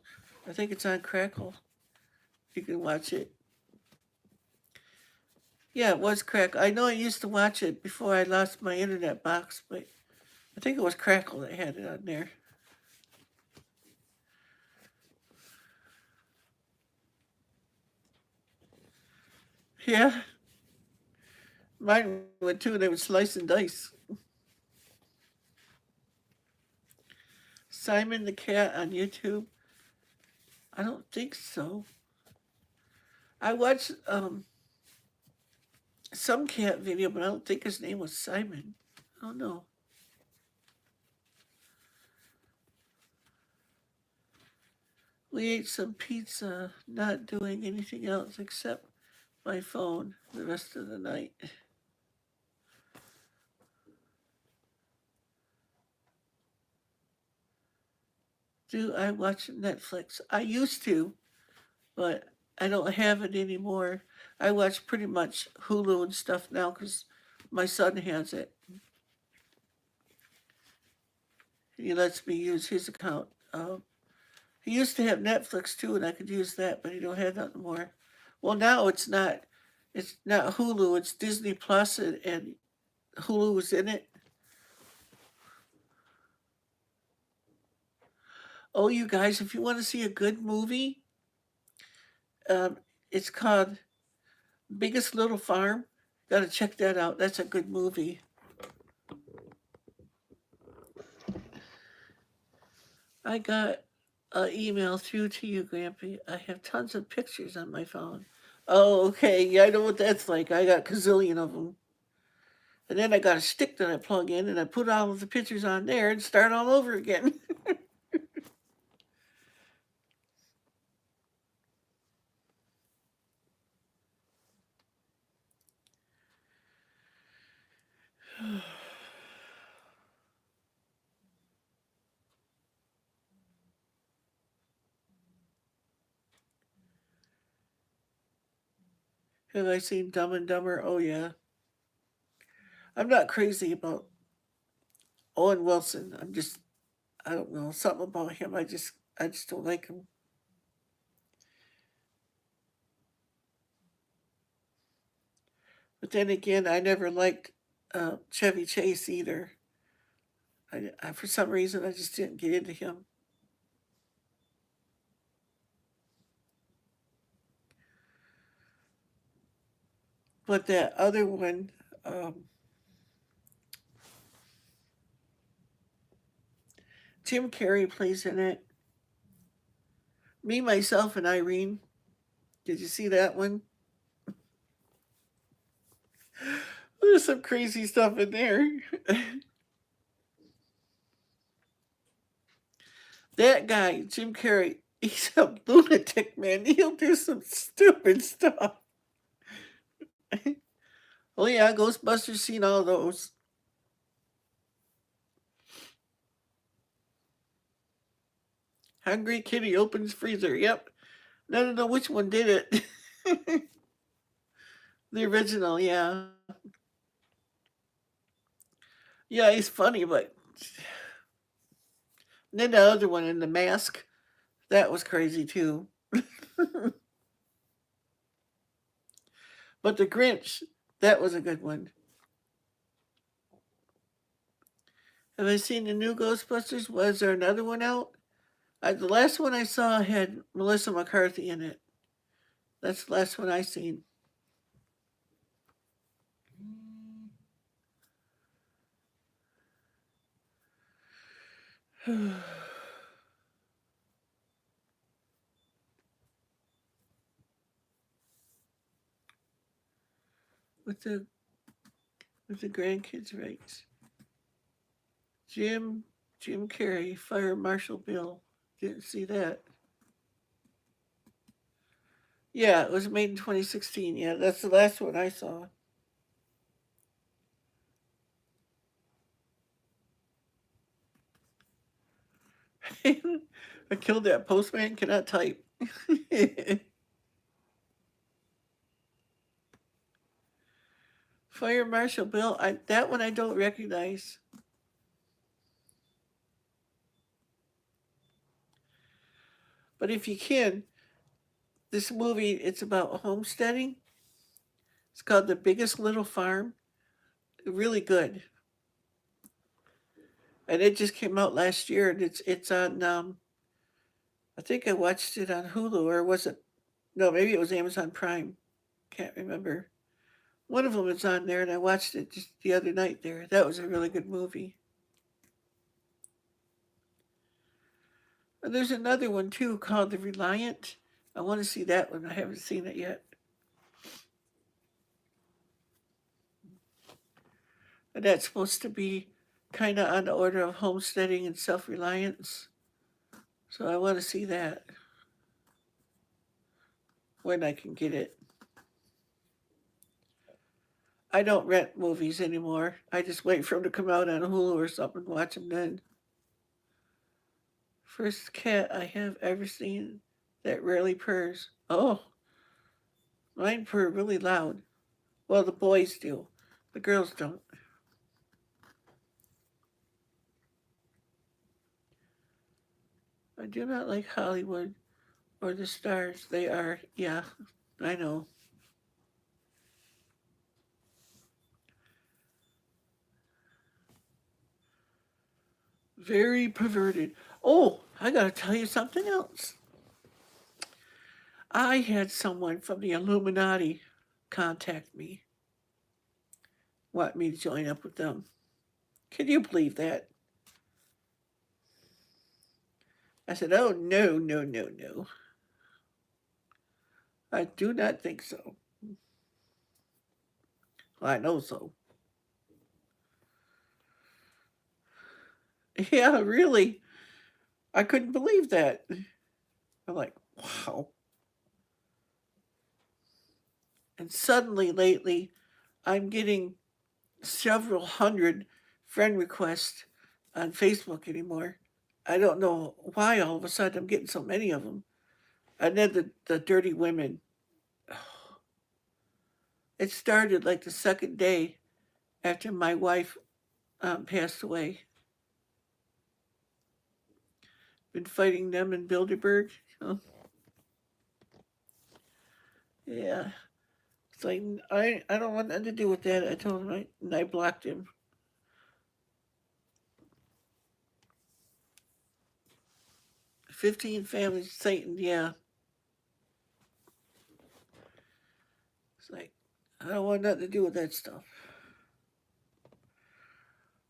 I think it's on Crackle. You can watch it. Yeah, it was Crackle. I know I used to watch it before I lost my internet box, but I think it was Crackle that had it on there. Yeah. Mine went too. They would slice and dice. Simon the Cat on YouTube? I don't think so. I watched some cat video, but I don't think his name was Simon. I don't know. We ate some pizza, not doing anything else except my phone the rest of the night. Do I watch Netflix? I used to, but I don't have it anymore. I watch pretty much Hulu and stuff now because my son has it. He lets me use his account. He used to have Netflix too, and I could use that, but he don't have that anymore. Well, now it's not. It's not Hulu. It's Disney Plus, and Hulu is in it. Oh, you guys, if you want to see a good movie, um, it's called Biggest Little Farm. Got to check that out. That's a good movie. I got an email through to you, Grampy. I have tons of pictures on my phone. Oh, okay. Yeah, I know what that's like. I got a gazillion of them. And then I got a stick that I plug in, and I put all of the pictures on there and start all over again. Have I seen Dumb and Dumber? Oh, yeah. I'm not crazy about Owen Wilson. I don't know, something about him. I just don't like him. But then again, I never liked Chevy Chase either. For some reason, I just didn't get into him. But that other one, um, Jim Carrey plays in it. Me, myself, and Irene. Did you see that one? There's some crazy stuff in there. That guy, Jim Carrey, he's a lunatic, man. He'll do some stupid stuff. Oh, yeah, Ghostbusters, seen all those. Hungry Kitty opens freezer. Yep. I don't know which one did it. The original, yeah. Yeah, he's funny, but then the other one in the mask, that was crazy too. But the Grinch, that was a good one. Have I seen the new Ghostbusters? Was there another one out? The last one I saw had Melissa McCarthy in it. That's the last one I seen. with the with the grandkids' rights. Jim Jim Carrey, Fire Marshal Bill. Didn't see that. Yeah, it was made in 2016. Yeah, that's the last one I saw. I killed that postman. Cannot type. Fire Marshal Bill. That one I don't recognize. But if you can, this movie it's about homesteading. It's called The Biggest Little Farm. Really good, and it just came out last year, and it's on. I think I watched it on Hulu, or was it? No, maybe it was Amazon Prime. Can't remember. One of them is on there, and I watched it just the other night. There, that was a really good movie. And there's another one too called The Reliant. I want to see that one. I haven't seen it yet. And that's supposed to be kind of on the order of homesteading and self reliance. So I want to see that when I can get it. I don't rent movies anymore. I just wait for them to come out on Hulu or something and watch them then. First cat I have ever seen that rarely purrs. Oh, mine purr really loud. Well, the boys do. The girls don't. I do not like Hollywood or the stars. They are, yeah, I know. Very perverted. Oh, I gotta tell you something else. I had someone from the Illuminati contact me, want me to join up with them. Can you believe that? I said, oh, no, no, no, no. I do not think so. I know so. Yeah, really. I couldn't believe that. I'm like, wow. And suddenly, lately, I'm getting several hundred friend requests on Facebook anymore. I don't know why all of a sudden I'm getting so many of them. And then the dirty women. It started like the second day after my wife passed away. Been fighting them in Bilderberg. Oh, yeah. It's like, I don't want nothing to do with that. I told him, and I blocked him. 15 families, Satan, yeah. It's like, I don't want nothing to do with that stuff.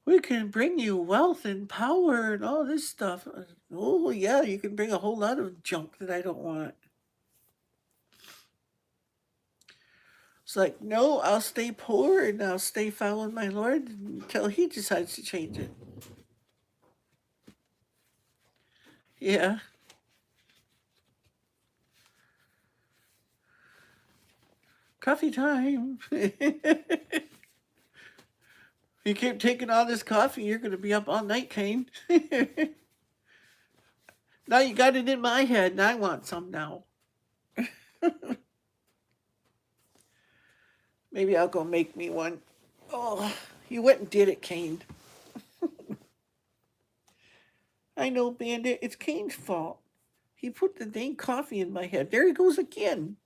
We can bring you wealth and power and all this stuff. Oh, yeah, you can bring a whole lot of junk that I don't want. It's like, no, I'll stay poor and I'll stay following my Lord until He decides to change it. Yeah. Coffee time. You keep taking all this coffee, you're going to be up all night, Kane. Now you got it in my head, and I want some now. Maybe I'll go make me one. Oh, you went and did it, Kane. I know, Bandit. It's Kane's fault. He put the dang coffee in my head. There he goes again.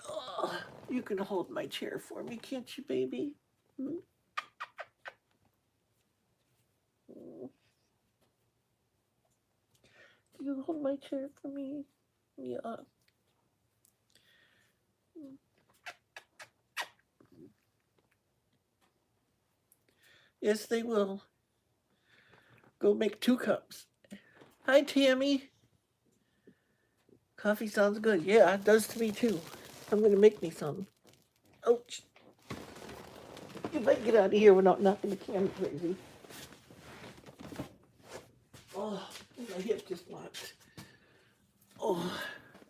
Oh, you can hold my chair for me, can't you, baby? Hmm? You hold my chair for me? Yeah. Yes, they will. Go make 2 cups. Hi, Tammy. Coffee sounds good. Yeah, it does to me, too. I'm going to make me some. Ouch. If I get out of here without knocking the can crazy. Oh, my hip just locked. Oh,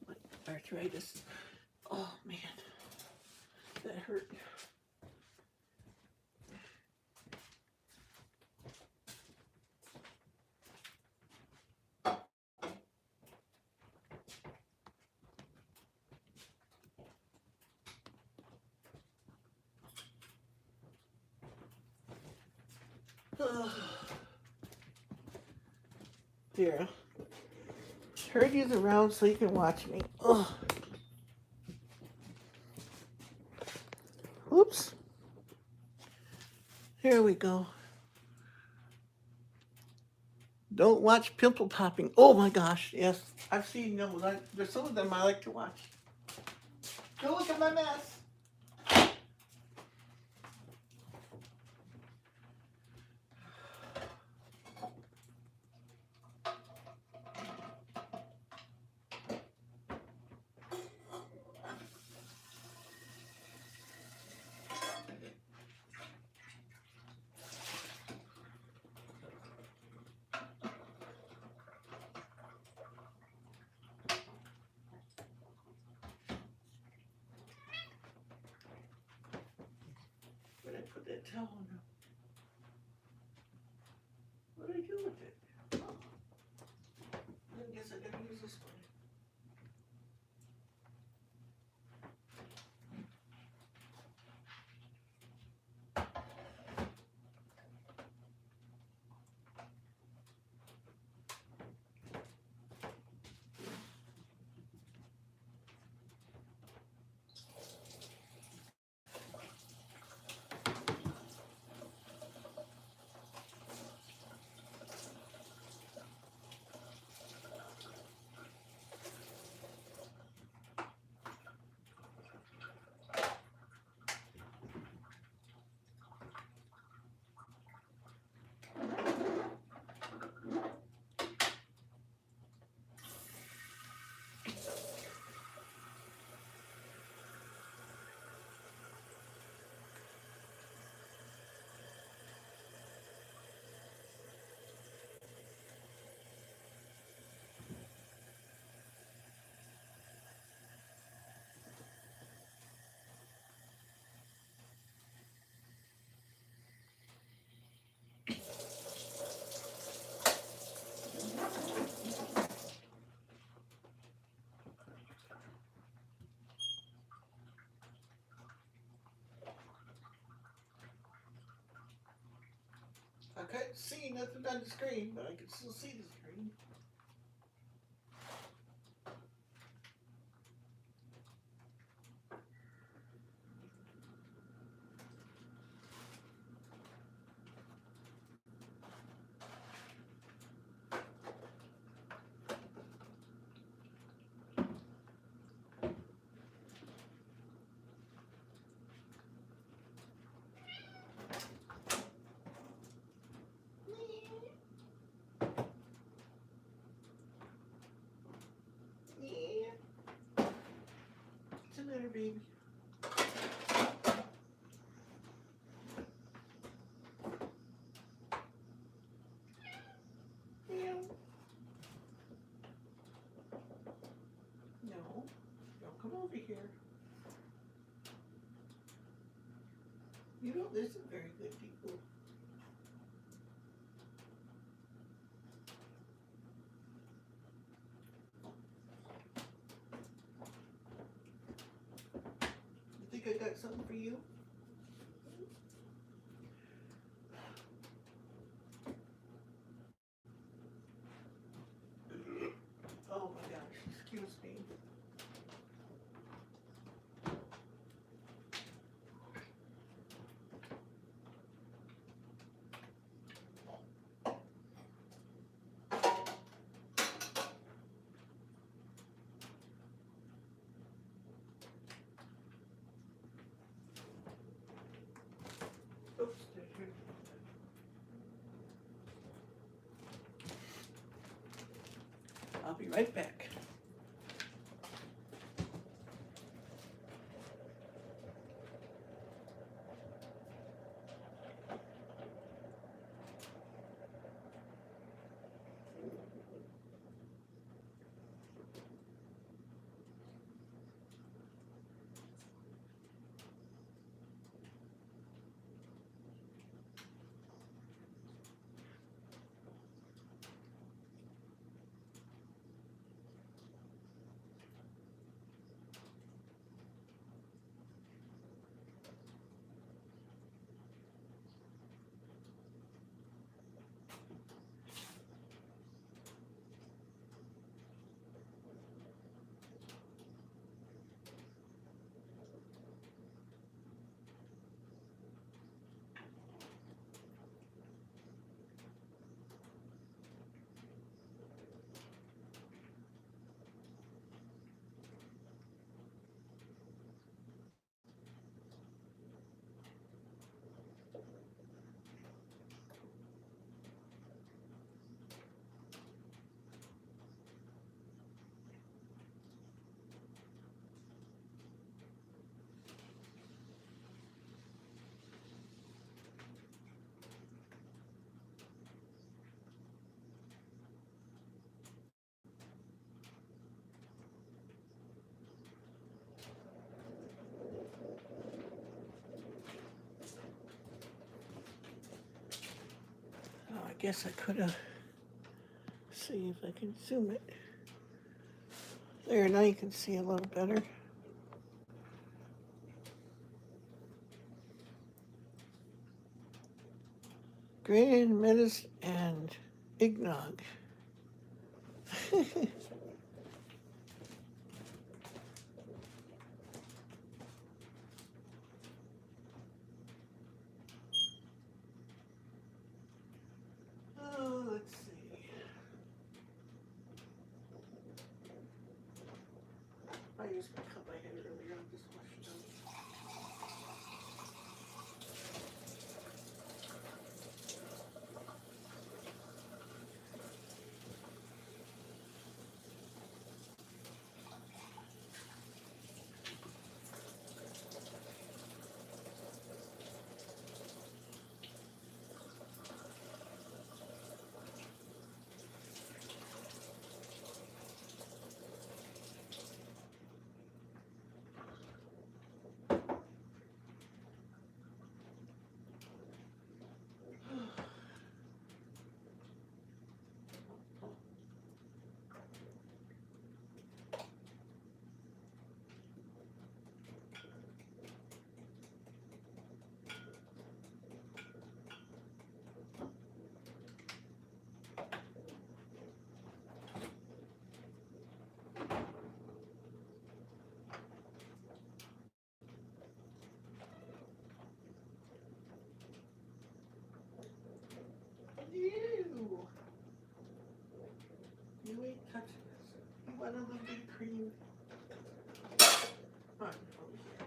my arthritis. Oh, man. That hurt. Here. Heard you's around so you can watch me. Oh. Oops. Here we go. Don't watch pimple popping. Oh my gosh, yes. I've seen those. There's some of them I like to watch. Go look at my mess. Where'd I put that towel now? What did I do with it? couldn't see nothing on the screen, but I could still see the screen. What's the matter, baby? No, don't come over here. You don't listen very good, people. You think I got something for you? Oh my gosh, excuse me. Oops, there. I'll be right back. Oh, I guess I could have. See if I can zoom it. There, now you can see a little better. Grand medicine and eggnog. Oh, let's see. I used my cup I had earlier. I'll just wash it out. want a little bit of cream. On, over here.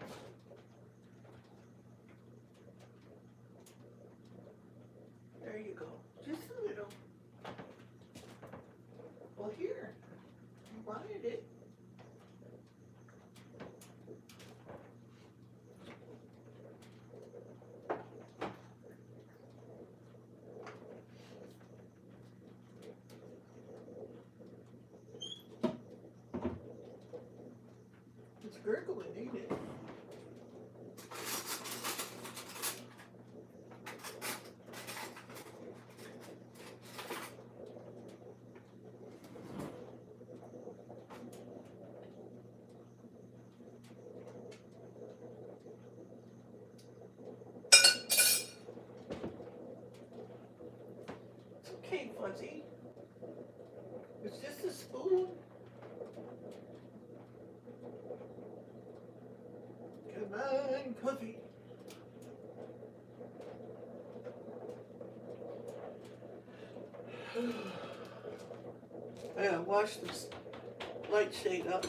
There you go. Just a little. Well, here. You wanted it. It's gurgling, ain't it? It's okay, Fuzzy. It's just a spoon. Come on, Puffy. I gotta wash this light shade up.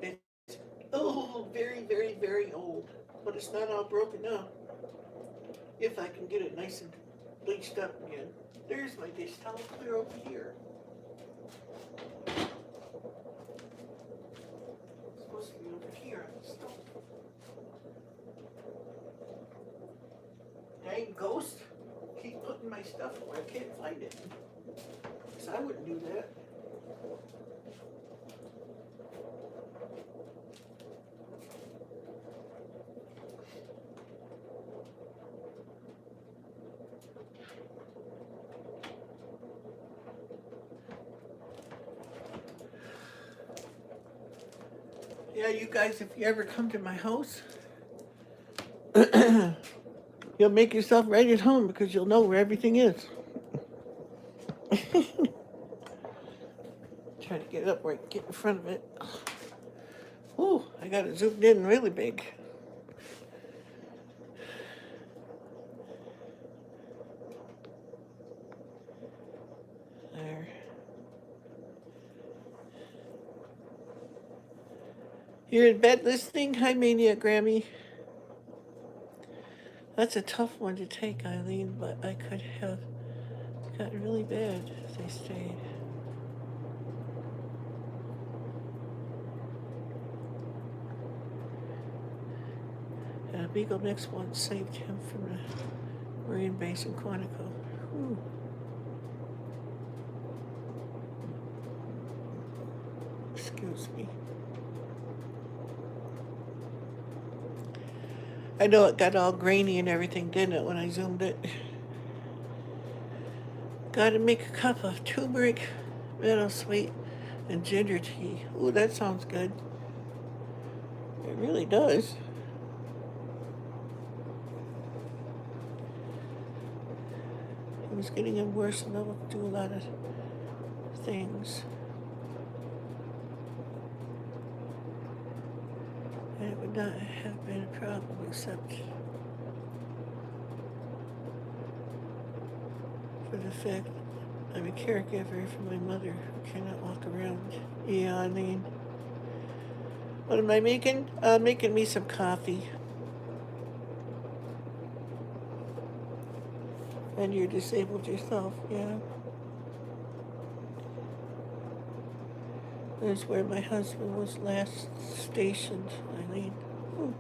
It's very, very, very old, but it's not all broken up. If I can get it nice and bleached up again. There's my dish towel clear over here. It's supposed to be over here on the stove. Dang ghost. Keep putting my stuff where I can't find it. Because I wouldn't do that. Yeah, you guys, if you ever come to my house, you'll make yourself right at home because you'll know where everything is. Try to get it up where I can get in front of it. Ooh, I got it zoomed in really big. There. You're in bed listening? Hi, Mania Grammy. That's a tough one to take, Eileen, but I could have gotten really bad if they stayed. And a Beagle next one saved him from the Marine base in Quantico. Whew. Excuse me. I know it got all grainy and everything, didn't it, when I zoomed it? Gotta make a cup of turmeric, meadow sweet, and ginger tea. Ooh, that sounds good. It really does. It was getting worse and I would do a lot of things. And it would not have been a problem except for the fact that I'm a caregiver for my mother who cannot walk around. Yeah, I mean, what am I making? Making me some coffee. And you're disabled yourself, yeah. That's where my husband was last stationed, Eileen. Ooh.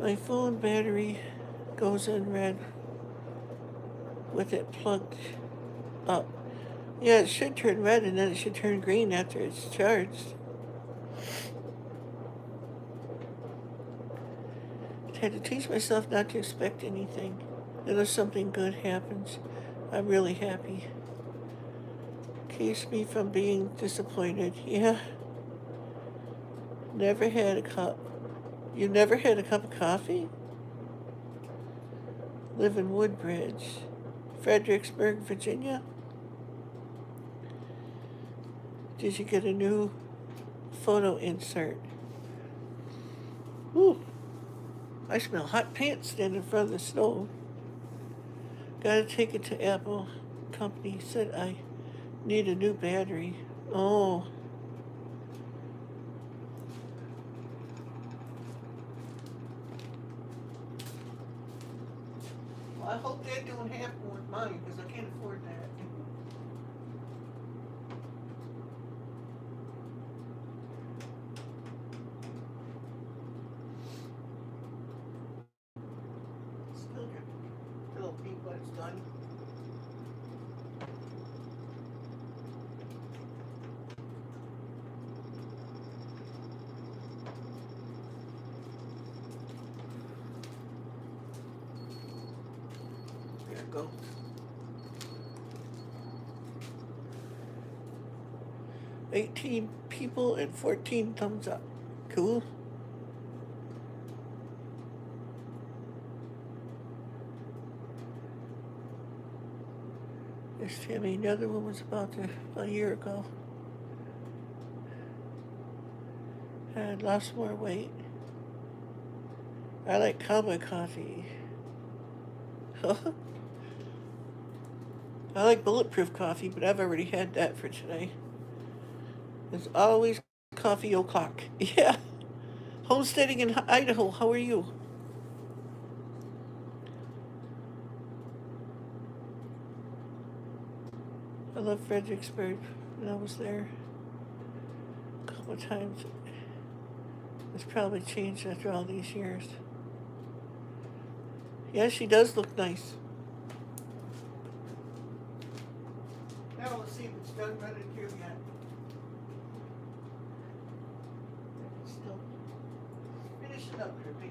My phone battery goes in red with it plugged up. Yeah, it should turn red and then it should turn green after it's charged. I had to teach myself not to expect anything. Unless something good happens, I'm really happy. Keeps me from being disappointed. Yeah. Never had a cup. You never had a cup of coffee? Live in Woodbridge, Fredericksburg, Virginia. Did you get a new photo insert? Ooh, I smell hot pants standing in front of the stove. Gotta take it to Apple Company, said I Need a new battery. Oh. Well, I hope that don't happen with mine because I can't afford that. Still got little pink when it's done. There it goes. $18 people and 14 thumbs up. Cool. There's Tammy. The other one was about a year ago. I lost more weight. I like cowboy coffee. I like bulletproof coffee, but I've already had that for today. There's always coffee o'clock. Yeah. Homesteading in Idaho. How are you? I love Fredericksburg when I was there a couple of times. It's probably changed after all these years. Yeah, she does look nice. Now let's see if it's done running here yet. It's still finishing up here, big.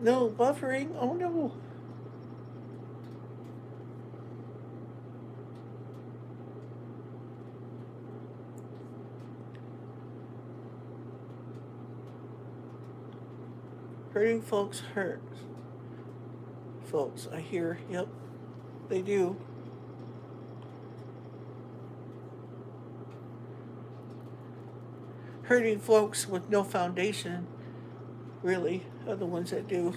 No buffering. Oh no. Hurting folks hurt. Folks, I hear. Yep, they do. Hurting folks with no foundation, really, are the ones that do.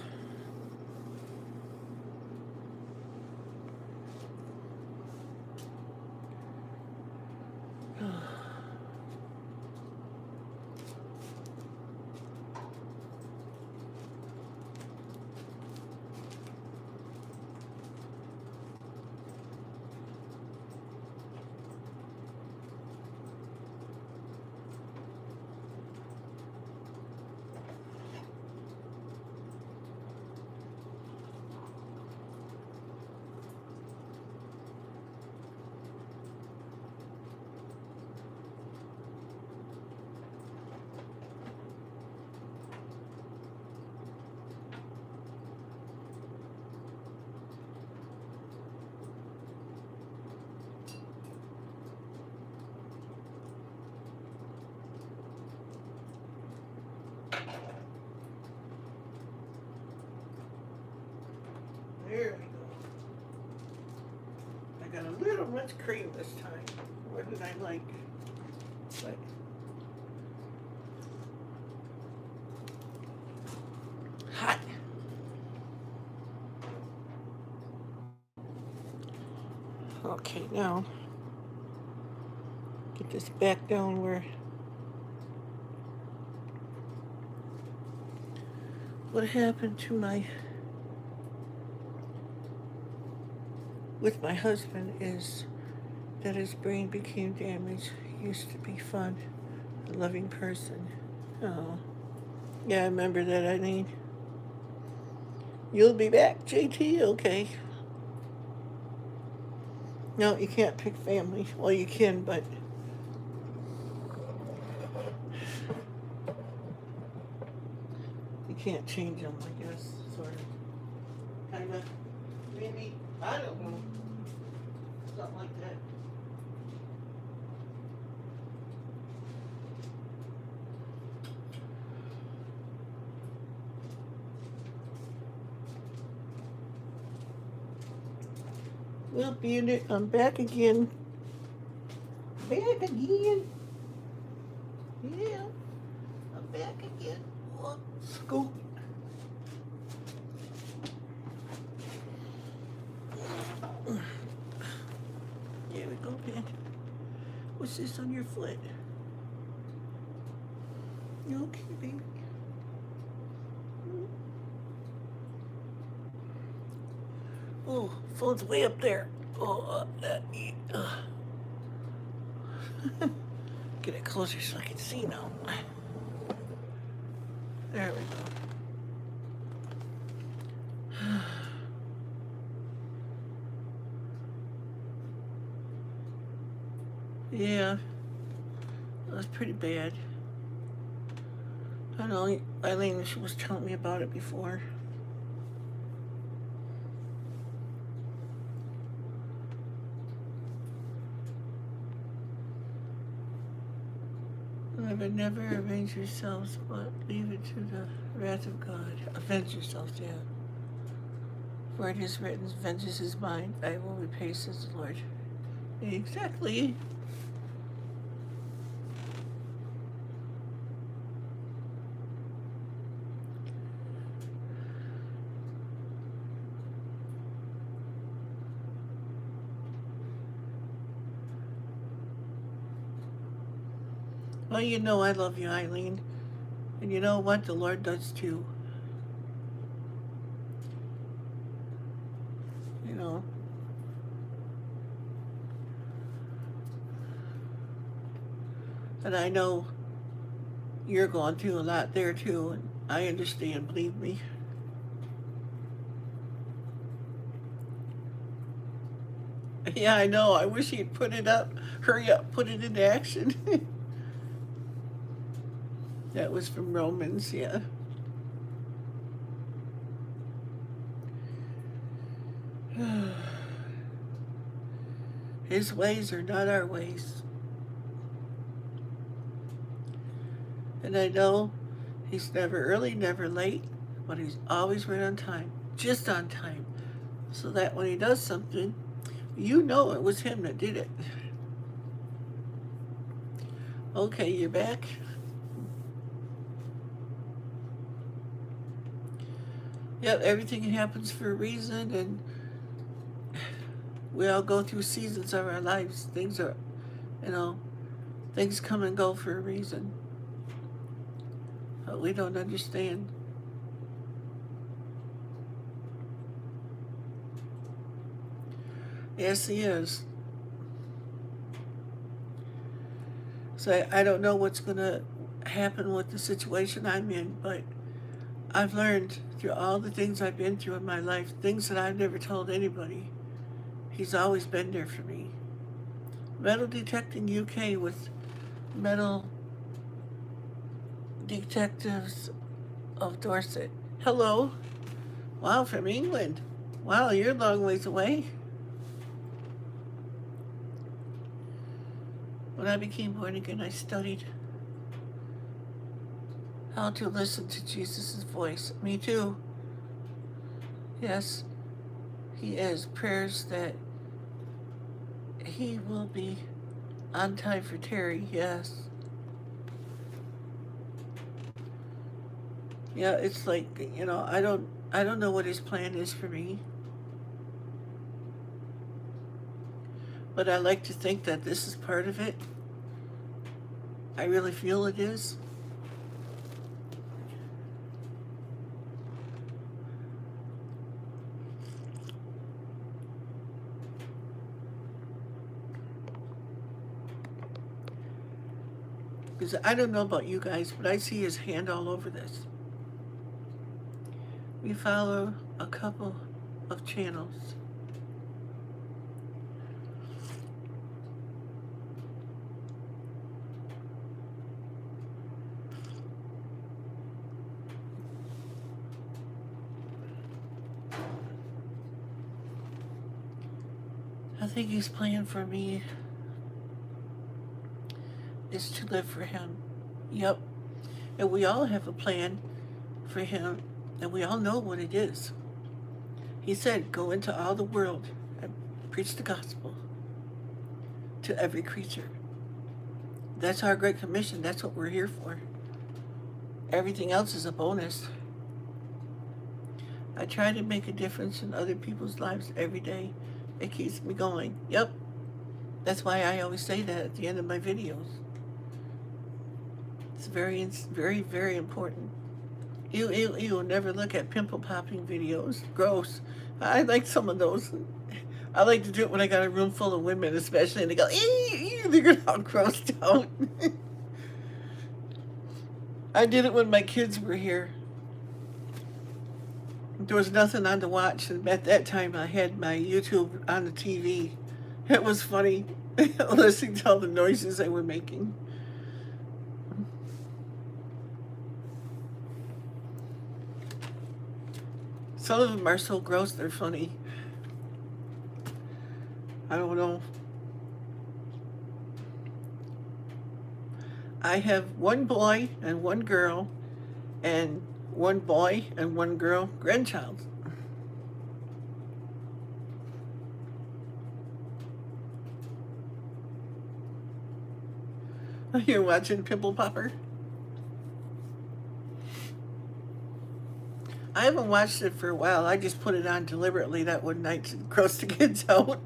There we go. I got a little much cream this time. What did I like? But hot. Okay, now get this back down where. What happened to with my husband is that his brain became damaged. He used to be fun, a loving person. Oh, yeah, I remember that, Eileen. You'll be back, JT? Okay. No, you can't pick family. Well, you can, but you can't change them, I guess, sort of. Kind of. Maybe, I don't know. Something like that. We'll be in it. I'm back again. Back again. this on your foot? You okay, baby? Oh, phone's way up there. Oh, get it closer so I can see now. There we go. Yeah, that was pretty bad. I know, Eileen, she was telling me about it before. Never avenge yourselves, but leave it to the wrath of God. Avenge yourselves, yeah. For it is written, vengeance is mine, I will repay, says the Lord. Exactly. Well, you know I love you, Eileen. And you know what? The Lord does too. You know. And I know you're going through a lot there too, and I understand, believe me. Yeah, I know. I wish he'd put it up. Hurry up, put it into action. That was from Romans, yeah. His ways are not our ways. And I know he's never early, never late, but he's always right on time, just on time. So that when he does something, you know it was him that did it. Okay, you're back. Yep, everything happens for a reason, and we all go through seasons of our lives. Things are, things come and go for a reason. But we don't understand. Yes, he is. So I don't know what's going to happen with the situation I'm in, but I've learned through all the things I've been through in my life, things that I've never told anybody. He's always been there for me. Metal Detecting UK with Metal Detectives of Dorset. Hello. Wow, from England. Wow, you're a long ways away. When I became born again, I studied how to listen to Jesus' voice. Me too. Yes, he is. Prayers that he will be on time for Terry. Yes. Yeah, it's like, I don't know what his plan is for me. But I like to think that this is part of it. I really feel it is. Because I don't know about you guys, but I see his hand all over this. We follow a couple of channels. I think his plan for me is to live for him. Yep. And we all have a plan for him, and we all know what it is. He said, go into all the world and preach the gospel to every creature. That's our Great Commission. That's what we're here for. Everything else is a bonus. I try to make a difference in other people's lives every day. It keeps me going. Yep. That's why I always say that at the end of my videos. It's very, very, very important. Ew, ew, ew. Never look at pimple popping videos. Gross. I like some of those. I like to do it when I got a room full of women, especially, and they go, ew, they're getting all grossed out. I did it when my kids were here. There was nothing on to watch, and at that time I had my YouTube on the TV. It was funny listening to all the noises they were making. Some of them are so gross they're funny. I don't know. I have one boy and one girl, and one boy and one girl grandchild. You're watching Pimple Popper? I haven't watched it for a while. I just put it on deliberately that one night to gross the kids out.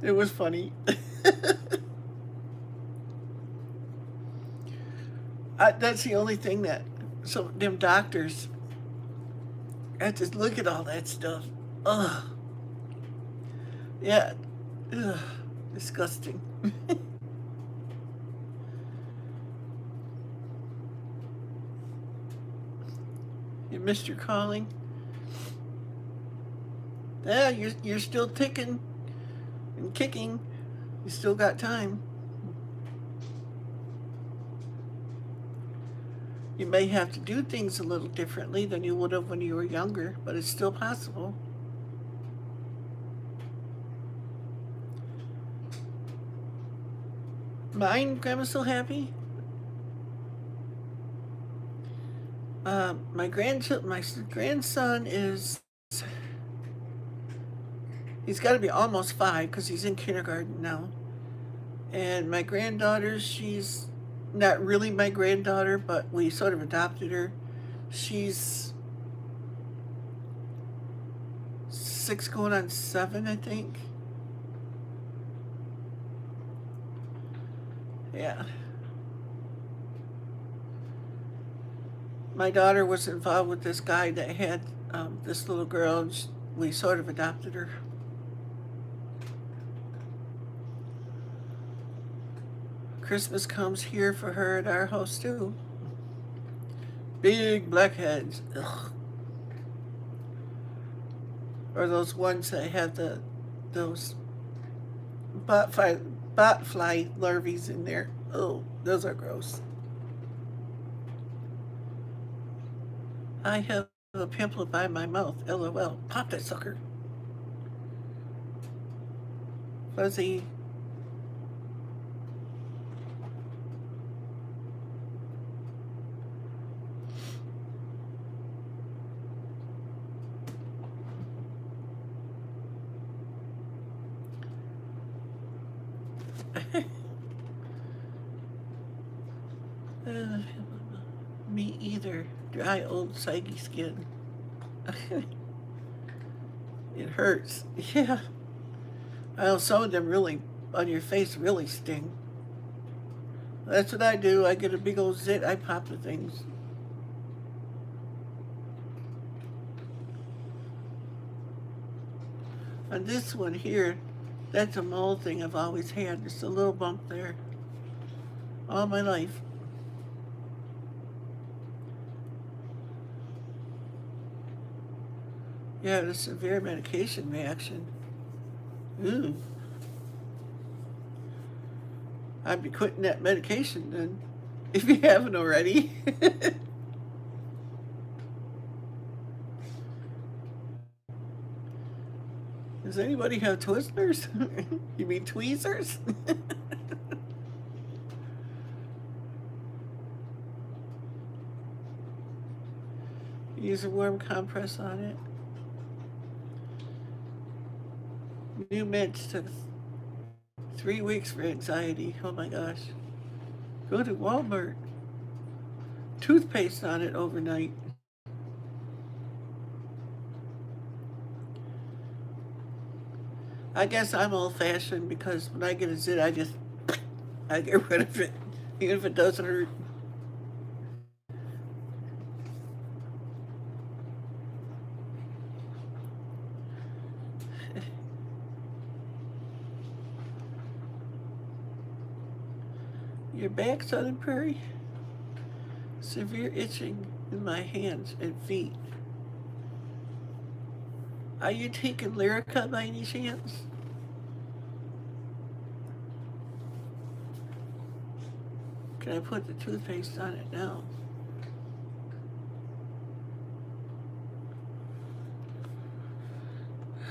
It was funny. That's the only thing that some them doctors have to look at all that stuff. Ugh. Yeah. Ugh. Disgusting. You missed your calling. Yeah, you're still ticking and kicking. You still got time. You may have to do things a little differently than you would have when you were younger, but it's still possible. Mine, Grandma's still happy. My grandson is, he's got to be almost 5 because he's in kindergarten now. And my granddaughter, she's not really my granddaughter, but we sort of adopted her. She's 6 going on 7, I think. Yeah. My daughter was involved with this guy that had this little girl, and we sort of adopted her. Christmas comes here for her at our house too. Big blackheads. Ugh. Or those ones that have those botfly larvae in there. Oh, those are gross. I have a pimple by my mouth. LOL. Pop that sucker. Fuzzy. Me either. Dry, old, saggy skin. It hurts. Yeah. I know some of them really, on your face, really sting. That's what I do. I get a big old zit. I pop the things. On this one here, that's a mole thing I've always had. Just a little bump there. All my life. Yeah, the severe medication reaction. Ooh. I'd be quitting that medication then, if you haven't already. Does anybody have Twizzlers? You mean tweezers? Use a warm compress on it. New meds took 3 weeks for anxiety. Oh my gosh. Go to Walmart. Toothpaste on it overnight. I guess I'm old-fashioned because when I get a zit, I get rid of it, even if it doesn't hurt. Your back, Southern Prairie? Severe itching in my hands and feet. Are you taking Lyrica by any chance? Can I put the toothpaste on it now?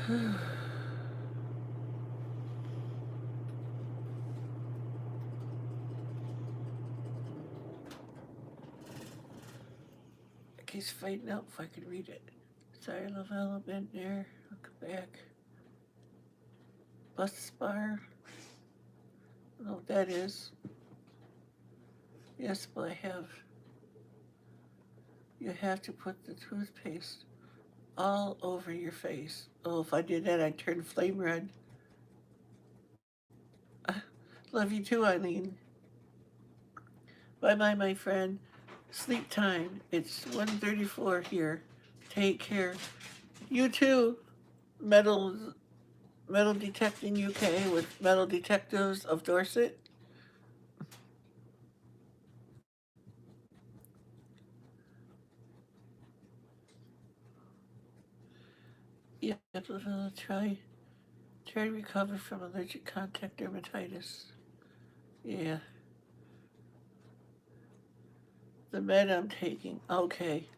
I keep fighting out if I can read it. Sorry, Lavella, been there. I'll come back. Bus bar. I don't know what that is. Yes, but you have to put the toothpaste all over your face. Oh, if I did that, I'd turn flame red. Love you too, Eileen. Bye-bye, my friend. Sleep time. It's 1:34 here. Take care. You too. Metal Detecting UK with Metal Detectives of Dorset. Yeah, try to recover from allergic contact dermatitis. Yeah. The med I'm taking. Okay.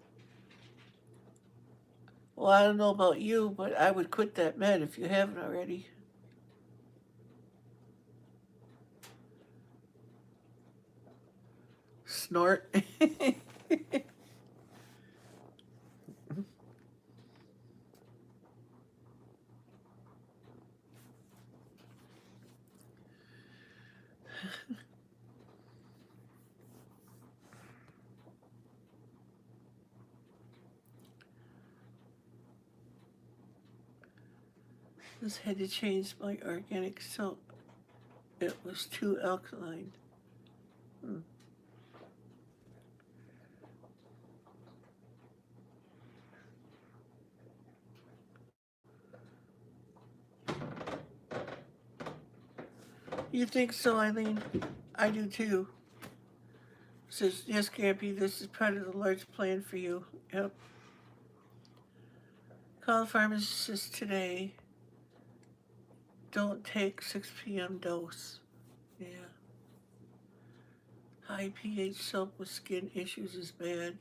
Well, I don't know about you, but I would quit that med if you haven't already. Snort. Just had to change my organic soap. It was too alkaline. Hmm. You think so, Eileen? I do too. Says, yes, Campy, this is part of the large plan for you. Yep. Call the pharmacist today. Don't take 6 p.m. dose. Yeah. High pH soap with skin issues is bad.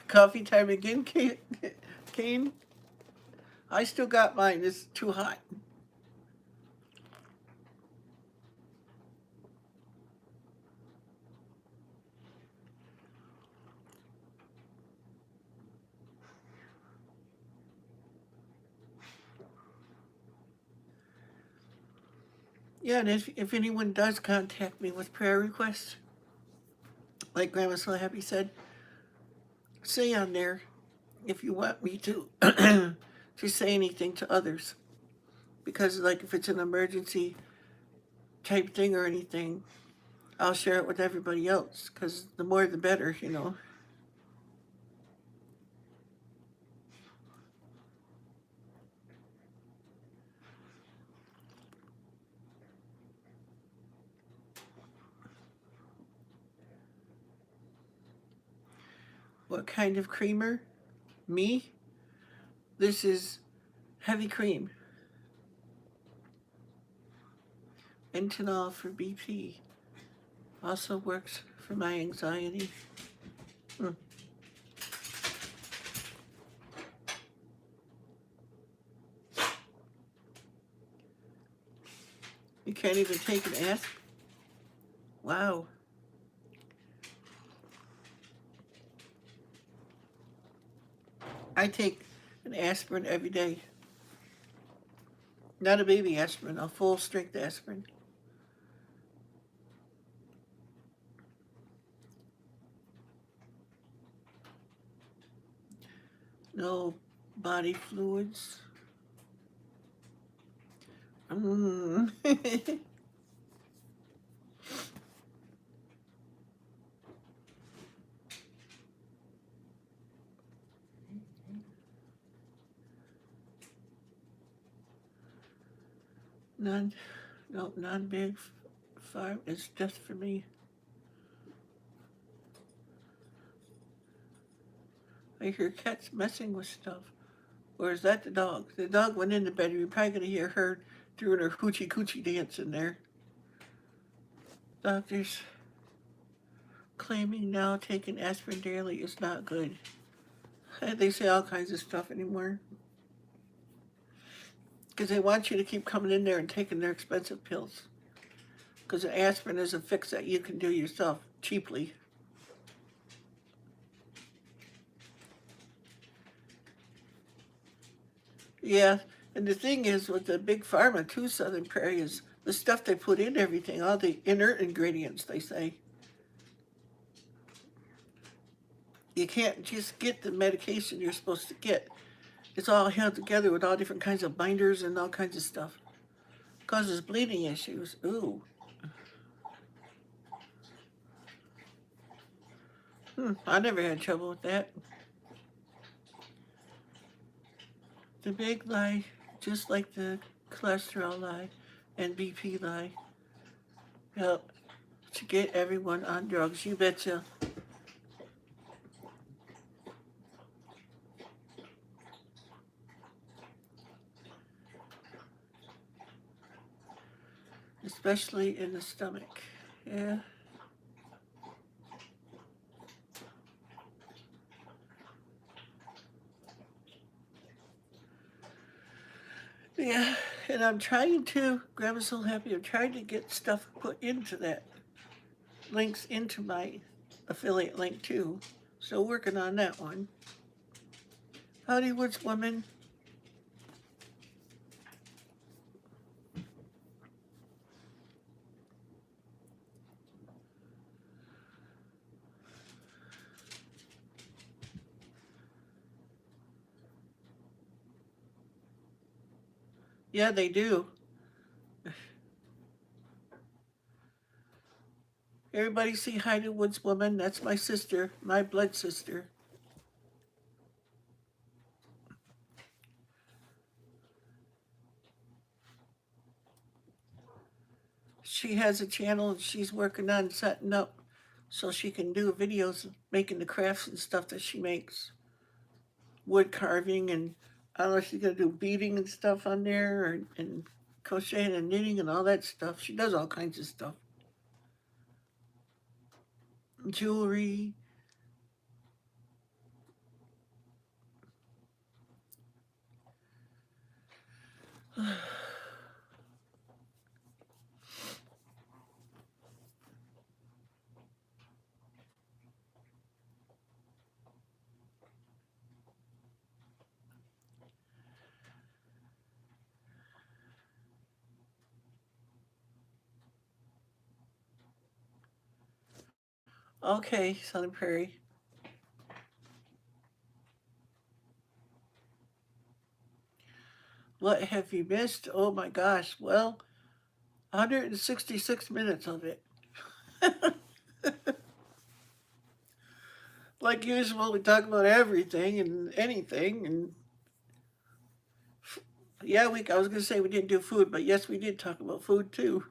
Coffee time again, Kane? I still got mine. It's too hot. Yeah, and if anyone does contact me with prayer requests, like Grandma So Happy said, say on there if you want me to to say anything to others. Because like if it's an emergency type thing or anything, I'll share it with everybody else. Because the more the better, you know. What kind of creamer? Me? This is heavy cream. Entanol for BP. Also works for my anxiety. You can't even take an aspirin? Wow. I take an aspirin every day. Not a baby aspirin, a full strength aspirin. No body fluids. Mm. None, no, non-big farm. It's just for me. I hear cats messing with stuff. Or is that the dog? The dog went in the bed. You're probably gonna hear her doing her hoochie coochie dance in there. Doctors claiming now taking aspirin daily is not good. They say all kinds of stuff anymore. Because they want you to keep coming in there and taking their expensive pills. Because an aspirin is a fix that you can do yourself cheaply. Yeah, and the thing is with the big pharma too, Southern Prairie, is the stuff they put in everything, all the inert ingredients, they say. You can't just get the medication you're supposed to get. It's all held together with all different kinds of binders and all kinds of stuff. Causes bleeding issues. Ooh. I never had trouble with that. The big lie, just like the cholesterol lie and BP lie, help to get everyone on drugs. You betcha. Especially in the stomach. Yeah. Yeah. And I'm trying to, Grandma's so happy, I'm trying to get stuff put into that, links into my affiliate link too. So working on that one. Howdy, Woods Woman. Yeah, they do. Everybody say hi to Woods Woman. That's my sister, my blood sister. She has a channel and she's working on setting up so she can do videos making the crafts and stuff that she makes. Wood carving and I don't know if she's gonna do beading and stuff on there and crocheting and knitting and all that stuff. She does all kinds of stuff. Jewelry. Okay, Southern Prairie. What have you missed? Oh my gosh. Well, 166 minutes of it. Like usual, we talk about everything and anything. And yeah, I was going to say we didn't do food, but yes, we did talk about food too.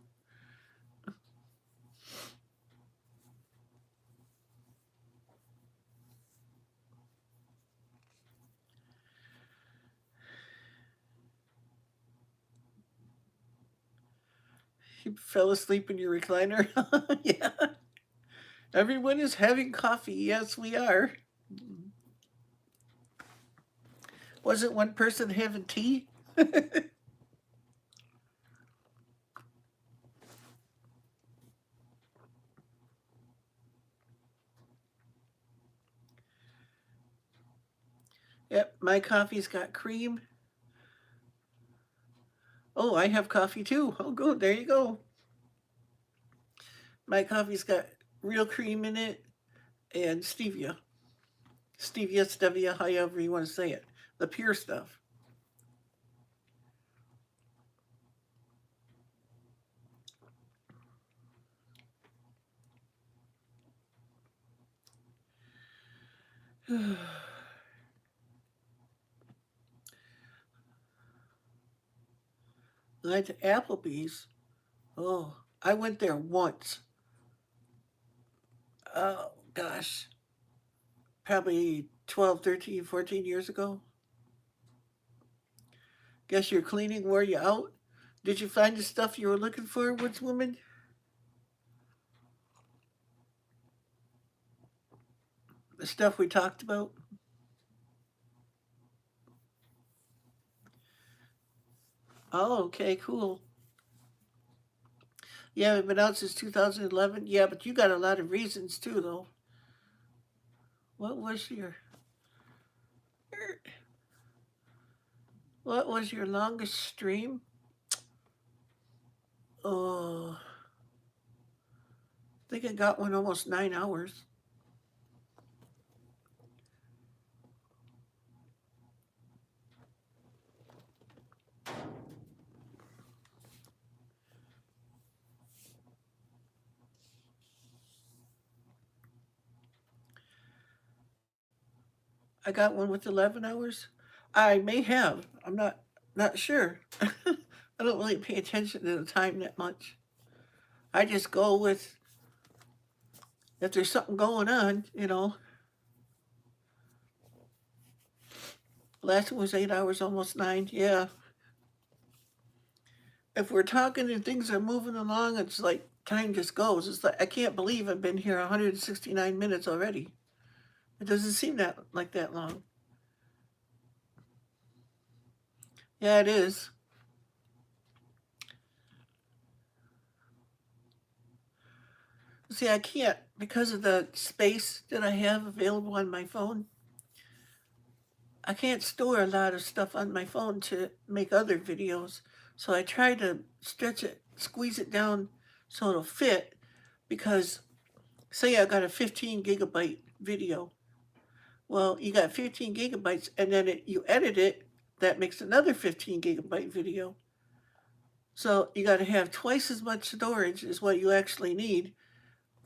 You fell asleep in your recliner. Yeah. Everyone is having coffee. Yes, we are. Wasn't one person having tea? Yep, my coffee's got cream. Oh, I have coffee too. Oh, good. There you go. My coffee's got real cream in it and stevia. Stevia, stevia, however you want to say it. The pure stuff. Went to Applebee's. Oh, I went there once. Oh, gosh. Probably 12, 13, 14 years ago. Guess your cleaning wore you out. Did you find the stuff you were looking for, Woodswoman? The stuff we talked about? Oh, okay, cool. Yeah, we've been out since 2011. Yeah, but you got a lot of reasons too, though. What was your what was your longest stream? Oh, I think I got one almost 9 hours. I got one with 11 hours. I may have. I'm not sure. I don't really pay attention to the time that much. I just go with if there's something going on. Last one was 8 hours, almost nine. Yeah. If we're talking and things are moving along, it's like time just goes. It's like I can't believe I've been here 169 minutes already. It doesn't seem that like that long. Yeah, it is. See, I can't because of the space that I have available on my phone. I can't store a lot of stuff on my phone to make other videos. So I try to stretch it, squeeze it down so it'll fit because say I got a 15 gigabyte video. Well, you got 15 gigabytes and then you edit it, that makes another 15 gigabyte video. So you got to have twice as much storage as what you actually need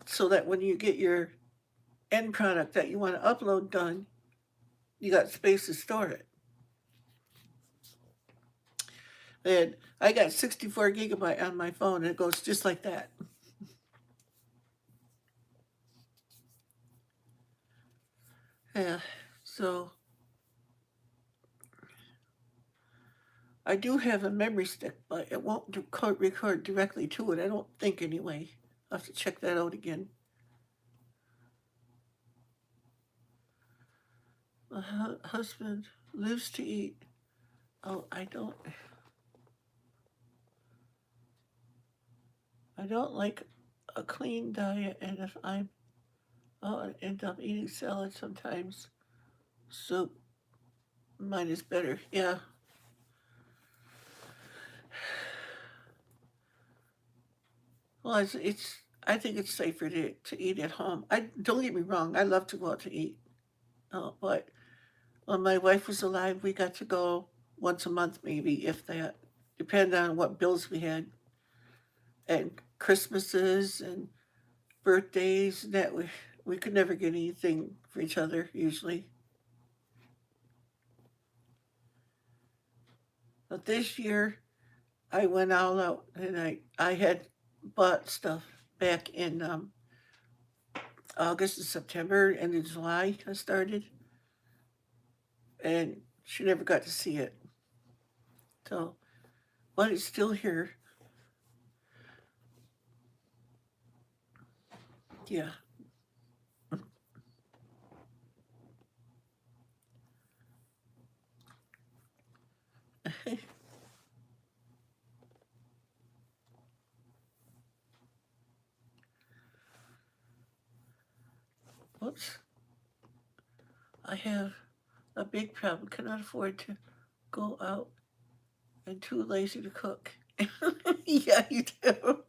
so that when you get your end product that you want to upload done, you got space to store it. And I got 64 gigabyte on my phone, and it goes just like that. Yeah, so I do have a memory stick, but it won't record directly to it. I don't think anyway. I'll have to check that out again. My husband lives to eat. Oh, I don't like a clean diet, and if I end up eating salad sometimes. Soup, mine is better. Yeah. Well, it's I think it's safer to eat at home. I don't get me wrong. I love to go out to eat. But when my wife was alive, we got to go once a month, maybe if that. Depend on what bills we had, and Christmases and birthdays. That we could never get anything for each other usually. But this year, I went all out and I had bought stuff back in August and September and in July. I started, and she never got to see it. So, but it's still here. Yeah. Whoops. I have a big problem. Cannot afford to go out and too lazy to cook. Yeah, you do.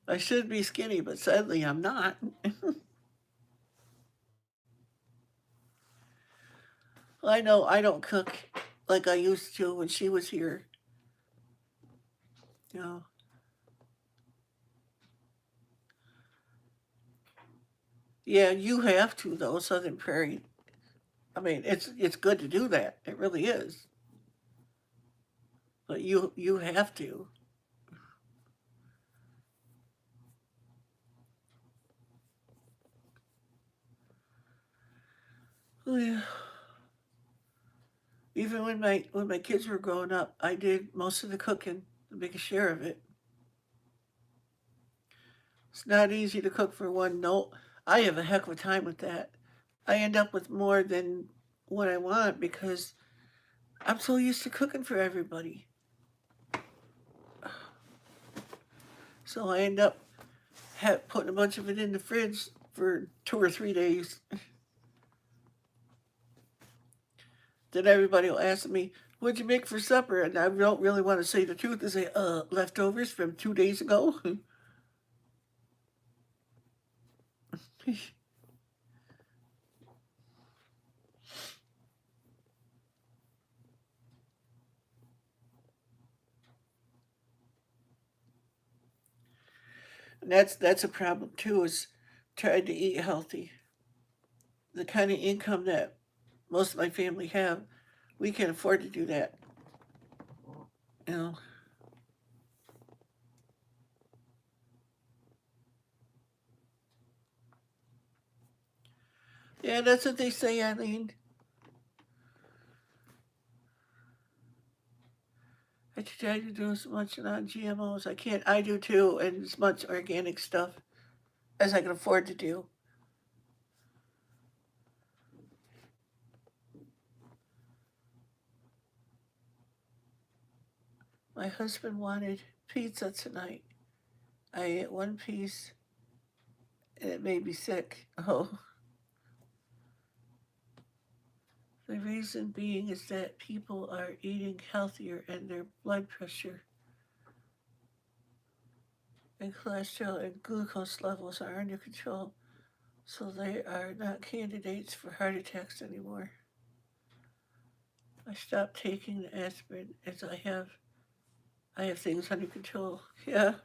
I should be skinny, but sadly I'm not. I know I don't cook like I used to when she was here. You know, Yeah, you have to though, Southern Prairie. I mean, it's good to do that. It really is. But you have to. Oh, yeah. Even when my kids were growing up, I did most of the cooking, the biggest share of it. It's not easy to cook for one. No, I have a heck of a time with that. I end up with more than what I want because I'm so used to cooking for everybody. So I end up putting a bunch of it in the fridge for 2 or 3 days. Then everybody will ask me, "What'd you make for supper?" And I don't really want to say the truth and say, leftovers from 2 days ago." And that's a problem too, is trying to eat healthy. The kind of income that most of my family have, we can't afford to do that. You know. Yeah, that's what they say, Eileen. I try to do as much non-GMO as I can. I do too, and as much organic stuff as I can afford to do. My husband wanted pizza tonight. I ate one piece and it made me sick. Oh, the reason being is that people are eating healthier and their blood pressure and cholesterol and glucose levels are under control, so they are not candidates for heart attacks anymore. I stopped taking the aspirin as I have things under control. Yeah.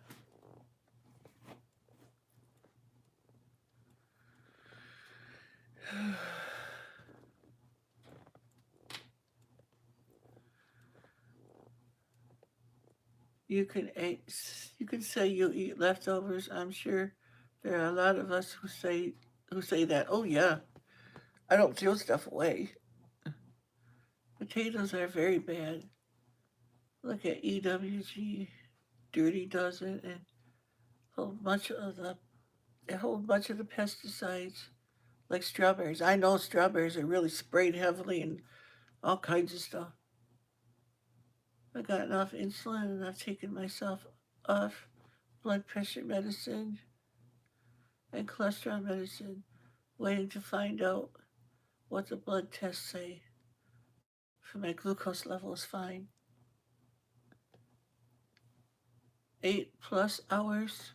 You can say you eat leftovers. I'm sure there are a lot of us who say that. Oh yeah, I don't throw stuff away. Potatoes are very bad. Look at EWG, Dirty Dozen, and a whole bunch of the pesticides like strawberries. I know strawberries are really sprayed heavily and all kinds of stuff. I got enough insulin and I've taken myself off blood pressure medicine and cholesterol medicine, waiting to find out what the blood tests say. For my glucose level is fine. 8+ hours,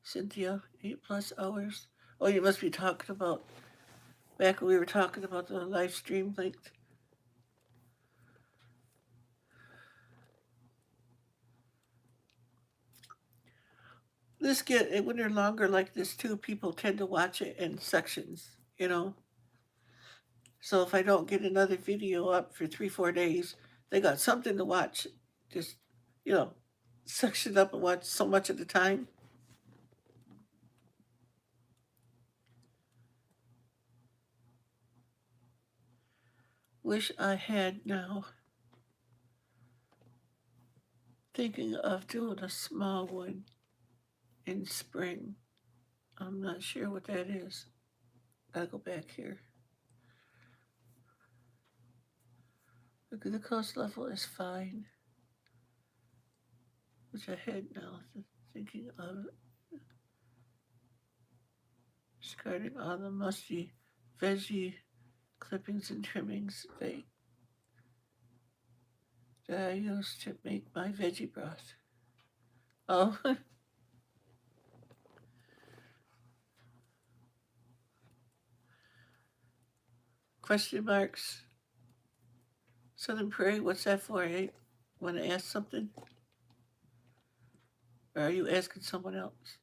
Cynthia. 8+ hours. Oh, you must be talking about back when we were talking about the live stream link. When they're longer like this too, people tend to watch it in sections. So if I don't get another video up for 3, 4 days, they got something to watch. Just you know, section up and watch so much at a time. Wish I had now. Thinking of doing a small one in spring. I'm not sure what that is. Gotta go back here. The glucose level is fine. Which I had now. Thinking of discarding all the musty veggie clippings and trimmings that I use to make my veggie broth. Oh, question marks. Southern Prairie, what's that for? I want to ask something? Or are you asking someone else?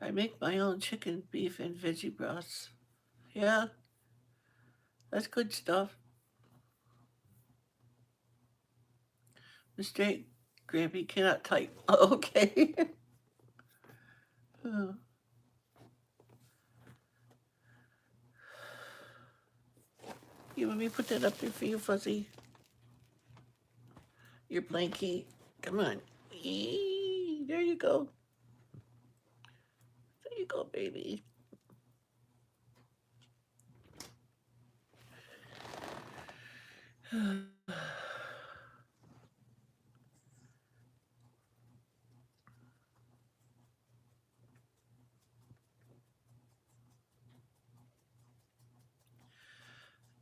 I make my own chicken, beef, and veggie broths. Yeah, that's good stuff. Mistake, Grampy cannot type. Okay. Oh, you want me to put that up there for you, Fuzzy? Your blankie. Come on. Eee, there you go. There you go, baby.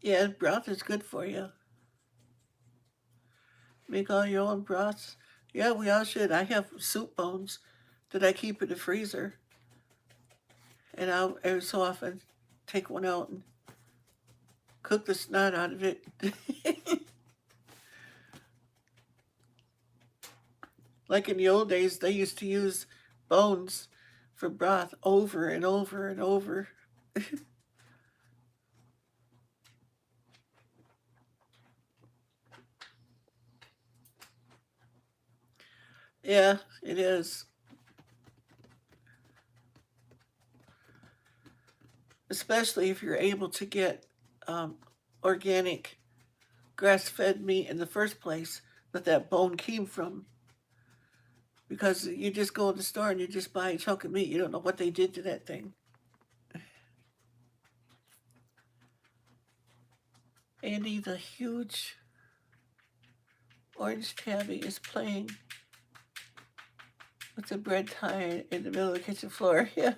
Yeah, broth is good for you. Make all your own broths. Yeah, we all should. I have soup bones that I keep in the freezer, and I'll every so often take one out and cook the snot out of it. Like in the old days, they used to use bones for broth over and over and over. Yeah, it is. Especially if you're able to get organic grass-fed meat in the first place that bone came from. Because you just go in the store and you just buy a chunk of meat. You don't know what they did to that thing. Andy, the huge orange tabby, is playing with the bread tie in the middle of the kitchen floor. Yeah.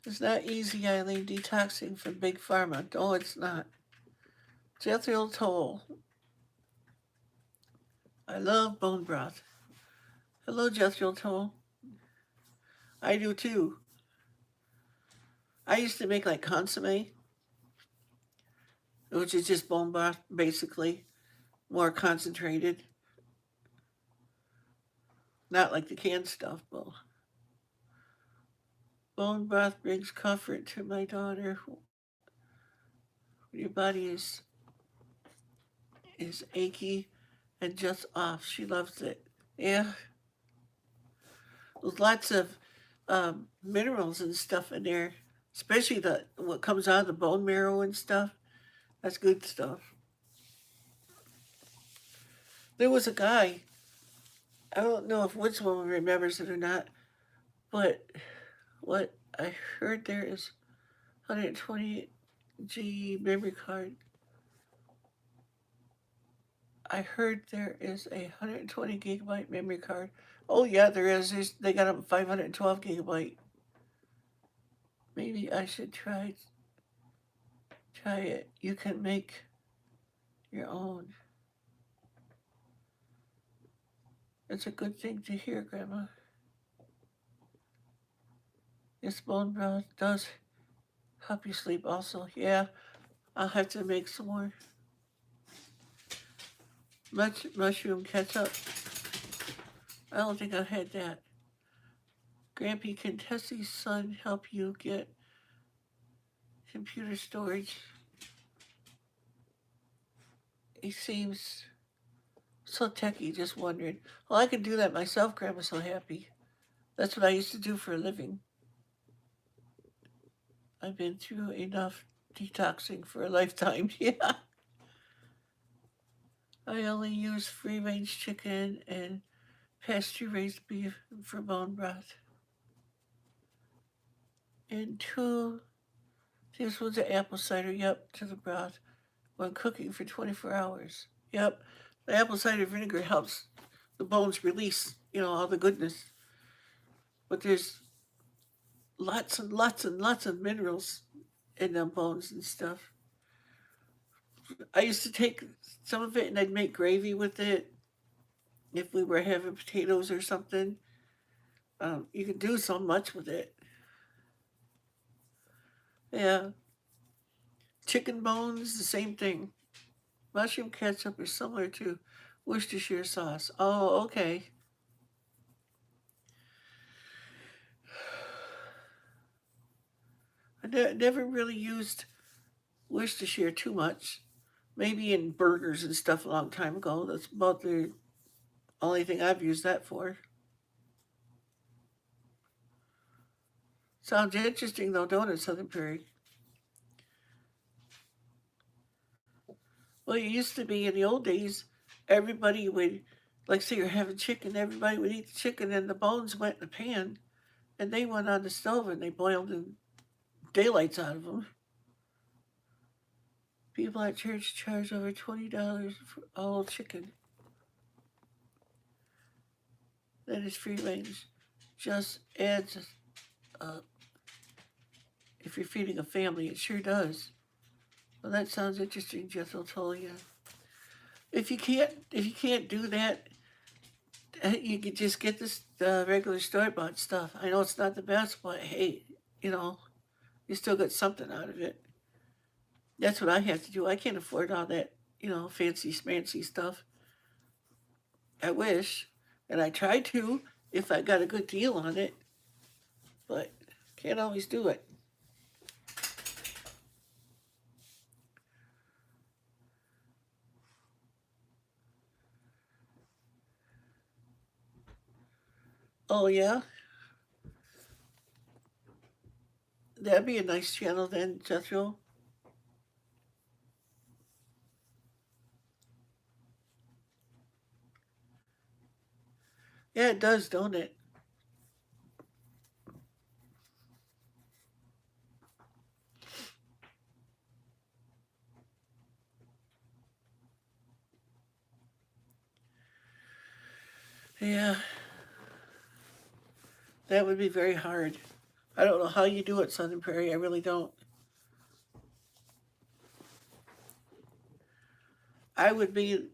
It's not easy, Eileen, detoxing from Big Pharma. No, it's not. Jethro Toll. I love bone broth. Hello, Jethro Toll. I do too. I used to make like consomme, which is just bone broth, basically, more concentrated. Not like the canned stuff, but bone broth brings comfort to my daughter. Your body is achy and just off. She loves it. Yeah, with lots of minerals and stuff in there, especially the what comes out of the bone marrow and stuff. That's good stuff. There was a guy. I don't know if which one remembers it or not, but what I heard there is 120 G memory card. I heard there is a 120 gigabyte memory card. Oh yeah, there is. They got a 512 gigabyte. Maybe I should try it. You can make your own. It's a good thing to hear, Grandma. This bone broth does help you sleep also. Yeah, I'll have to make some more. Mushroom ketchup. I don't think I've had that. Grampy, can Tessie's son help you get computer storage? He seems so techy, just wondering. Well, I can do that myself, Grandma's so happy. That's what I used to do for a living. I've been through enough detoxing for a lifetime. Yeah. I only use free range chicken and pasture raised beef for bone broth. And 2 tablespoons of apple cider, yep, to the broth when cooking for 24 hours. Yep, the apple cider vinegar helps the bones release, all the goodness. But there's lots and lots and lots of minerals in them bones and stuff. I used to take some of it and I'd make gravy with it if we were having potatoes or something. You can do so much with it. Yeah. Chicken bones, the same thing. Mushroom ketchup is similar to Worcestershire sauce. Oh, okay. never really used Worcestershire too much. Maybe in burgers and stuff a long time ago. That's about the only thing I've used that for. Sounds interesting though, don't it, Southern Prairie? Well, it used to be in the old days, everybody would, like, say you're having chicken, everybody would eat the chicken and the bones went in the pan and they went on the stove and they boiled the daylights out of them. People at church charge over $20 for all chicken. That is free range. Just adds, if you're feeding a family, it sure does. Well, that sounds interesting, Jethro told you. If you can't do that, you could just get this regular store-bought stuff. I know it's not the best, but hey, you know, you still get something out of it. That's what I have to do. I can't afford all that, fancy smancy stuff. I wish, and I try to if I got a good deal on it, but can't always do it. Oh yeah, that'd be a nice channel then, Jethro. Yeah, it does, don't it? Yeah, that would be very hard. I don't know how you do it, Southern Prairie. I really don't. I would be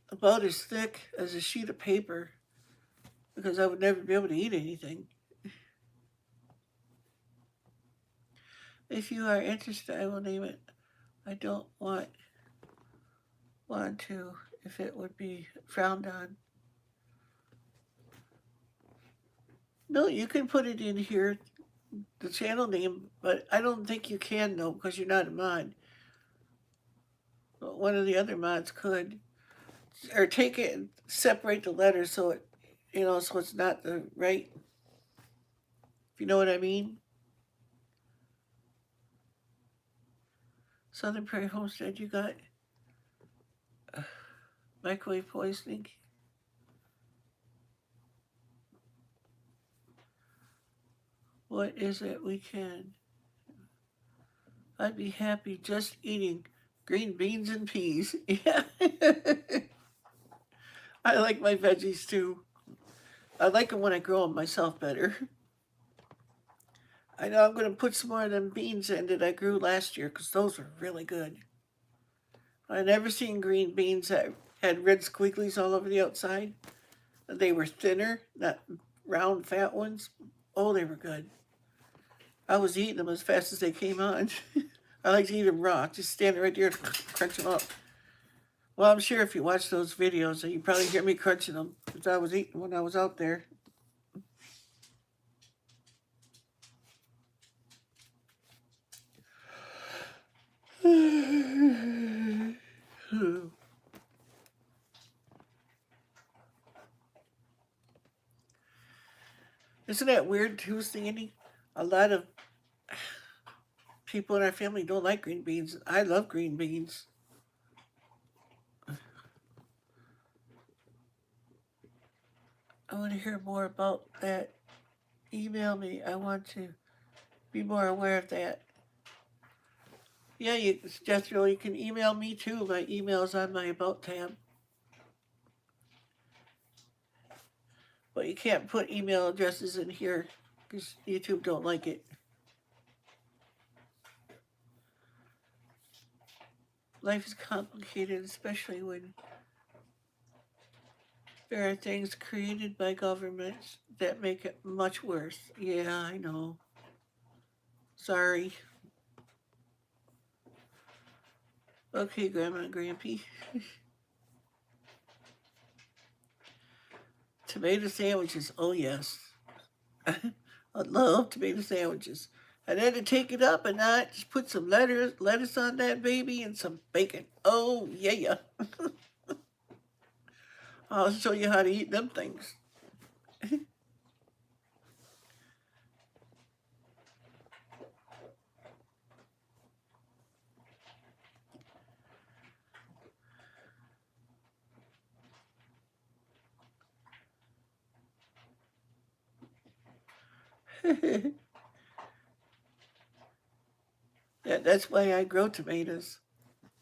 about as thick as a sheet of paper because I would never be able to eat anything. If you are interested, I will name it. I don't want to if it would be frowned on. No, you can put it in here, the channel name, but I don't think you can though because you're not a mod. But one of the other mods could, or take it and separate the letters so it, so it's not the right. If you know what I mean. Southern Prairie Homestead, you got microwave poisoning. What is it we can? I'd be happy just eating green beans and peas. Yeah. I like my veggies too. I like them when I grow them myself better. I know I'm going to put some more of them beans in that I grew last year because those were really good. I never seen green beans that had red squigglies all over the outside. They were thinner, not round, fat ones. Oh, they were good. I was eating them as fast as they came on. I like to eat them raw, just stand right there and crunch them up. Well, I'm sure if you watch those videos, you probably hear me crunching them because I was eating when I was out there. Isn't that weird too, Sandy? A lot of people in our family don't like green beans. I love green beans. I want to hear more about that. Email me. I want to be more aware of that. Yeah, Jethro, you can email me too. My email's on my About tab. But you can't put email addresses in here because YouTube don't like it. Life is complicated, especially when there are things created by governments that make it much worse. Yeah, I know. Sorry. Okay, Grandma and Grampy. Tomato sandwiches. Oh, yes. I love tomato sandwiches. And then to take it up a notch, just put some lettuce on that baby and some bacon. Oh, yeah. I'll show you how to eat them things. That's why I grow tomatoes.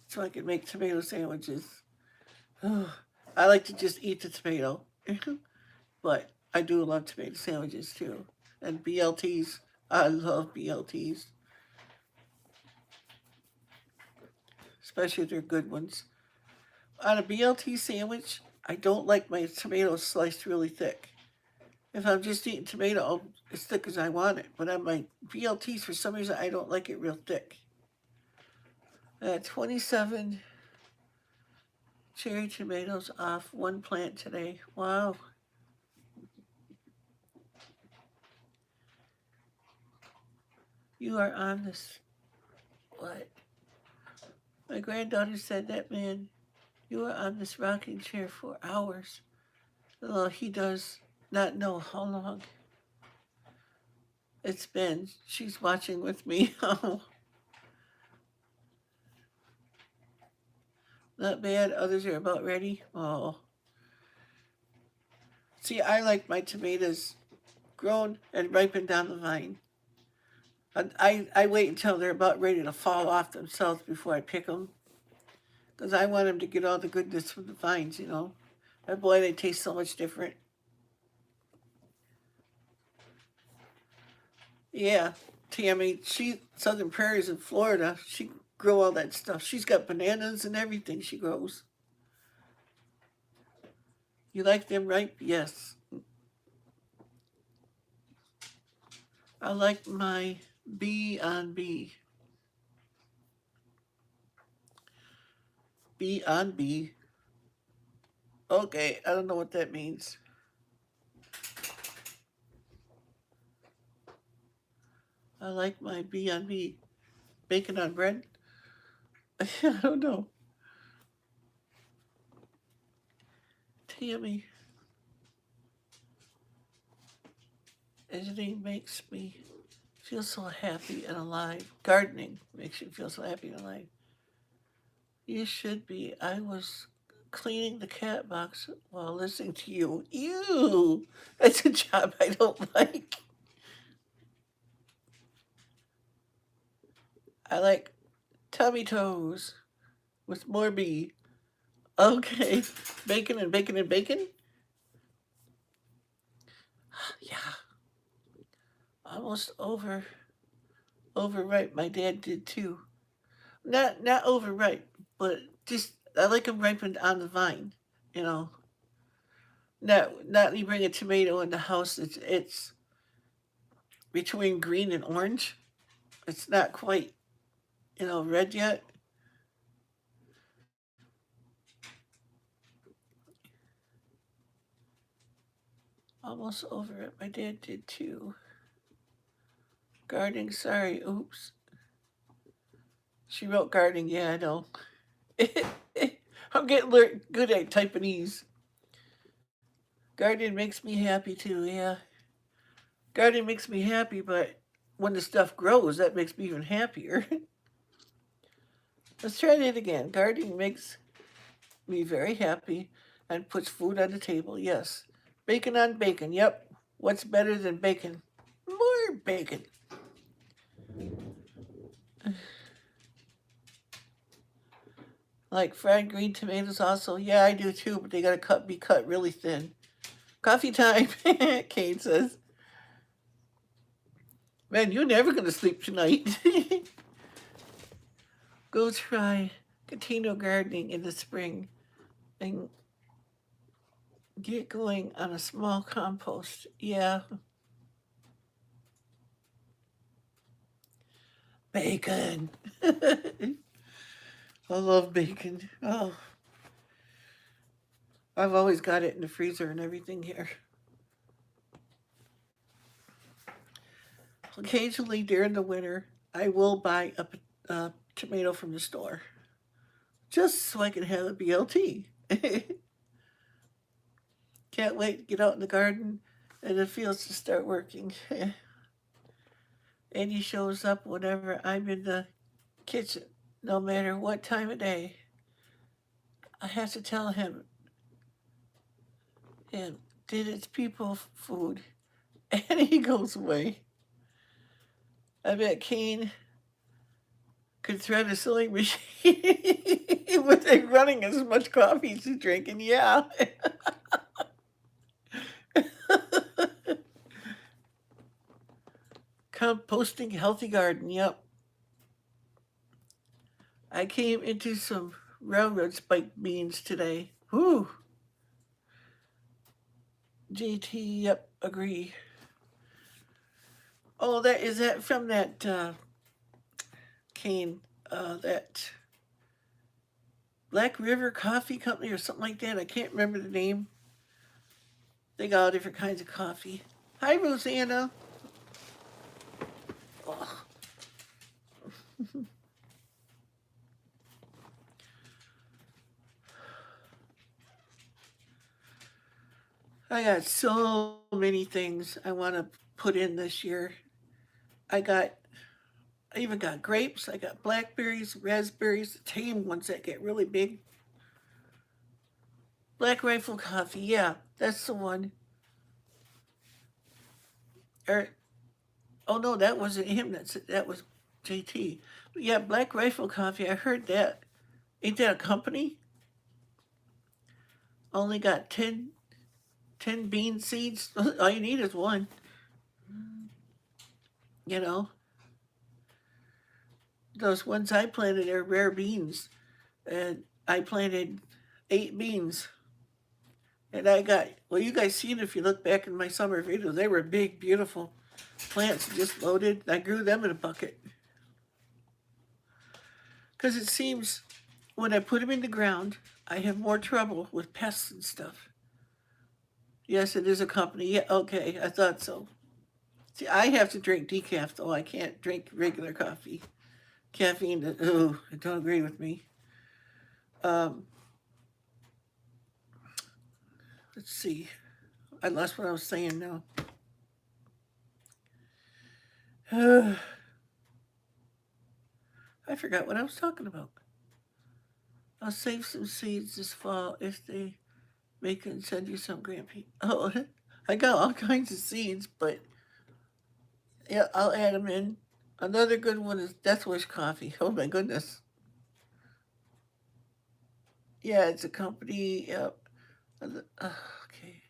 So I can make tomato sandwiches. Oh, I like to just eat the tomato. But I do love tomato sandwiches too. And BLTs. I love BLTs. Especially if they're good ones. On a BLT sandwich, I don't like my tomatoes sliced really thick. If I'm just eating tomato, as thick as I want it. But on my BLTs, for some reason, I don't like it real thick. 27 cherry tomatoes off one plant today. Wow. You are on this. What? My granddaughter said that man, you are on this rocking chair for hours. Although he does not know how long it's been. She's watching with me. Not bad. Others are about ready. Oh. See, I like my tomatoes grown and ripened on the vine. I wait until they're about ready to fall off themselves before I pick them. Because I want them to get all the goodness from the vines, you know. And boy, they taste so much different. Yeah, Tammy, Southern Prairies in Florida, she grow all that stuff. She's got bananas and everything she grows. You like them ripe? Yes. I like my B on B. B on B. Okay, I don't know what that means. I like my B on B. Bacon on bread? I don't know. Tammy. Editing makes me feel so happy and alive. Gardening makes you feel so happy and alive. You should be. I was cleaning the cat box while listening to you. Ew! That's a job I don't like. I like tummy toes with more B. Okay. Bacon and bacon and bacon? Yeah. Almost overripe. My dad did too. Not overripe, but just I like them ripened on the vine. You know, not you bring a tomato in the house. It's between green and orange. It's not quite red yet. Almost over it. My dad did too. Gardening. Sorry. Oops. She wrote gardening. Yeah, I know. I'm getting good at typing these. Gardening makes me happy too. Yeah. Gardening makes me happy, but when the stuff grows, that makes me even happier. Let's try that again. Gardening makes me very happy and puts food on the table. Yes. Bacon on bacon. Yep. What's better than bacon? More bacon. Like fried green tomatoes also. Yeah, I do too, but they gotta be cut really thin. Coffee time, Kate says. Man, you're never gonna sleep tonight. Go try container gardening in the spring and get going on a small compost. Yeah. Bacon. I love bacon. Oh, I've always got it in the freezer and everything here. occasionally during the winter, I will buy a tomato from the store just so I can have a BLT. Can't wait to get out in the garden and the fields to start working. And he shows up whenever I'm in the kitchen, no matter what time of day. I have to tell him, and did its people food? And he goes away. I bet Kane could thread a sewing machine with it running as much coffee as he's drinking. Yeah. Composting healthy garden. Yep. I came into some railroad spike beans today. Whew. JT, yep, agree. Oh, that from that Kane, that Black River Coffee Company or something like that. I can't remember the name. They got all different kinds of coffee. Hi, Rosanna. Oh. I got so many things I want to put in this year. I even got grapes. I got blackberries, raspberries, the tame ones that get really big. Black Rifle Coffee, yeah, that's the one. Or, oh no, that wasn't him. That was JT. But yeah, Black Rifle Coffee. I heard that. Ain't that a company? Only got 10 bean seeds. All you need is one. You know, those ones I planted are rare beans, and I planted 8 beans. And I got, well, you guys seen if you look back in my summer videos, they were big, beautiful plants just loaded. I grew them in a bucket. Because it seems when I put them in the ground, I have more trouble with pests and stuff. Yes, it is a company. Yeah, okay, I thought so. See, I have to drink decaf, though. I can't drink regular coffee. Caffeine, oh, don't agree with me. Um, let's see. I lost what I was saying now. I forgot what I was talking about. I'll save some seeds this fall if they make it and send you some, Grampy. Oh, I got all kinds of seeds, but yeah, I'll add them in. Another good one is Death Wish coffee. Oh my goodness. Yeah, it's a company. Yep. Okay.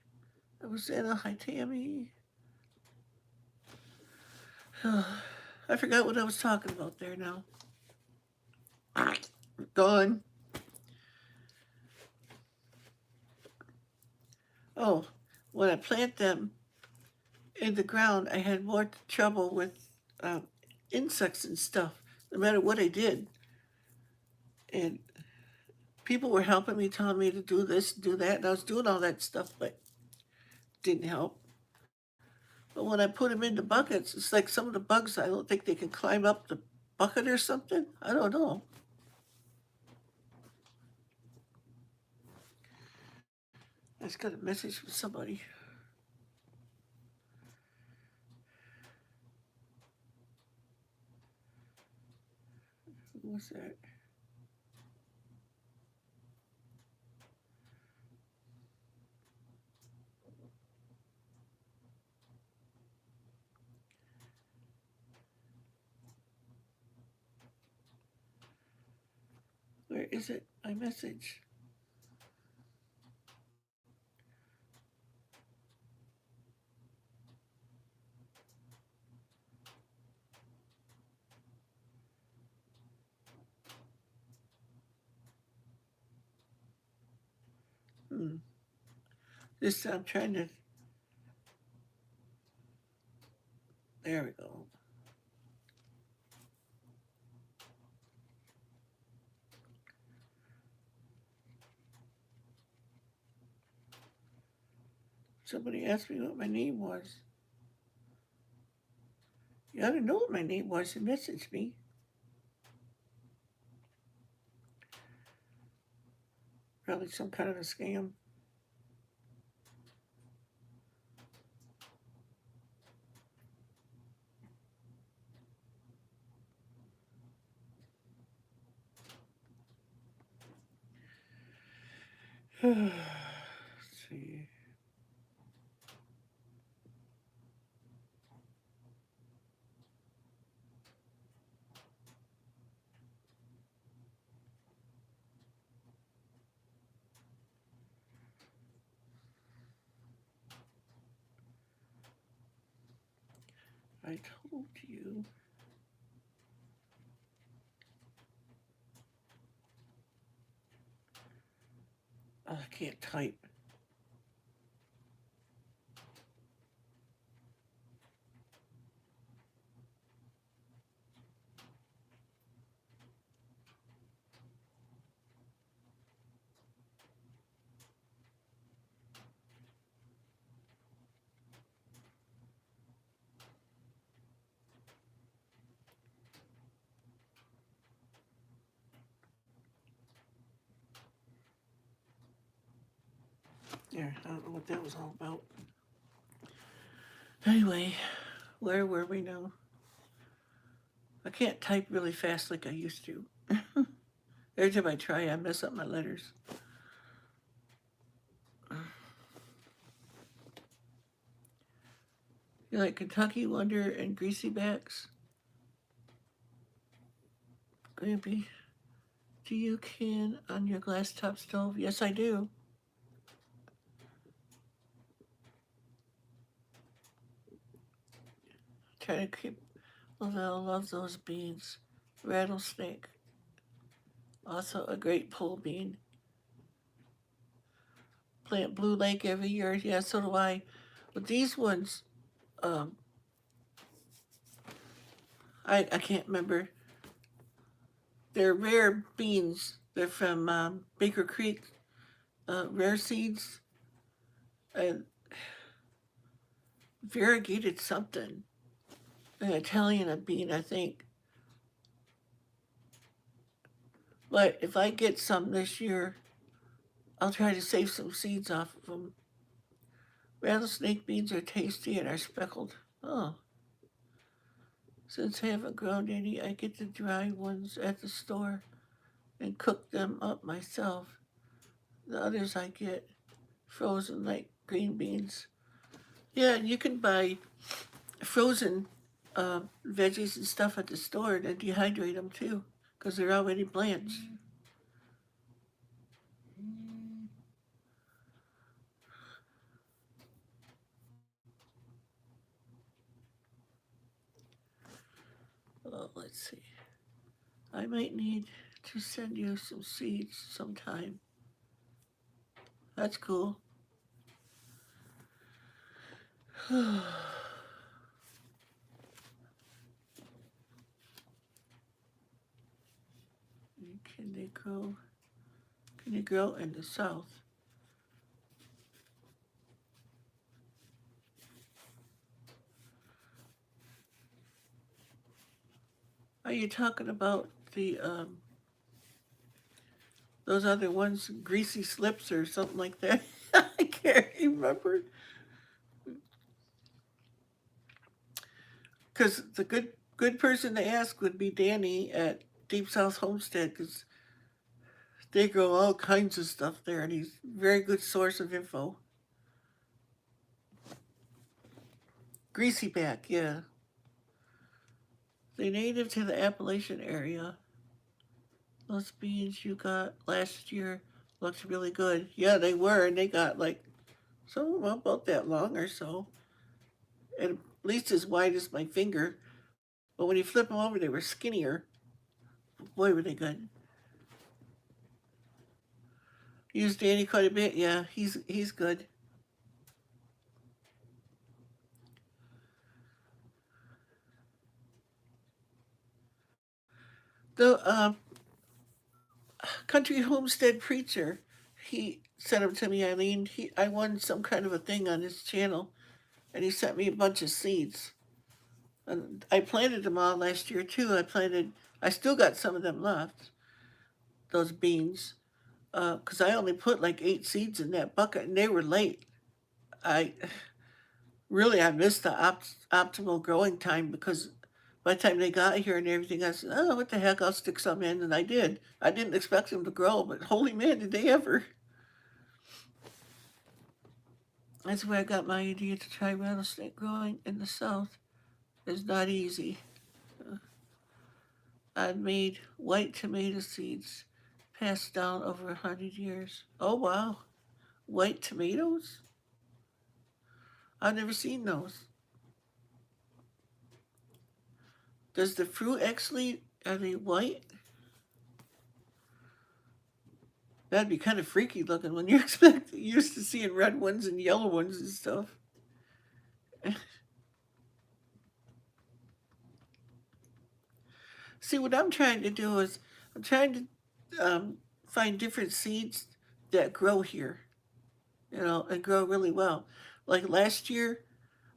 I was in a Hi Tammy. I forgot what I was talking about there now. Gone. Oh, when I plant them in the ground, I had more trouble with insects and stuff, no matter what I did. And people were helping me, telling me to do this, do that, and I was doing all that stuff, but it didn't help. But when I put them into buckets, it's like some of the bugs, I don't think they can climb up the bucket or something. I don't know. I just got a message from somebody. Who was that? Where is it? My message. This I'm trying to. There we go. Somebody asked me what my name was. You ought to know what my name was and message me. Probably some kind of a scam. Let's see. I told you. Oh, I can't type. There, I don't know what that was all about. Anyway, where were we now? I can't type really fast like I used to. Every time I try, I mess up my letters. You like Kentucky Wonder and Greasy Backs? Grampy, do you can on your glass top stove? Yes, I do. Try to keep. Lavelle loves those beans. Rattlesnake, also a great pole bean. Plant Blue Lake every year. Yeah, so do I. But these ones, um, I can't remember. They're rare beans. They're from Baker Creek, rare seeds, and variegated something. An Italian bean, I think. But if I get some this year, I'll try to save some seeds off of them. Rattlesnake beans are tasty and are speckled. Oh. Since I haven't grown any, I get the dry ones at the store and cook them up myself. The others I get frozen like green beans. Yeah, you can buy frozen veggies and stuff at the store and dehydrate them too because they're already blanched. Oh, let's see. I might need to send you some seeds sometime. That's cool. Can they grow? Can they grow in the south? Are you talking about the those other ones, greasy slips or something like that? I can't remember. Because the good person to ask would be Danny at Deep South Homestead, because they grow all kinds of stuff there, and he's a very good source of info. Greasy back, yeah. They native to the Appalachian area. Those beans you got last year looked really good. Yeah, they were, and they got like some of them about that long or so, and at least as wide as my finger. But when you flip them over, they were skinnier. Boy, were they good. Use Danny quite a bit. Yeah, he's good. The country homestead preacher, he sent them to me, Eileen. I won some kind of a thing on his channel, and he sent me a bunch of seeds. And I planted them all last year too. I still got some of them left, those beans, because I only put like 8 seeds in that bucket, and they were late. I I missed the optimal growing time because by the time they got here and everything, I said, "Oh, what the heck? I'll stick some in," and I did. I didn't expect them to grow, but holy man, did they ever! That's where I got my idea to try rattlesnake growing in the south. It's not easy. I've made white tomato seeds passed down over 100 years. Oh wow, white tomatoes? I've never seen those. Does the fruit actually, are they white? That'd be kind of freaky looking when you're used to seeing red ones and yellow ones and stuff. See, what I'm trying to do is I'm trying to find different seeds that grow here, and grow really well. Like last year,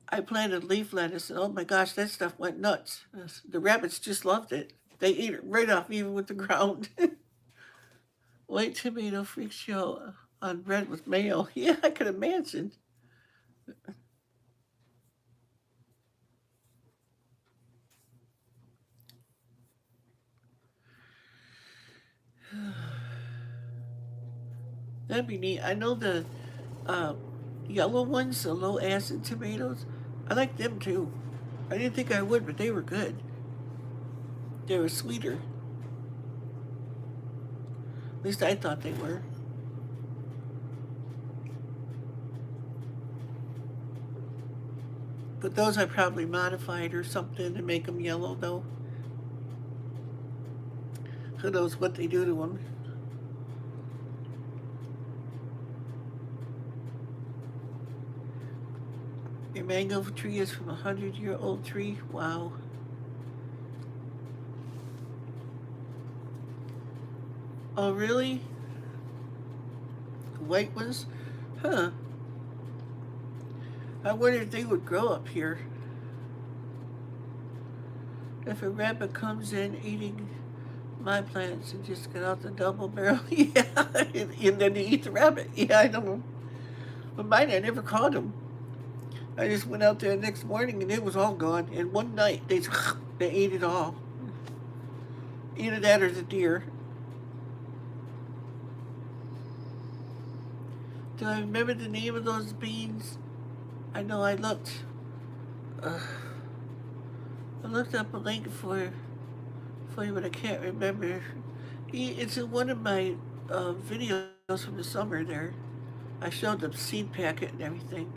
I planted leaf lettuce, and oh my gosh, that stuff went nuts. The rabbits just loved it. They ate it right off, even with the ground. White tomato freak show on bread with mayo. Yeah, I could imagine. That'd be neat. I know the uh, yellow ones, the low acid tomatoes. I like them too. I didn't think I would, but they were good. They were sweeter. At least I thought they were. But those I probably modified or something to make them yellow, though. Who knows what they do to them? Your mango tree is from a 100-year-old tree. Wow. Oh, really? The white ones? Huh. I wonder if they would grow up here. If a rabbit comes in eating my plants and just get out the double barrel, yeah, and then they eat the rabbit. Yeah, I know. But mine, I never caught them. I just went out there the next morning and it was all gone. And one night they ate it all. Either that or the deer. Do I remember the name of those beans? I know I looked. I looked up a link for you, but I can't remember. It's in one of my videos from the summer there. I showed the seed packet and everything.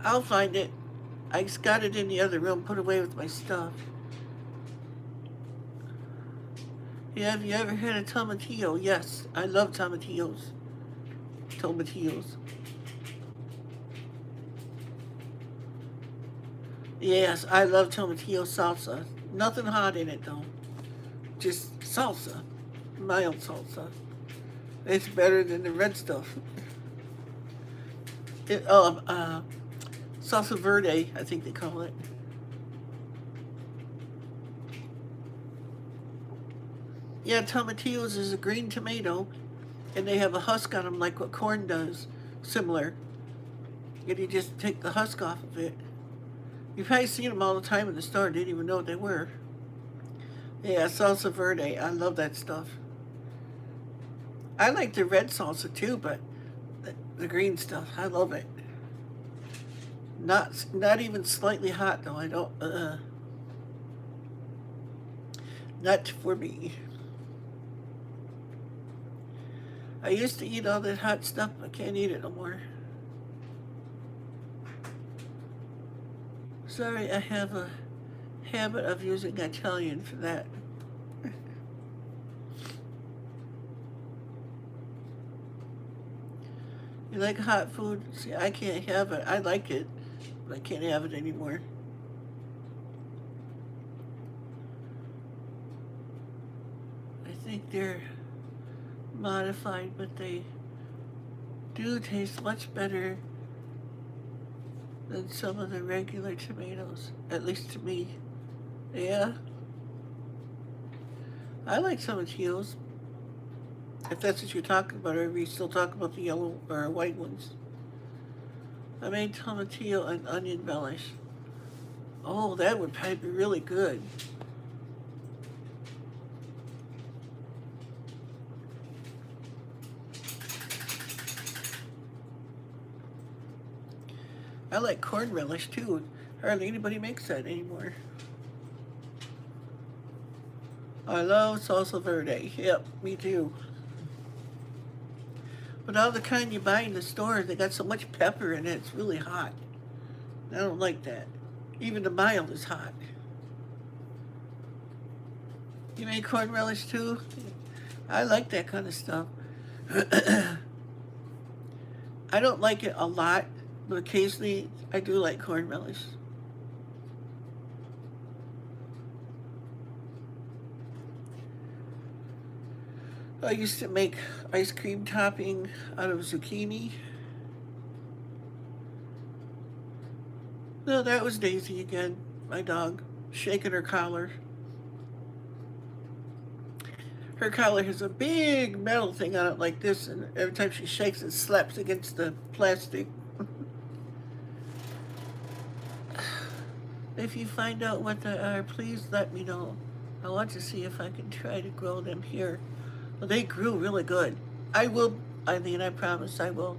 I'll find it. I just got it in the other room, put away with my stuff. Yeah, have you ever had a tomatillo? Yes, I love tomatillos. Tomatillos. Yes, I love tomatillo salsa. Nothing hot in it though. Just salsa. Mild salsa. It's better than the red stuff. Salsa verde, I think they call it. Yeah, tomatillos is a green tomato, and they have a husk on them like what corn does, similar. And you just take the husk off of it. You've probably seen them all the time in the store, didn't even know what they were. Yeah, salsa verde, I love that stuff. I like the red salsa too, but the green stuff, I love it. Not even slightly hot though. I don't. Not for me. I used to eat all that hot stuff. I can't eat it no more. Sorry, I have a habit of using Italian for that. You like hot food? See, I can't have it. I like it, but I can't have it anymore. I think they're modified, but they do taste much better than some of the regular tomatoes, at least to me. Yeah, I like tomatillos, if that's what you're talking about, or are we still talking about the yellow or white ones? I made tomatillo and onion relish. Oh, that would probably be really good. I like corn relish too. Hardly anybody makes that anymore. I love salsa verde. Yep, me too. But all the kind you buy in the store, they got so much pepper in it, it's really hot. I don't like that. Even the mild is hot. You make corn relish too? I like that kind of stuff. I don't like it a lot, but occasionally I do like corn relish. I used to make ice cream topping out of zucchini. No, that was Daisy again, my dog, shaking her collar. Her collar has a big metal thing on it like this, and every time she shakes it slaps against the plastic. If you find out what they are, please let me know. I want to see if I can try to grow them here. Well, they grew really good. I will, Eileen, I promise I will.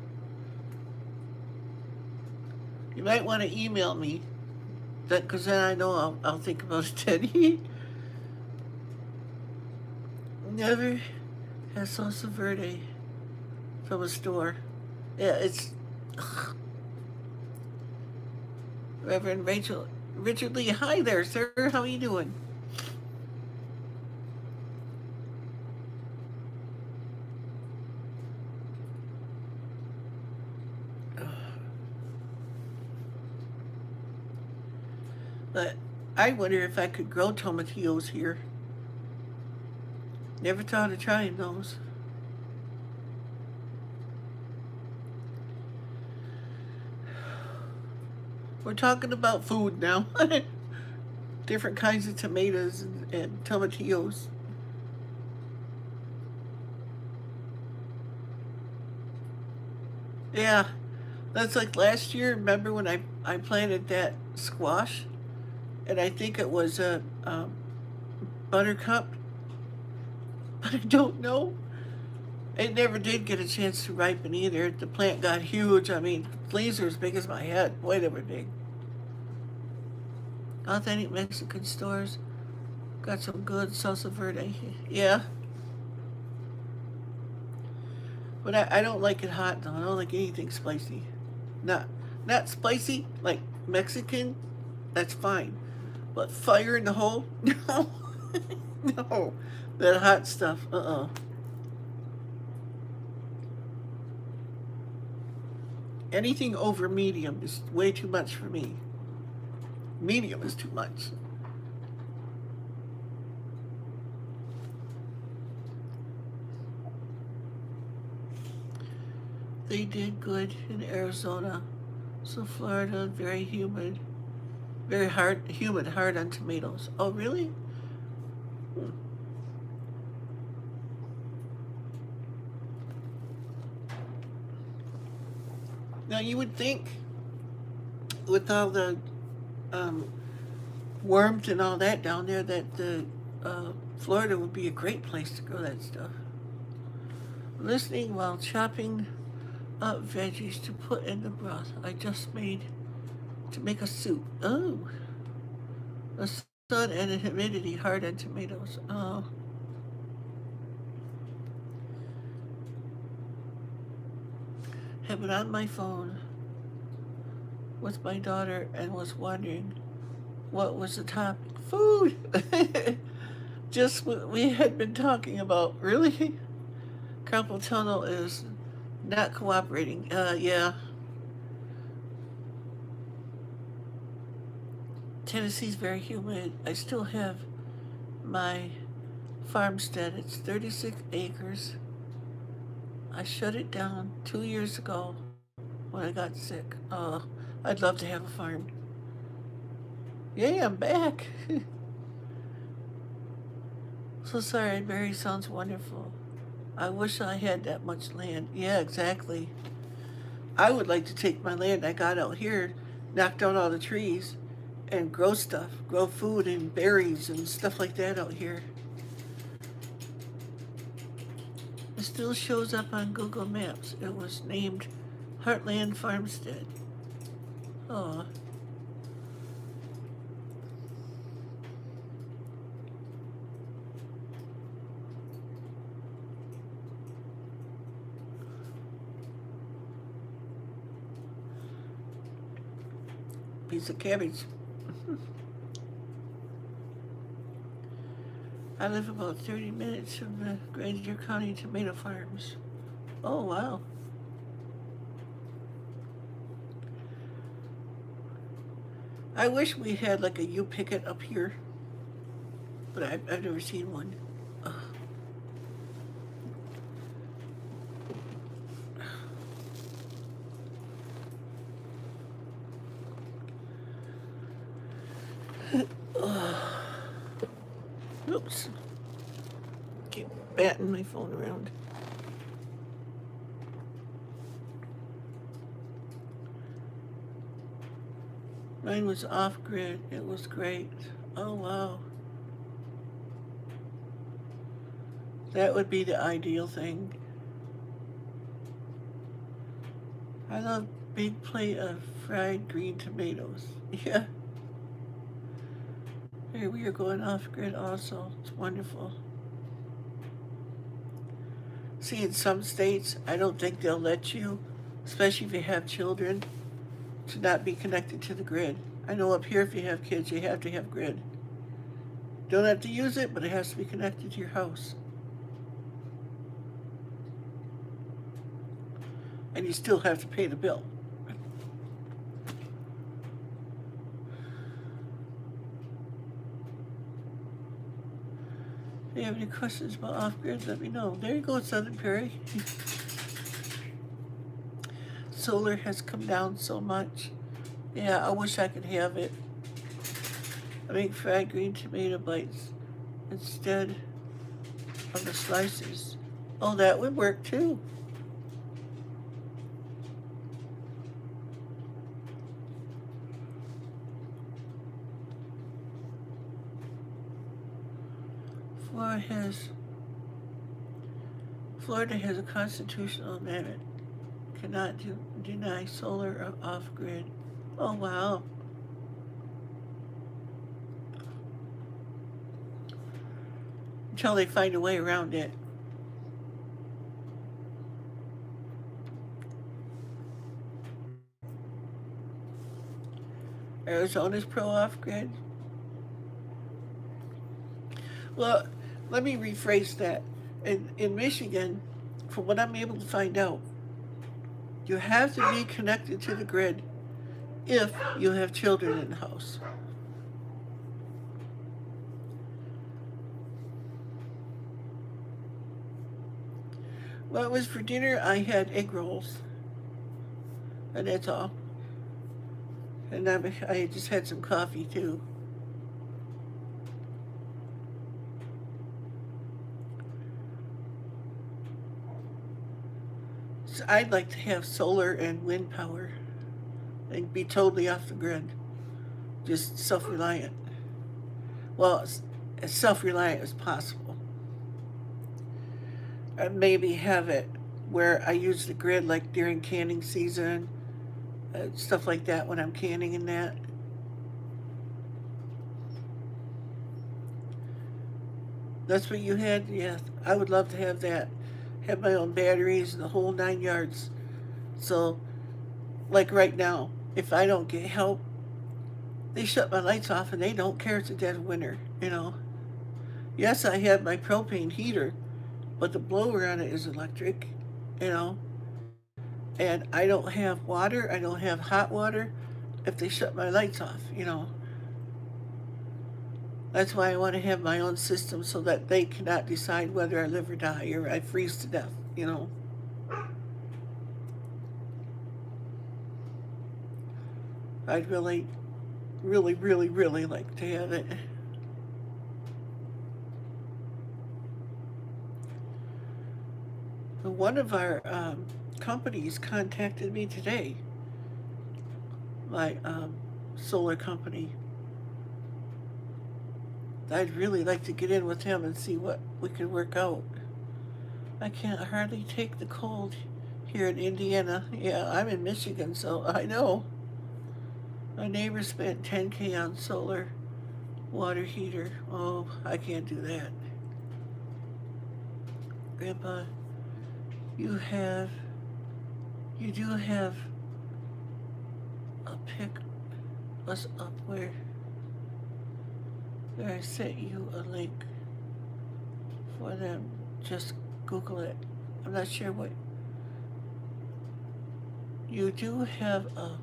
You might want to email me, because then I know I'll think about it then. Never had salsa verde from a store. Yeah, it's Reverend Richard Lee. Hi there, sir. How are you doing? But I wonder if I could grow tomatillos here. Never thought of trying those. We're talking about food now. Different kinds of tomatoes and tomatillos. Yeah, that's like last year. Remember when I planted that squash? And I think it was a buttercup, but I don't know. It never did get a chance to ripen either. The plant got huge. I mean, leaves are as big as my head. Boy, they were big. Authentic Mexican stores got some good salsa verde. Yeah, but I don't like it hot though. I don't like anything spicy. Not spicy like Mexican. That's fine. But fire in the hole? No. No. That hot stuff. Anything over medium is way too much for me. Medium is too much. They did good in Arizona. So Florida, very humid. Very humid, hard on tomatoes. Oh, really? Now, you would think, with all the warmth and all that down there, that Florida would be a great place to grow that stuff. Listening while chopping up veggies to put in the broth I just made to make a soup. Oh, the sun and the humidity hard on tomatoes. Oh. Have it on my phone with my daughter and was wondering what was the topic. Food! Just what we had been talking about. Really? Carpal tunnel is not cooperating. Yeah. Tennessee's very humid. I still have my farmstead. It's 36 acres. I shut it down 2 years ago when I got sick. I'd love to have a farm. Yay, I'm back. So sorry, Barry sounds wonderful. I wish I had that much land. Yeah, exactly. I would like to take my land I got out here, knock down all the trees, and grow stuff, grow food and berries and stuff like that out here. It still shows up on Google Maps. It was named Heartland Farmstead. Oh, piece of cabbage. I live about 30 minutes from the Grandeur County tomato farms. Oh, wow. I wish we had like a U-picket up here, but I've never seen one. Ugh. Oops. Keep batting my phone around. Mine was off grid. It was great. Oh, wow. That would be the ideal thing. I love big plate of fried green tomatoes. Yeah. Here we are going off grid also. It's wonderful. See, in some states, I don't think they'll let you, especially if you have children, to not be connected to the grid. I know up here if you have kids, you have to have grid. Don't have to use it, but it has to be connected to your house. And you still have to pay the bill. If you have any questions about off-grid, let me know. There you go, Southern Prairie. Solar has come down so much. Yeah, I wish I could have it. I make fried green tomato bites instead of the slices. Oh, that would work too. Florida has a constitutional amendment. Cannot deny solar or off-grid. Oh, wow. Until they find a way around it. Arizona's pro off-grid. Well, let me rephrase that. In Michigan, from what I'm able to find out, you have to be connected to the grid if you have children in the house. Well, it was for dinner. I had egg rolls, and that's all. And I just had some coffee too. So I'd like to have solar and wind power and be totally off the grid, just self-reliant. Well, as self-reliant as possible. And maybe have it where I use the grid like during canning season, stuff like that when I'm canning and that. That's what you had? Yeah, I would love to have that. Have my own batteries and the whole 9 yards. So, like right now, if I don't get help, they shut my lights off and they don't care it's a dead of winter, you know. Yes, I have my propane heater, but the blower on it is electric, you know. And I don't have water, I don't have hot water if they shut my lights off, you know. That's why I want to have my own system so that they cannot decide whether I live or die or I freeze to death, you know. I'd really, really, really, really like to have it. One of our companies contacted me today, my solar company. I'd really like to get in with him and see what we could work out. I can't hardly take the cold here in Indiana. Yeah, I'm in Michigan, so I know. My neighbor spent 10K on solar water heater. Oh, I can't do that. Grandpa, you have, you do have a pick us up where I sent you a link for them. Just Google it. I'm not sure what. You do have a.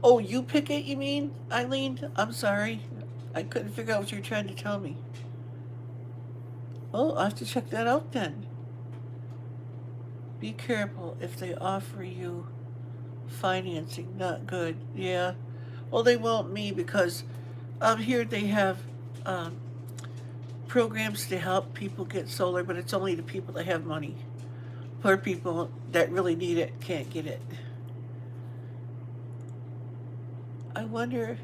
Oh, you pick it, you mean, Eileen? I'm sorry. I couldn't figure out what you're trying to tell me. Oh, I'll have to check that out then. Be careful if they offer you financing. Not good. Yeah. Well, they won't me because here they have um, programs to help people get solar, but it's only the people that have money. Poor people that really need it can't get it. I wonder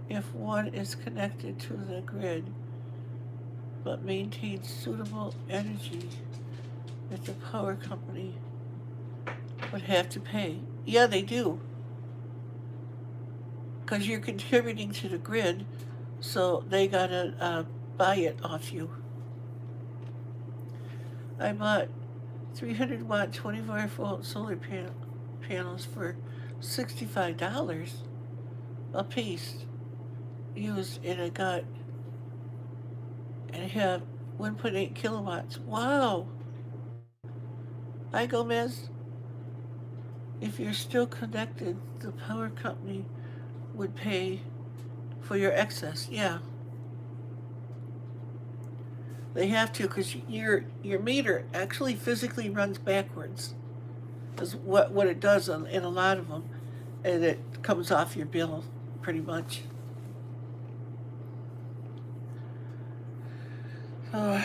if one is connected to the grid but maintains suitable energy that the power company would have to pay. Yeah, they do. Because you're contributing to the grid, so they gotta buy it off you. I bought 300 watt 24 volt solar panels for $65 a piece used, and I have 1.8 kilowatts. Wow! Hi Gomez. If you're still connected, the power company would pay for your excess. Yeah. They have to because your meter actually physically runs backwards. Is what it does in a lot of them, and it comes off your bill pretty much. Uh,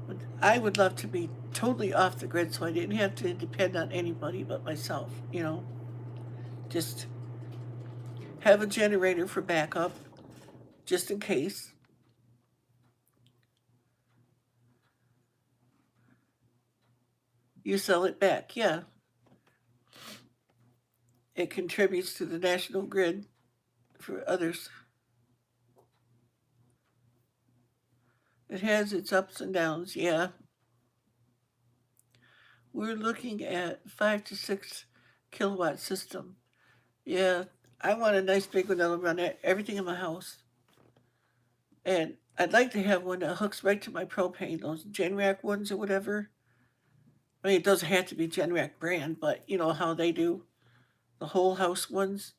but I would love to be totally off the grid so I didn't have to depend on anybody but myself. Just have a generator for backup, just in case. You sell it back, yeah. It contributes to the national grid for others. It has its ups and downs, yeah. We're looking at 5 to 6 kilowatt system. Yeah, I want a nice big one that'll run everything in my house. And I'd like to have one that hooks right to my propane, those Generac ones or whatever. I mean, it doesn't have to be Generac brand, but you know how they do the whole house ones.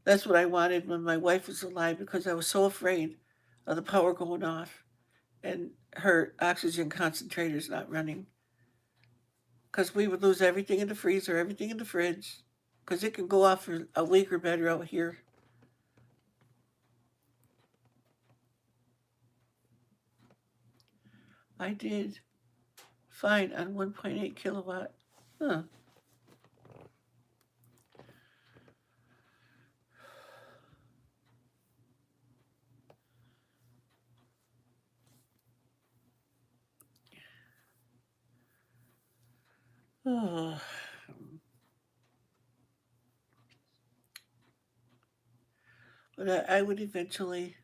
That's what I wanted when my wife was alive because I was so afraid of the power going off and her oxygen concentrator's not running. Because we would lose everything in the freezer, everything in the fridge, because it can go off for a week or better out here. I did fine on 1.8 kilowatt. Huh. Oh. But I would eventually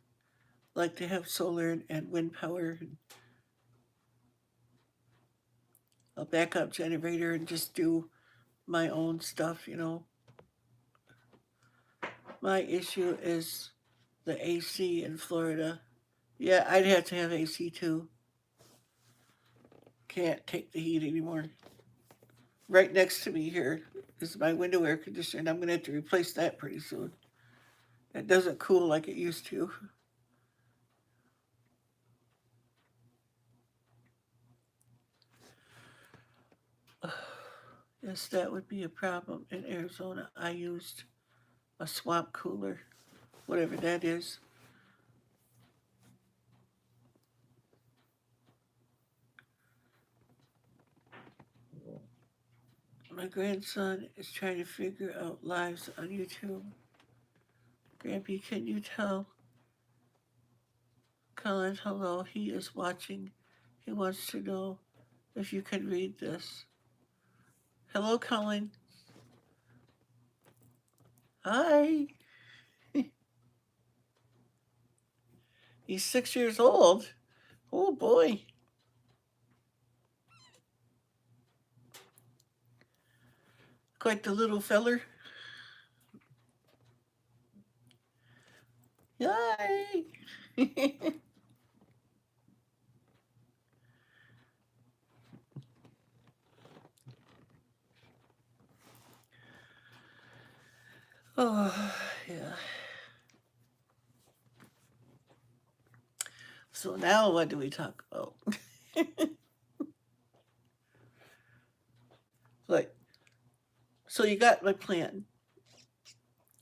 like to have solar and wind power and a backup generator and just do my own stuff. My issue is the AC in Florida. Yeah, I'd have to have AC too. Can't take the heat anymore. Right next to me here is my window air conditioner, and I'm going to have to replace that pretty soon. It doesn't cool like it used to. Yes, that would be a problem in Arizona. I used a swamp cooler, whatever that is. My grandson is trying to figure out lives on YouTube. Grampy, can you tell Colin hello? He is watching. He wants to know if you can read this. Hello, Colin. Hi. He's 6 years old. Oh boy. Quite the little feller. Hi. Oh, yeah. So now what do we talk about? Like, so you got my plan.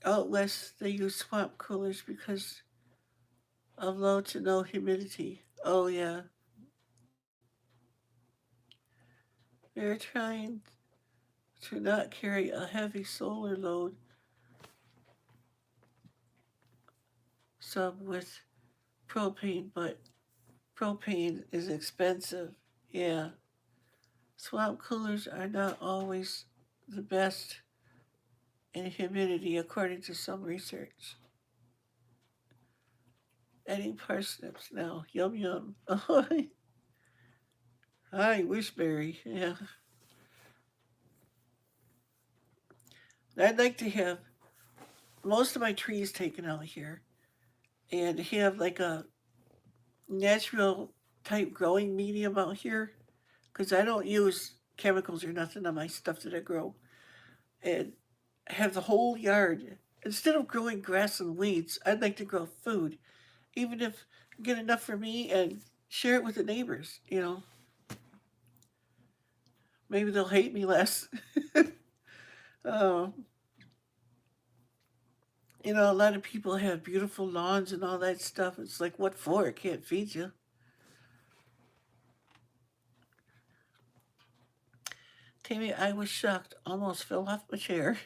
Out west, they use swamp coolers because of low to no humidity. Oh, yeah. They're trying to not carry a heavy solar load. Some with propane, but propane is expensive. Yeah. Swamp coolers are not always the best in humidity, according to some research. Eating parsnips now. Yum yum. Hi, wishberry. Yeah. I'd like to have most of my trees taken out here and have like a natural type growing medium out here because I don't use chemicals or nothing on my stuff that I grow. And have the whole yard. Instead of growing grass and weeds, I'd like to grow food, even if I get enough for me and share it with the neighbors. Maybe they'll hate me less. uh, a lot of people have beautiful lawns and all that stuff. It's like, what for? It can't feed you. Tammy, I was shocked, almost fell off my chair.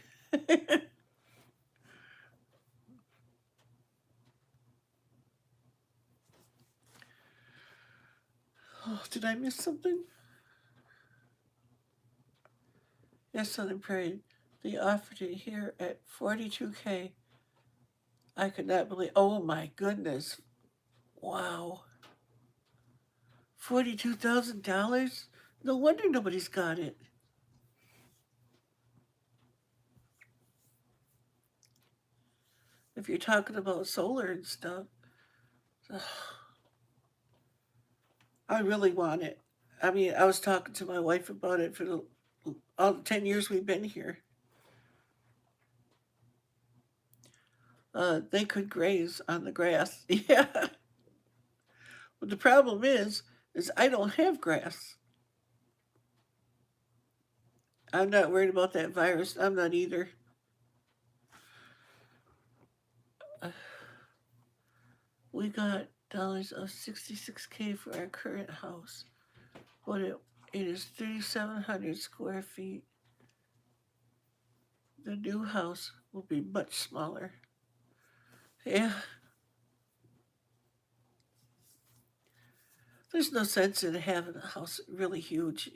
Oh, did I miss something? Yes, Southern Prairie. They offered it here at 42K. I could not believe. Oh my goodness! Wow, $42,000. No wonder nobody's got it. If you're talking about solar and stuff, I really want it. I mean, I was talking to my wife about it for all the 10 years we've been here. They could graze on the grass. Yeah. But the problem is I don't have grass. I'm not worried about that virus. I'm not either. Uh, we got dollars of 66K for our current house, but it is 3,700 square feet. The new house will be much smaller. Yeah, there's no sense in having a house really huge.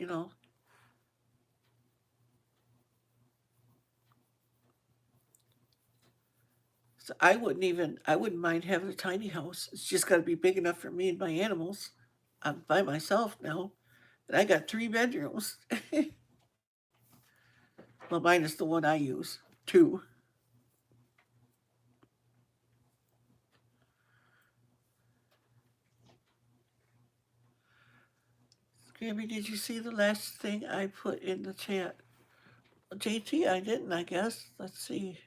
So I wouldn't mind having a tiny house. It's just got to be big enough for me and my animals. I'm by myself now, and I got 3 bedrooms. Well, mine is the one I use. Two. Gabby, did you see the last thing I put in the chat? JT, I didn't, I guess. Let's see.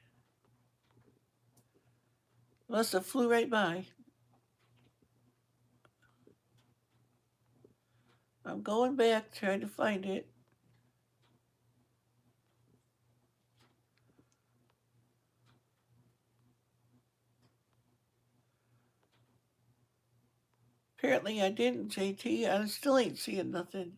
Must have flew right by. I'm going back trying to find it. Apparently I didn't, JT. I still ain't seeing nothing.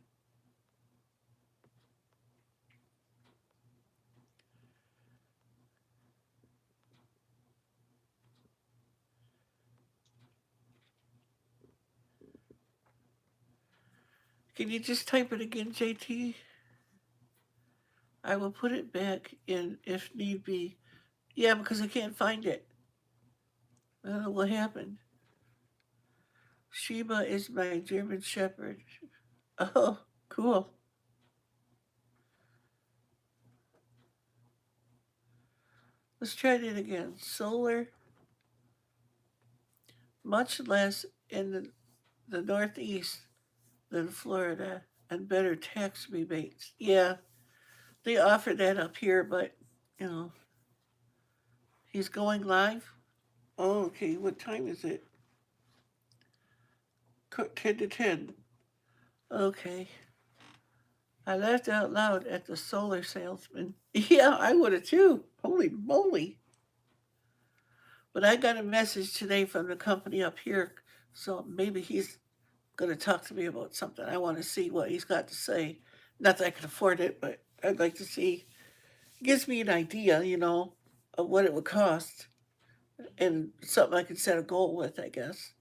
Can you just type it again, JT? I will put it back in if need be. Yeah, because I can't find it. I don't know what happened. Sheba is my German Shepherd. Oh, cool. Let's try it again. Solar, much less in the Northeast than Florida, and better tax rebates. Yeah, they offer that up here, but, you know, he's going live. Oh, okay. What time is it? 10 to 10. Okay. I laughed out loud at the solar salesman. Yeah, I would have too. Holy moly. But I got a message today from the company up here, so maybe he's going to talk to me about something. I want to see what he's got to say. Not that I can afford it, but I'd like to see. It gives me an idea, of what it would cost and something I can set a goal with, I guess.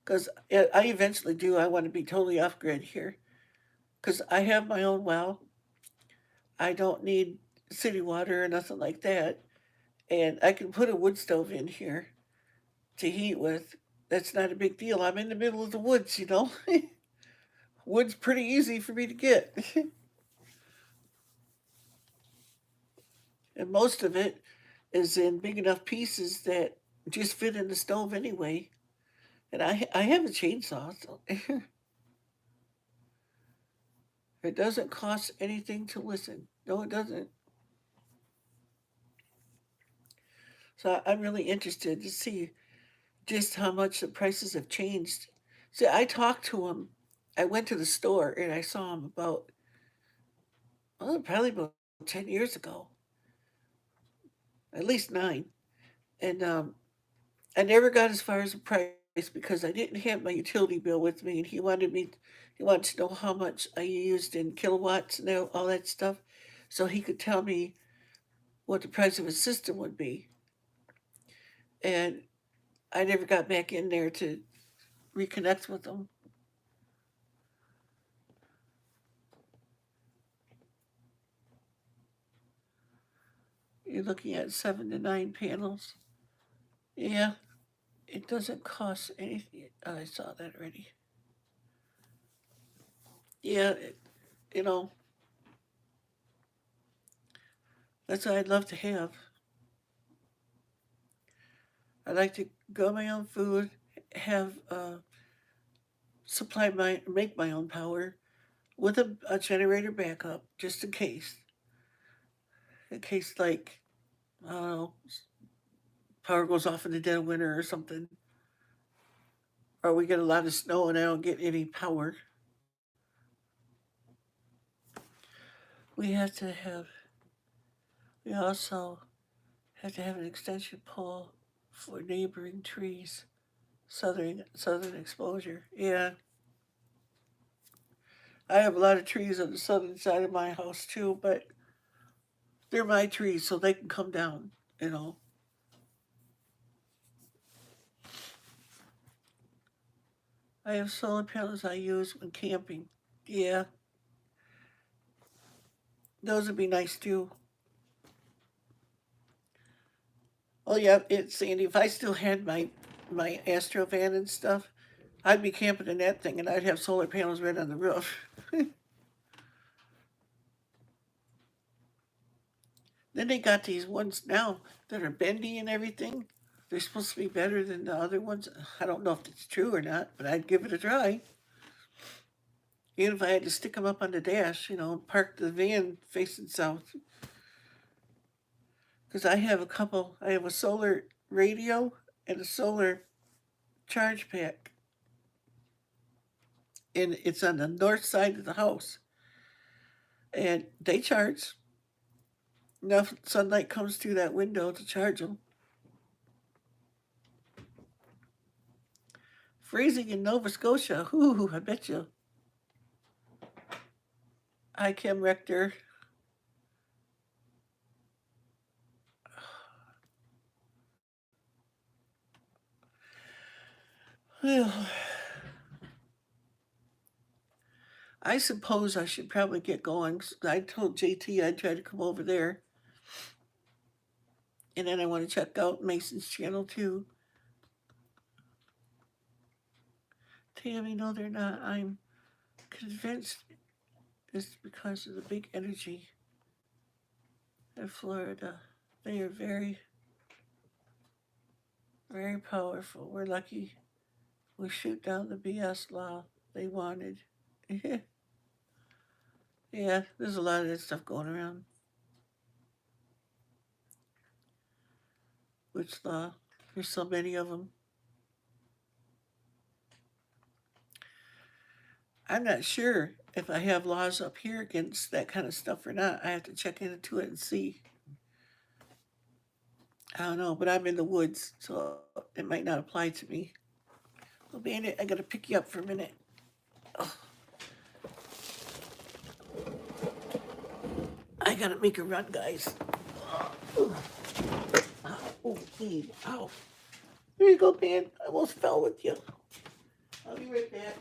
Because I eventually do. I want to be totally off grid here. Because I have my own well. I don't need city water or nothing like that. And I can put a wood stove in here to heat with. That's not a big deal. I'm in the middle of the woods. Wood's pretty easy for me to get. And most of it is in big enough pieces that just fit in the stove anyway. And I have a chainsaw, so it doesn't cost anything to listen. No, it doesn't. So I'm really interested to see just how much the prices have changed. See, I talked to him. I went to the store and I saw him about, probably about 10 years ago, at least 9. And I never got as far as the price because I didn't have my utility bill with me, and he wanted to know how much I used in kilowatts and all that stuff, so he could tell me what the price of his system would be. And I never got back in there to reconnect with him. You're looking at 7 to 9 panels. Yeah, it doesn't cost anything. Oh, I saw that already. Yeah, you know, that's what I'd love to have. I'd like to grow my own food, have make my own power with a generator backup just in case like I don't know, power goes off in the dead of winter or something, or we get a lot of snow and I don't get any power. We have to have. We also have to have an extension pole for neighboring trees. Southern exposure. Yeah, I have a lot of trees on the southern side of my house too, but they're my trees, so they can come down. You know, I have solar panels I use when camping. Yeah, those would be nice too. Oh yeah, it's Sandy. If I still had my Astro van and stuff, I'd be camping in that thing, and I'd have solar panels right on the roof. Then they got these ones now that are bendy and everything. They're supposed to be better than the other ones. I don't know if it's true or not, but I'd give it a try. Even if I had to stick them up on the dash, and park the van facing south. Because I have a couple. I have a solar radio and a solar charge pack, and it's on the north side of the house. And they charge. Enough sunlight comes through that window to charge them. Freezing in Nova Scotia. Ooh, I bet you. Hi, Kim Rector. I suppose I should probably get going. I told JT I'd try to come over there. And then I want to check out Mason's channel too. Tammy, no, they're not. I'm convinced it's because of the big energy in Florida. They are very, very powerful. We're lucky we shoot down the BS law they wanted. Yeah, there's a lot of that stuff going around. Which law? There's so many of them. I'm not sure if I have laws up here against that kind of stuff or not. I have to check into it and see. I don't know, but I'm in the woods, so it might not apply to me. Well, Bandit, I gotta pick you up for a minute. Oh. I gotta make a run, guys. Oh, babe. Ow. There you go, man. I almost fell with you. I'll be right back.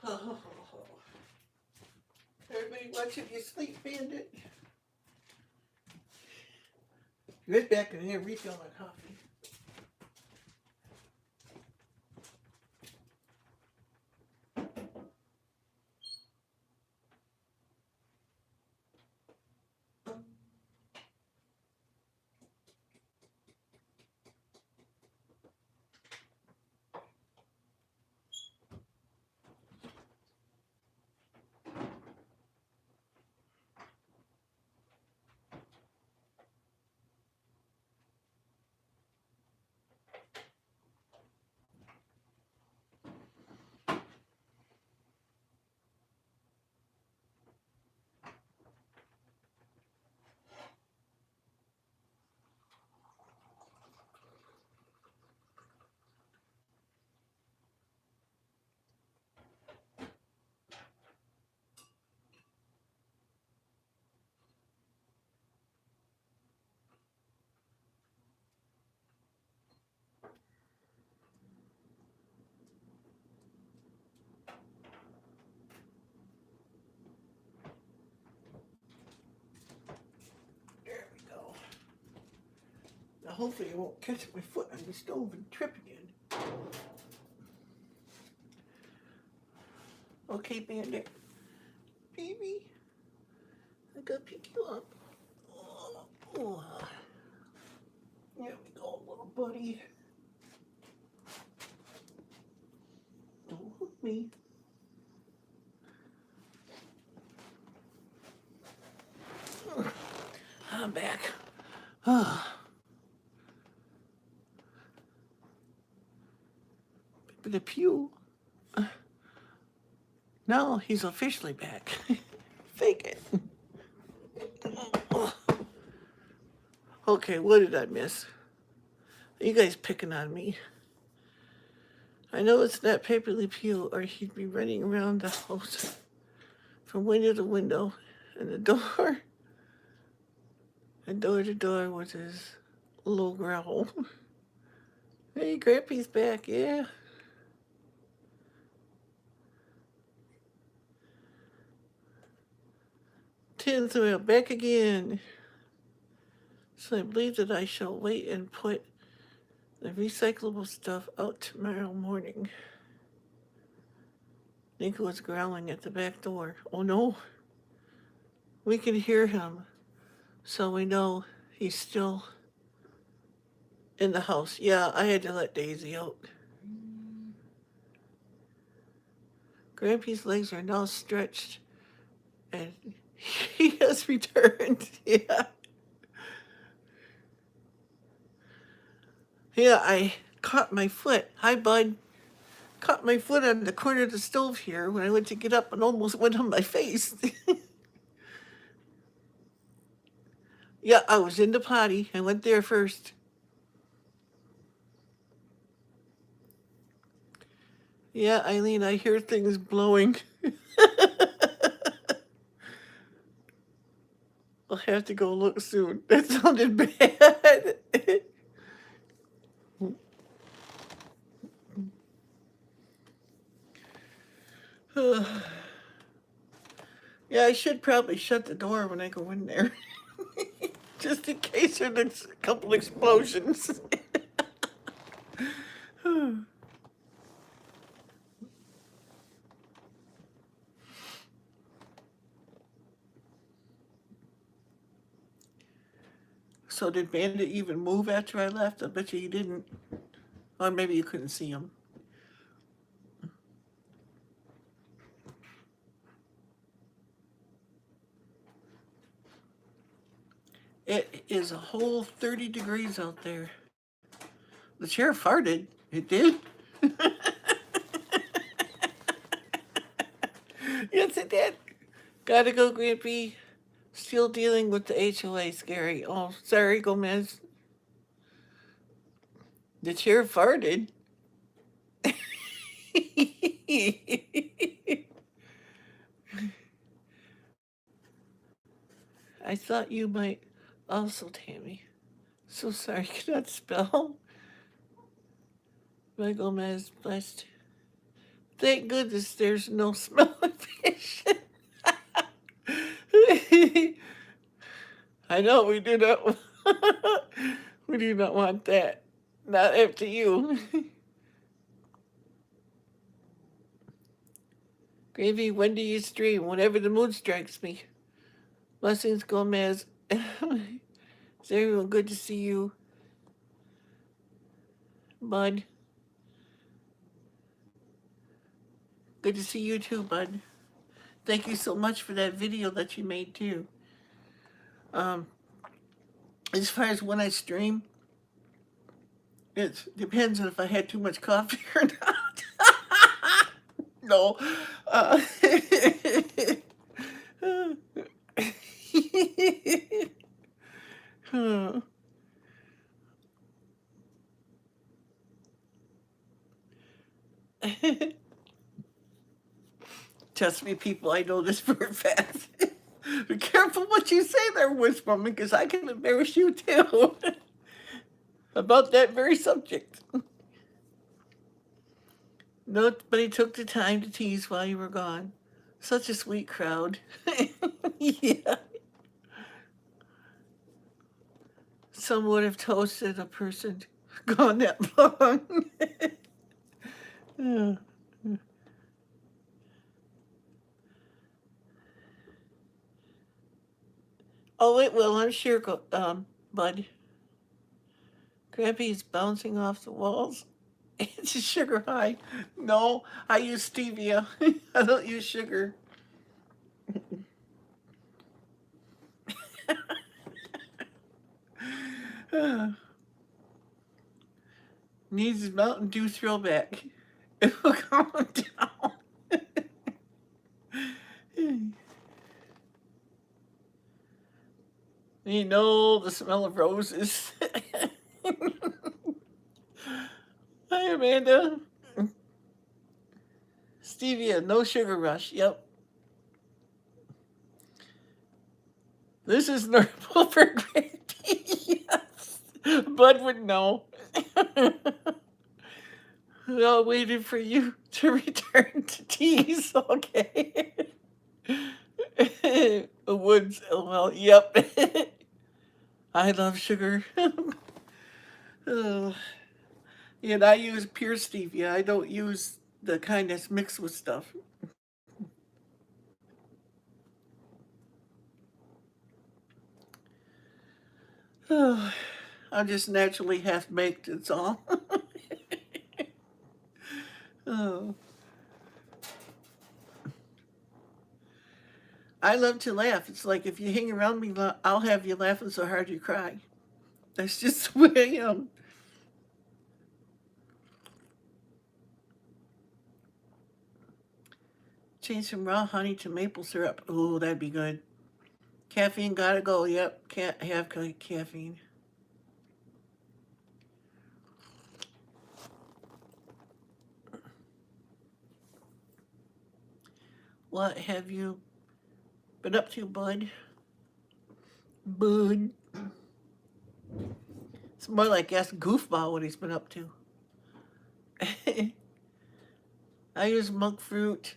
Oh, everybody watching you sleep, Bandit. Right back in here refilling my coffee. There we go. Now hopefully I won't catch my foot on the stove and trip again. Okay, Bandit. Baby, I gotta pick you up. Oh. There we go, little buddy. Don't hook me. I'm back. The pew. No, he's officially back. Fake it. Okay, what did I miss? Are you guys picking on me? I know it's not Paperly Pew, or he'd be running around the house from window to window and the door to door with his little growl. Hey, Grampy's back, yeah. Tinfoil back again. So I believe that I shall wait and put the recyclable stuff out tomorrow morning. Nico was growling at the back door. Oh no, we can hear him, so we know he's still in the house. Yeah, I had to let Daisy out. Grampy's legs are now stretched, and he has returned. Yeah. Yeah, I caught my foot. Hi, bud. Caught my foot on the corner of the stove here when I went to get up and almost went on my face. Yeah, I was in the potty. I went there first. Yeah, Eileen, I hear things blowing. I'll have to go look soon. That sounded bad. Yeah, I should probably shut the door when I go in there. Just in case there's a couple explosions. So did Bandit even move after I left? I bet you he didn't. Or maybe you couldn't see him. It is a whole 30 degrees out there. The chair farted. It did. Yes, it did. Gotta go, Grampy. Still dealing with the HOA, scary. Oh, sorry, Gomez. The chair farted. I thought you might also, Tammy. So sorry, cannot spell. My Gomez blessed. Thank goodness there's no smell of fish. I know we do not. We do not want that. Not after you. Gravy, when do you stream? Whenever the mood strikes me. Blessings, Gomez. Is everyone good to see you? Bud. Good to see you too, Bud. Thank you so much for that video that you made too. As far as when I stream, it depends on if I had too much coffee or not. No. Trust me, people, I know this for a fact. Be careful what you say there, Wishwoman, because I can embarrass you too. About that very subject. Nobody took the time to tease while you were gone. Such a sweet crowd. Yeah. Some would have toasted a person gone that long. Oh, it will, I'm sure, Bud. Grampy's bouncing off the walls. It's a sugar high. No, I use stevia. I don't use sugar. Needs Mountain Dew throwback. It will calm down. You know the smell of roses. Hi, Amanda. Stevia, no sugar rush. Yep. This is normal for Grampy. Yes. Bud would know. We all waited for you to return to tease. Okay. Woods, well, yep. I love sugar. And I use pure stevia. I don't use the kind that's mixed with stuff. I'm just naturally half-baked, it's all. Oh. I love to laugh. It's like if you hang around me, I'll have you laughing so hard you cry. That's just the way I am. Change some raw honey to maple syrup. Oh, that'd be good. Caffeine gotta go. Yep, can't have caffeine. What have you been up to, Bud? Bud. It's more like ask Goofball what he's been up to. I use monk fruit.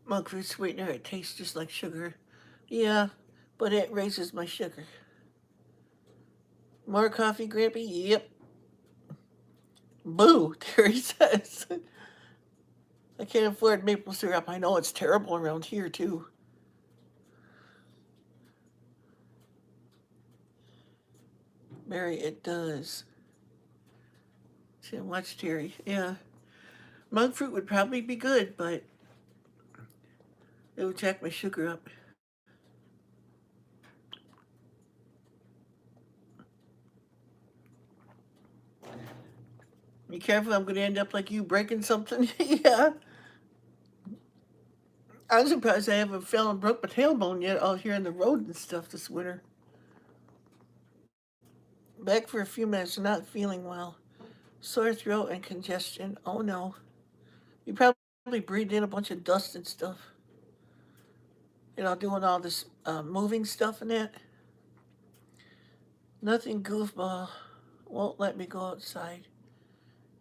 Monk fruit sweetener. It tastes just like sugar. Yeah, but it raises my sugar. More coffee, Grampy? Yep. Boo, Terry says. I can't afford maple syrup. I know it's terrible around here, too. Mary, it does. See, watch Terry. Yeah. Monk fruit would probably be good, but it would jack my sugar up. Be careful, I'm going to end up like you, breaking something. Yeah. I'm surprised I haven't fell and broke my tailbone yet out here on the road and stuff this winter. Back for a few minutes, not feeling well. Sore throat and congestion. Oh no. You probably breathed in a bunch of dust and stuff. Doing all this moving stuff and that. Nothing goofball. Won't let me go outside.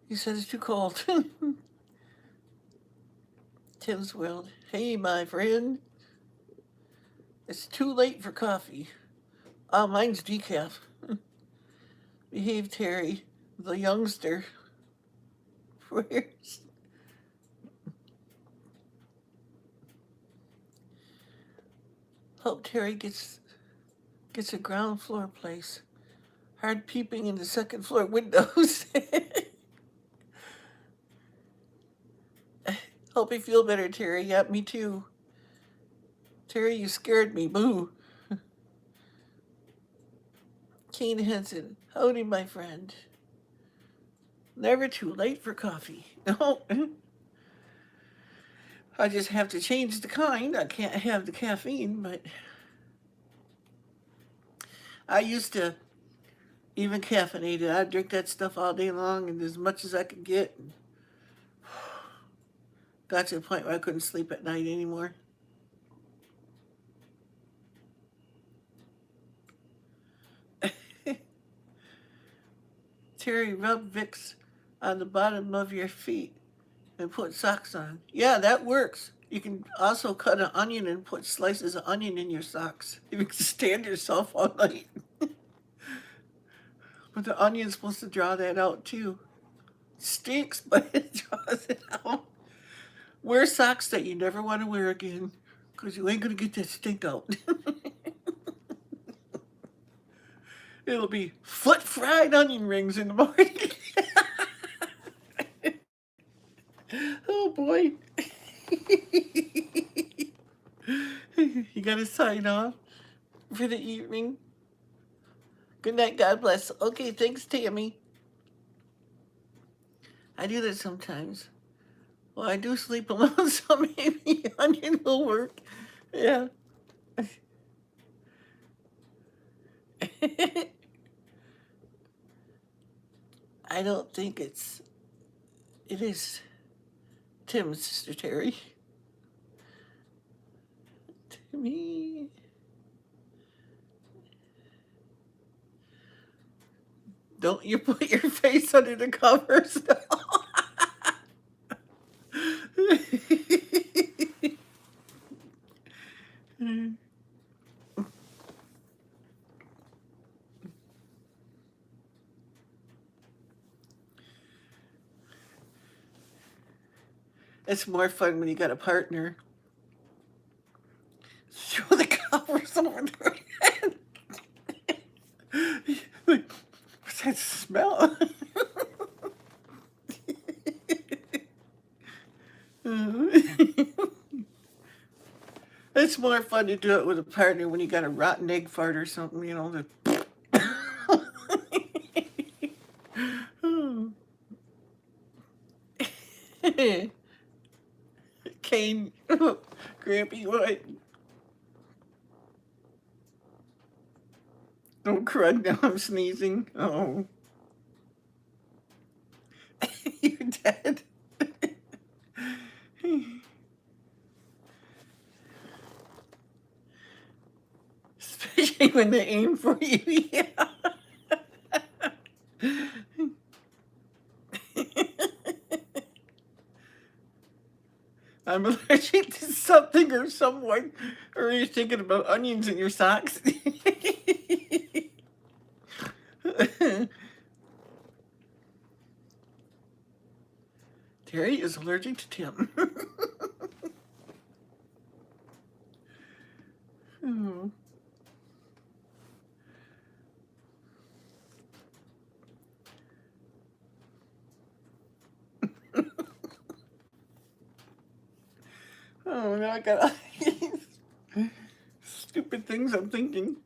He said it's too cold. Tim's World. Hey, my friend. It's too late for coffee. Oh, mine's decaf. Behave, Terry. The youngster. Where's... Hope Terry gets a ground floor place. Hard peeping in the second floor windows. Hope you feel better, Terry. Yeah, me too. Terry, you scared me. Boo. Kane Henson. Howdy, my friend. Never too late for coffee. No. I just have to change the kind. I can't have the caffeine, but I used to even caffeinate it. I'd drink that stuff all day long and as much as I could get. Got to the point where I couldn't sleep at night anymore. Terry, rub Vicks on the bottom of your feet and put socks on. Yeah, that works. You can also cut an onion and put slices of onion in your socks. You can stand yourself all night. But the onion's supposed to draw that out too. It stinks, but it draws it out. Wear socks that you never want to wear again, because you ain't going to get that stink out. It'll be foot fried onion rings in the morning. Oh boy. You gotta sign off for the evening. Good night, God bless. Okay, thanks, Tammy. I do that sometimes. Well, I do sleep alone, so maybe onion will work. Yeah. I don't think it is Tim's sister Terry. Timmy. Don't you put your face under the covers, no. It's more fun when you got a partner. Throw the covers over their head. What's that smell? It's more fun to do it with a partner when you got a rotten egg fart or something, the Kane, Grampy, what? Don't crud, now I'm sneezing. Oh. You're dead. Especially when they aim for you, yeah. I'm allergic to something or someone, or are you thinking about onions in your socks? Terry is allergic to Tim. Oh. Oh, now I got all these stupid things I'm thinking.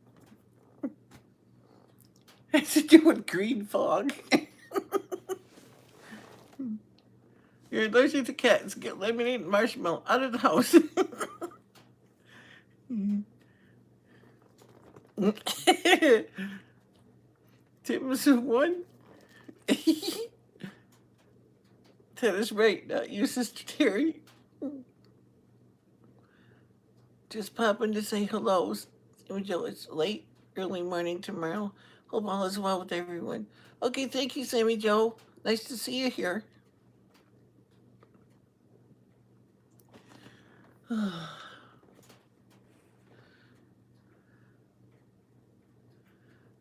It has to do with green fog. You're allergic to cats. Get lemonade and marshmallow out of the house. Tim was one. That is right, not you, Sister Terry. Just popping to say hello. Joe, it's late, early morning tomorrow. Hope all is well with everyone. Okay, thank you, Sammy Joe. Nice to see you here.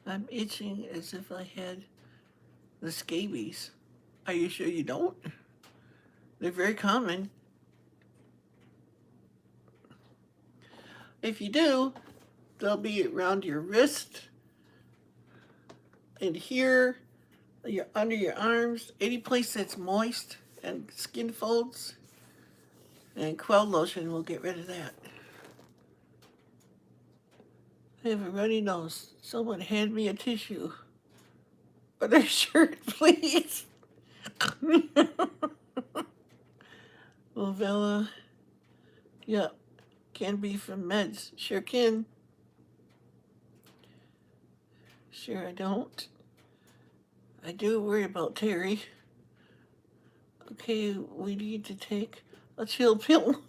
I'm itching as if I had the scabies. Are you sure you don't? They're very common. If you do, they'll be around your wrist and here, under your arms, any place that's moist and skin folds. And Quell lotion will get rid of that. I have a runny nose. Someone hand me a tissue. Or their shirt, please. Lavella. Yep. Can be from meds. Sure can. Sure I don't. I do worry about Terry. Okay, we need to take a chill pill.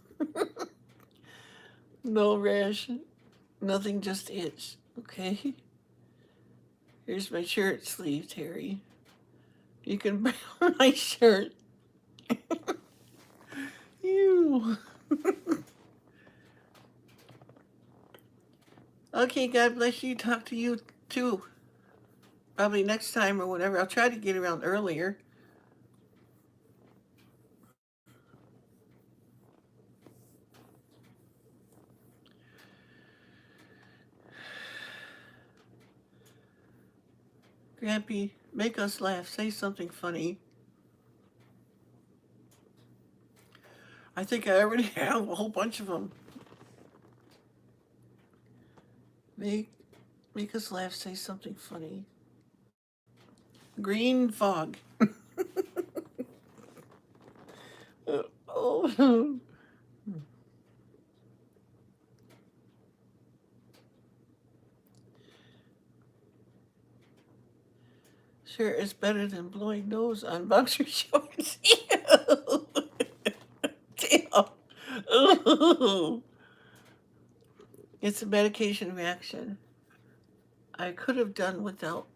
No rash. Nothing, just itch. Okay? Here's my shirt sleeve, Terry. You can buy my shirt. You. Okay, God bless you. Talk to you too. Probably next time or whatever. I'll try to get around earlier. Grampy, make us laugh. Say something funny. I think I already have a whole bunch of them. Make us laugh. Say something funny. Green fog. Oh. Sure, it's better than blowing nose on boxer shorts. Ew. Damn. Ooh. It's a medication reaction. I could have done without.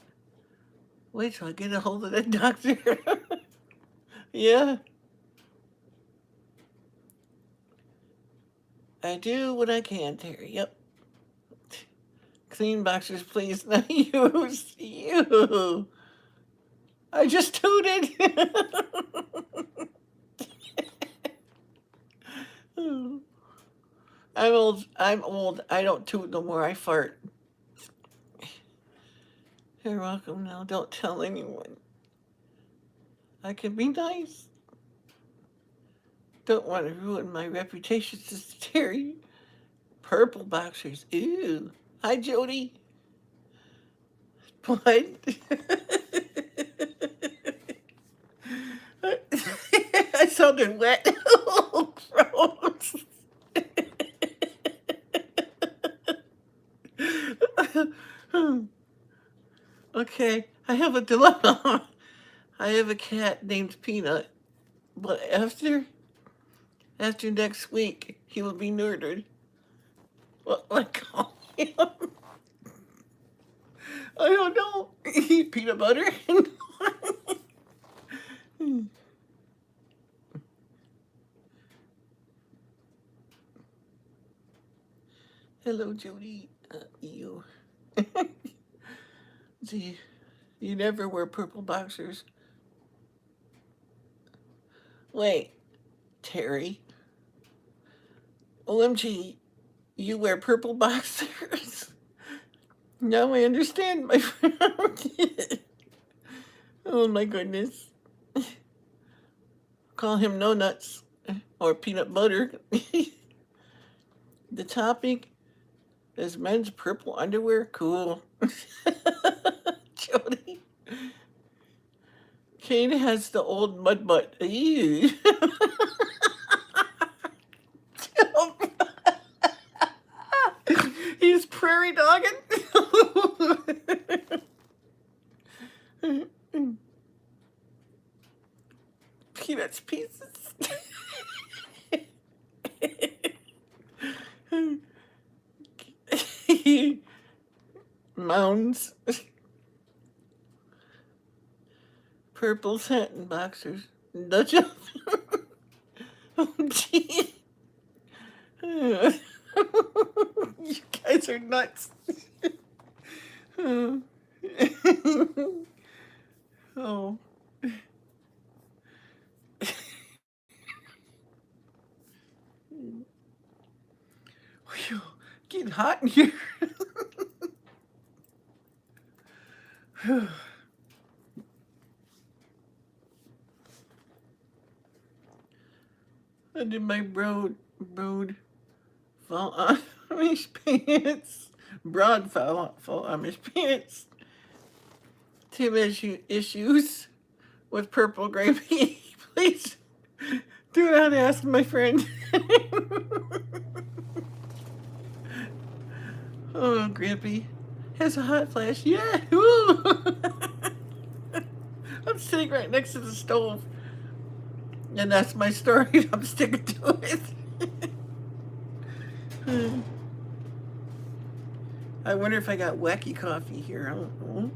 Wait till I get a hold of that doctor. Yeah. I do what I can, Terry. Yep. Clean boxers, please. Not use. You. I just tooted. I'm old. I don't toot no more. I fart. You're welcome now. Don't tell anyone. I can be nice. Don't want to ruin my reputation, Sister Terry. Purple boxers. Ew. Hi, Jody. What? I sounded wet. Oh, gross. Okay, I have a dilemma. I have a cat named Peanut, but after next week, he will be neutered. What do I call him? I don't know. Peanut butter? Hello, Jody. You. See, you never wear purple boxers. Wait, Terry. OMG, you wear purple boxers? Now I understand, my friend. Oh my goodness. Call him no nuts or peanut butter. The topic is men's purple underwear. Cool. Jody. Kane has the old mud butt. Ew. He's prairie dogging. Peanuts pieces. Mounds. Purple satin boxers. Dutch up. Oh, gee. You guys are nuts. Oh. Whew, getting hot in here. I did my broad fall Amish pants. Broad fall Amish pants. Tim issues with purple Grampy. Please do not ask my friend. Oh, Grampy has a hot flash. Yeah. I'm sitting right next to the stove. And that's my story. I'm sticking to it. I wonder if I got wacky coffee here. I don't know.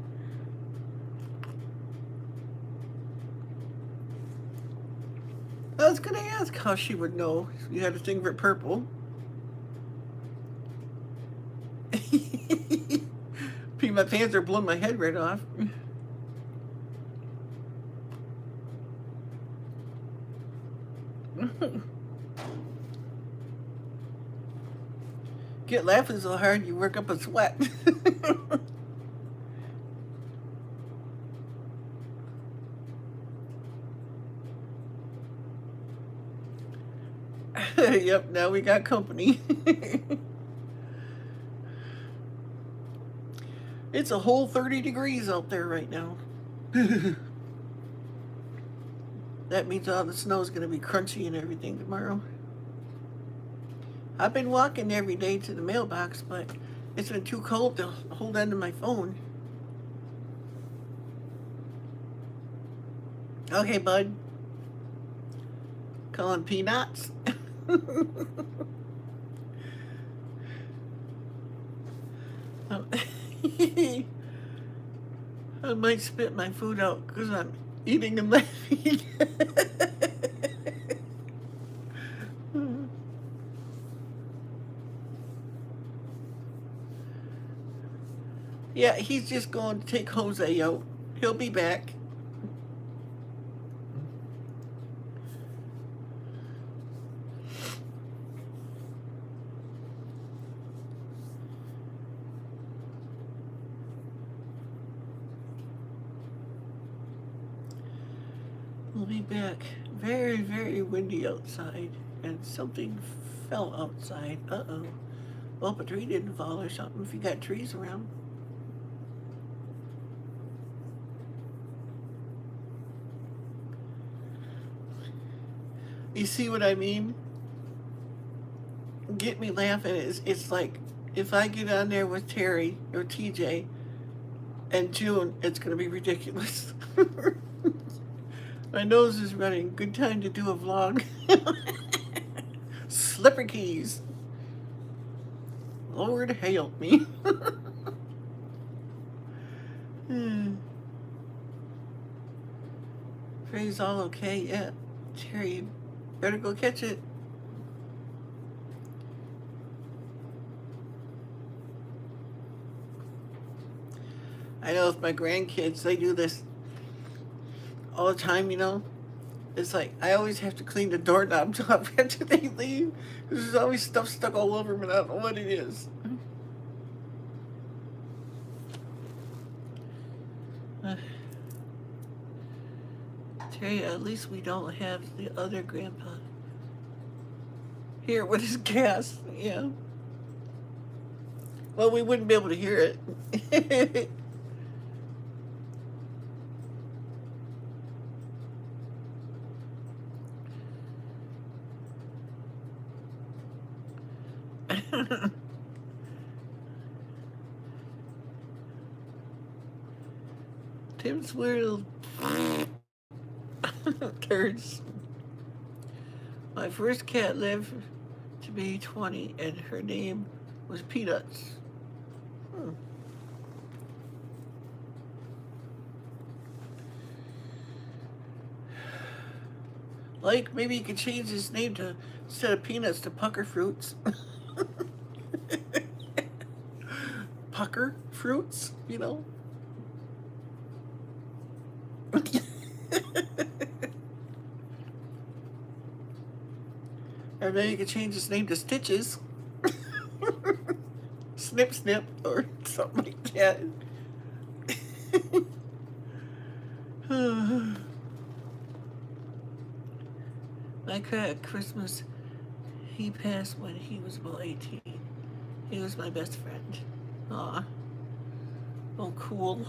I was going to ask how she would know. You had a thing for purple. My pants are blowing my head right off. Get laughing so hard you work up a sweat. Yep, now we got company. It's a whole 30 degrees out there right now. That means all the snow is going to be crunchy and everything tomorrow. I've been walking every day to the mailbox, but it's been too cold to hold onto my phone. Okay, bud. Calling peanuts. I might spit my food out because I'm eating and laughing. Yeah, he's just going to take Jose out. He'll be back. We'll be back. Very, very windy outside, and something fell outside. Uh-oh. Hope a tree didn't fall or something if you got trees around. You see what I mean? Get me laughing. It's like if I get on there with Terry or TJ and June, it's going to be ridiculous. My nose is running. Good time to do a vlog. Slipper keys. Lord help me. Trey's all okay. Yeah. Terry, better go catch it. I know if my grandkids, they do this all the time, you know. It's like I always have to clean the doorknobs off after they leave. There's always stuff stuck all over them and I don't know what it is. Terry, at least we don't have the other grandpa here with his gas. Yeah. Well, we wouldn't be able to hear it. Tim's weird turds. My first cat lived to be 20, and her name was Peanuts. Hmm. Like, maybe you could change his name to, instead of Peanuts, to Pucker Fruits. Pucker Fruits, you know? Or maybe you could change his name to Stitches. Snip Snip or something like that. My cat at Christmas, he passed when he was about 18. He was my best friend. Aw. Oh, cool.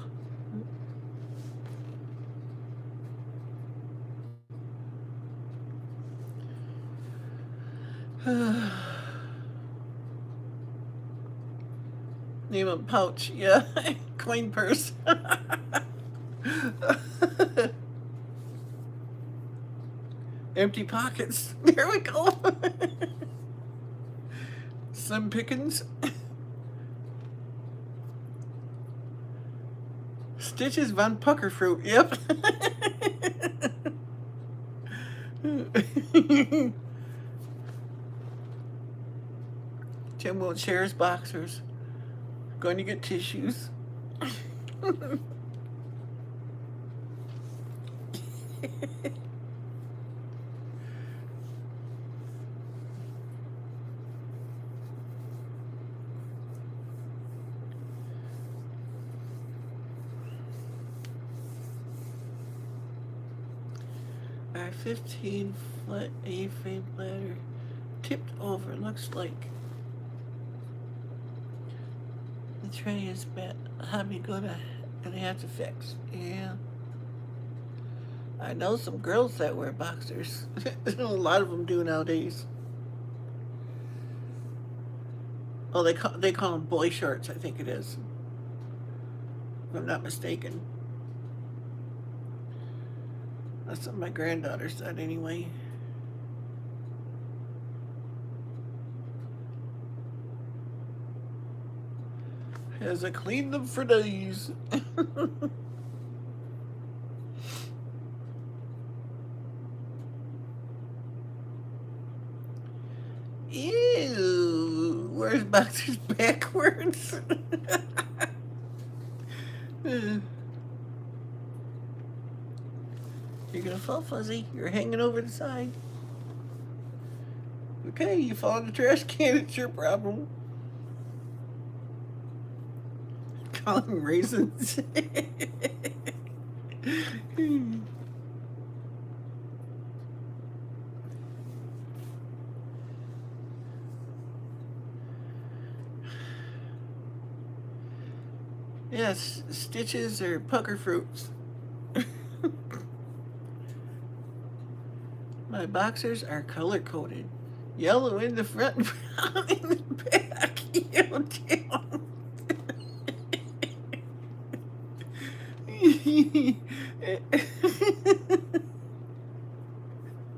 Name him Pouch, yeah. Coin purse. Empty pockets. There we go. Slim Pickens. Stitches von Puckerfruit, yep. Tim won't share his boxers. Going to get tissues. Our 15-foot A-frame ladder tipped over. Looks like the tray is bad. Hubby gonna have to fix. Yeah. I know some girls that wear boxers. A lot of them do nowadays. Oh, they call them boy shorts, I think it is. If I'm not mistaken. That's what my granddaughter said anyway. As I cleaned them for days. Ew, where's boxers backwards? You're gonna fall, Fuzzy. You're hanging over the side. Okay, you fall in the trash can, it's your problem. Calling raisins. Yes, Stitches or Pucker Fruits. My boxers are color-coded. Yellow in the front and brown in the back. Ew,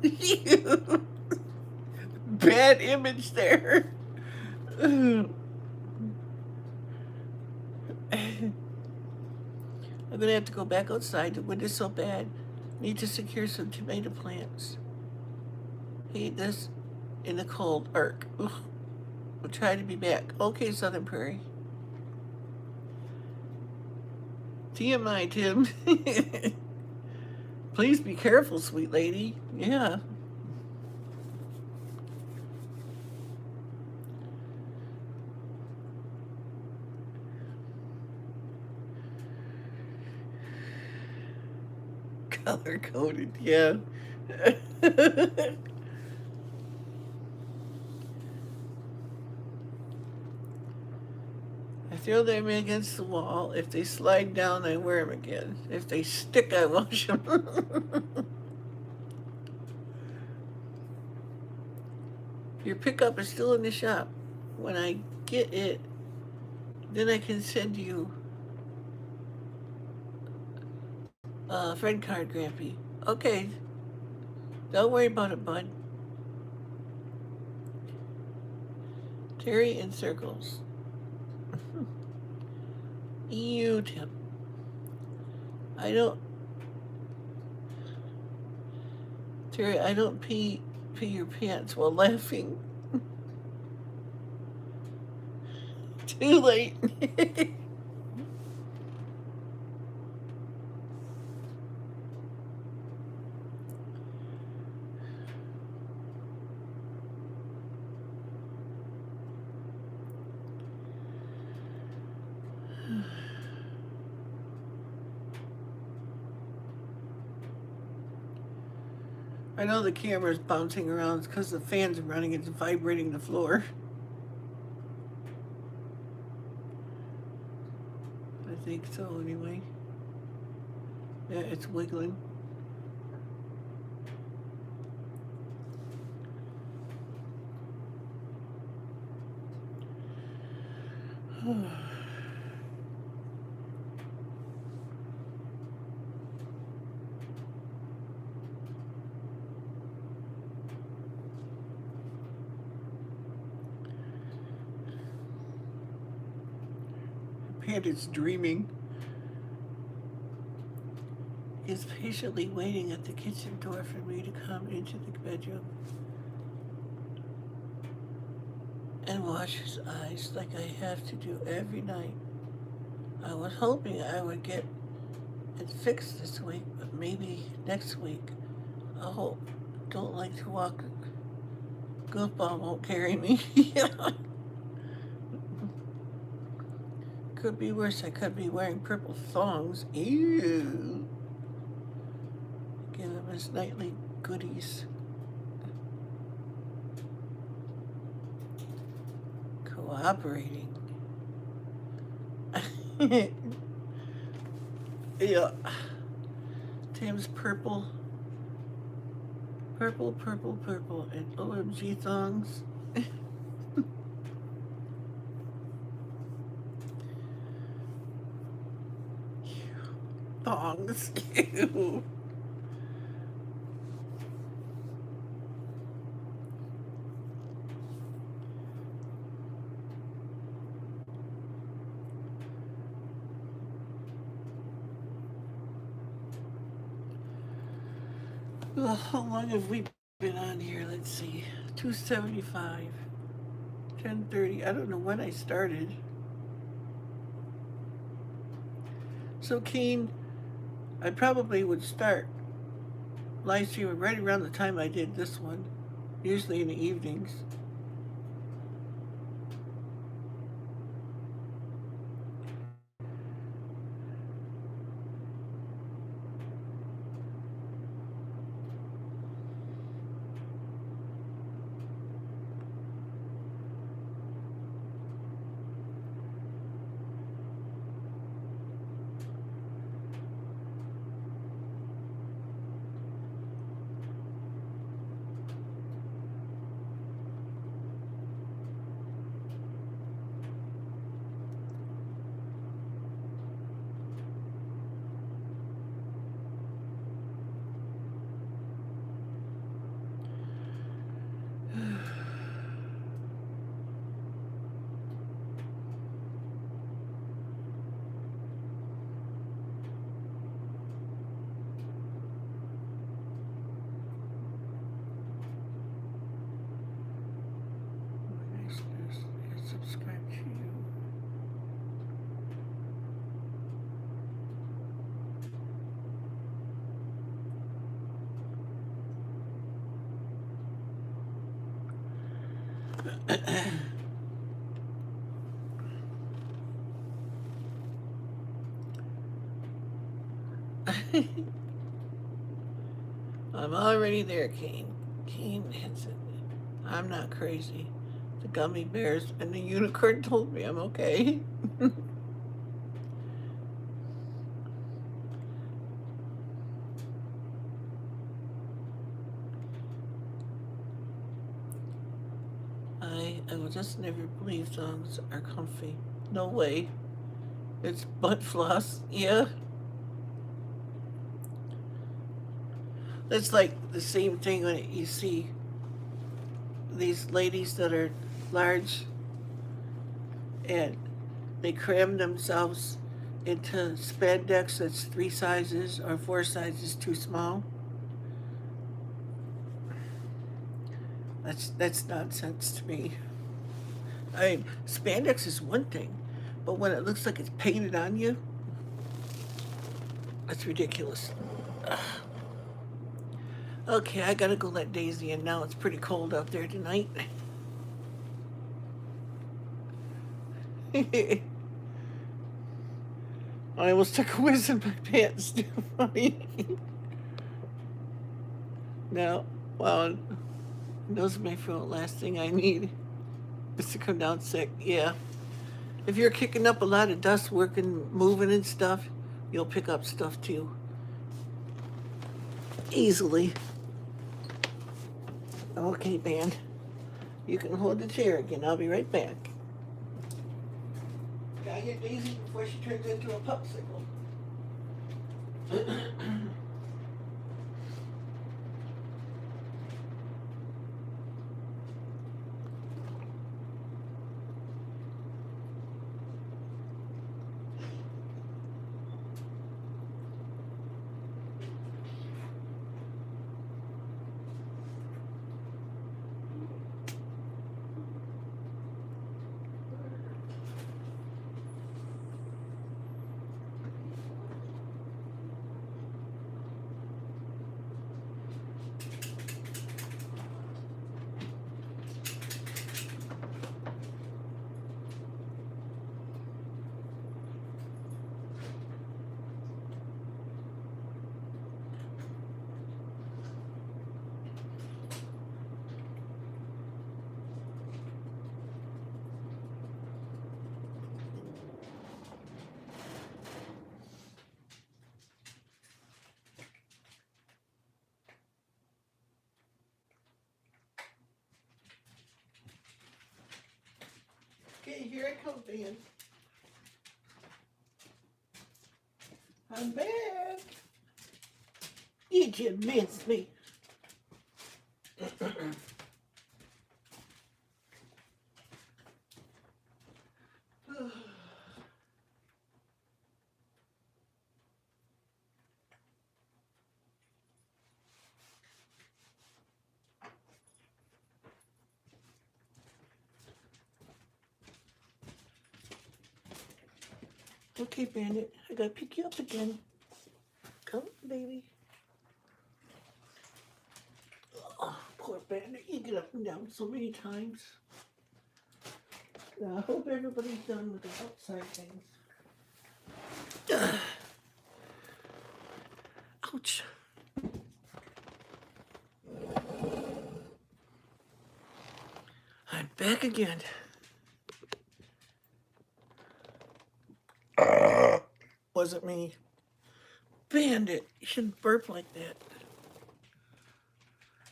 Ew. Bad image there. I'm gonna have to go back outside. The wind is so bad. Need to secure some tomato plants. Hate this in the cold. Arc. Ugh. We'll try to be back. Okay, Southern Prairie. TMI, Tim. Please be careful, sweet lady. Yeah. Color coded, yeah. I throw them against the wall. If they slide down, I wear them again. If they stick, I wash them. Your pickup is still in the shop. when I get it, then I can send you a friend card, Grampy. Okay, don't worry about it, bud. Terry in circles. EU tip. I don't, Terry, I don't pee your pants while laughing. Too late. I know the camera's bouncing around because the fan's running. It's vibrating the floor. I think so, anyway. Yeah, it's wiggling. Panda's dreaming. Is patiently waiting at the kitchen door for me to come into the bedroom and wash his eyes like I have to do every night. I was hoping I would get it fixed this week, but maybe next week. I hope. Don't like to walk. Goofball won't carry me. Could be worse. I could be wearing purple thongs. Ew. Give him his nightly goodies. Cooperating. Yeah. Tim's purple. Purple, purple, purple, and OMG thongs. Thongs. Ew. Well, how long have we been on here? Let's see. 275. 10:30. I don't know when I started. So keen, I probably would start live streaming right around the time I did this one, usually in the evenings. Subscribe to you. I'm already there, Kane. Kane hits it. I'm not crazy. The gummy bears and the unicorn told me I'm okay. I way. I will just never believe thongs are comfy. No way. It's butt floss. Yeah. It's like the same thing when you see these ladies that are large and they cram themselves into spandex that's 3 sizes or 4 sizes too small. That's nonsense to me. I mean, spandex is one thing, but when it looks like it's painted on you, that's ridiculous. Ugh. Okay, I gotta go let Daisy in now. It's pretty cold out there tonight. I almost took a whiz in my pants. Too funny. No, well, those may feel the last thing I need is to come down sick. Yeah. If you're kicking up a lot of dust working, moving and stuff, you'll pick up stuff too. Easily. Okay, man. You can hold the chair again. I'll be right back. Gotta get Daisy before she turns into a popsicle. Okay, here I come, Van. I'm back. Did you miss me? Okay, Bandit, I gotta pick you up again. Come, baby. Oh, poor Bandit, you get up and down so many times. Now, I hope everybody's done with the outside things. Ouch. I'm back again. Wasn't me. Bandit, you shouldn't burp like that.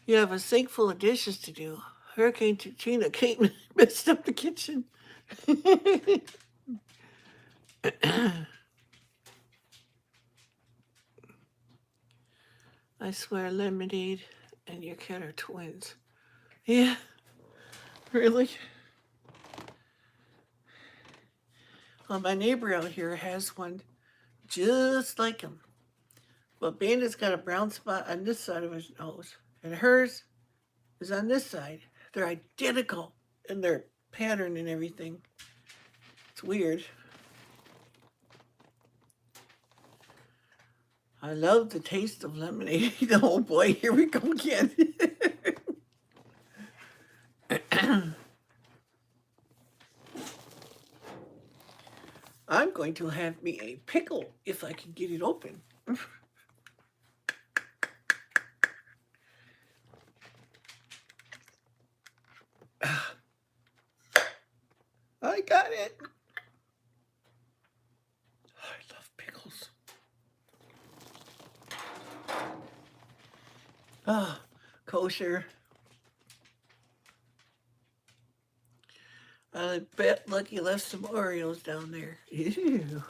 You have a sink full of dishes to do. Hurricane Katrina came and messed up the kitchen. I swear, Lemonade and your cat are twins. Yeah, really? Well, my neighbor out here has one just like him. But Bandit's got a brown spot on this side of his nose, and hers is on this side. They're identical in their pattern and everything. It's weird. I love the taste of lemonade. Oh boy, here we go again. I'm going to have me a pickle if I can get it open. I got it. I love pickles. Ah, kosher. I bet Lucky left some Oreos down there. Ew.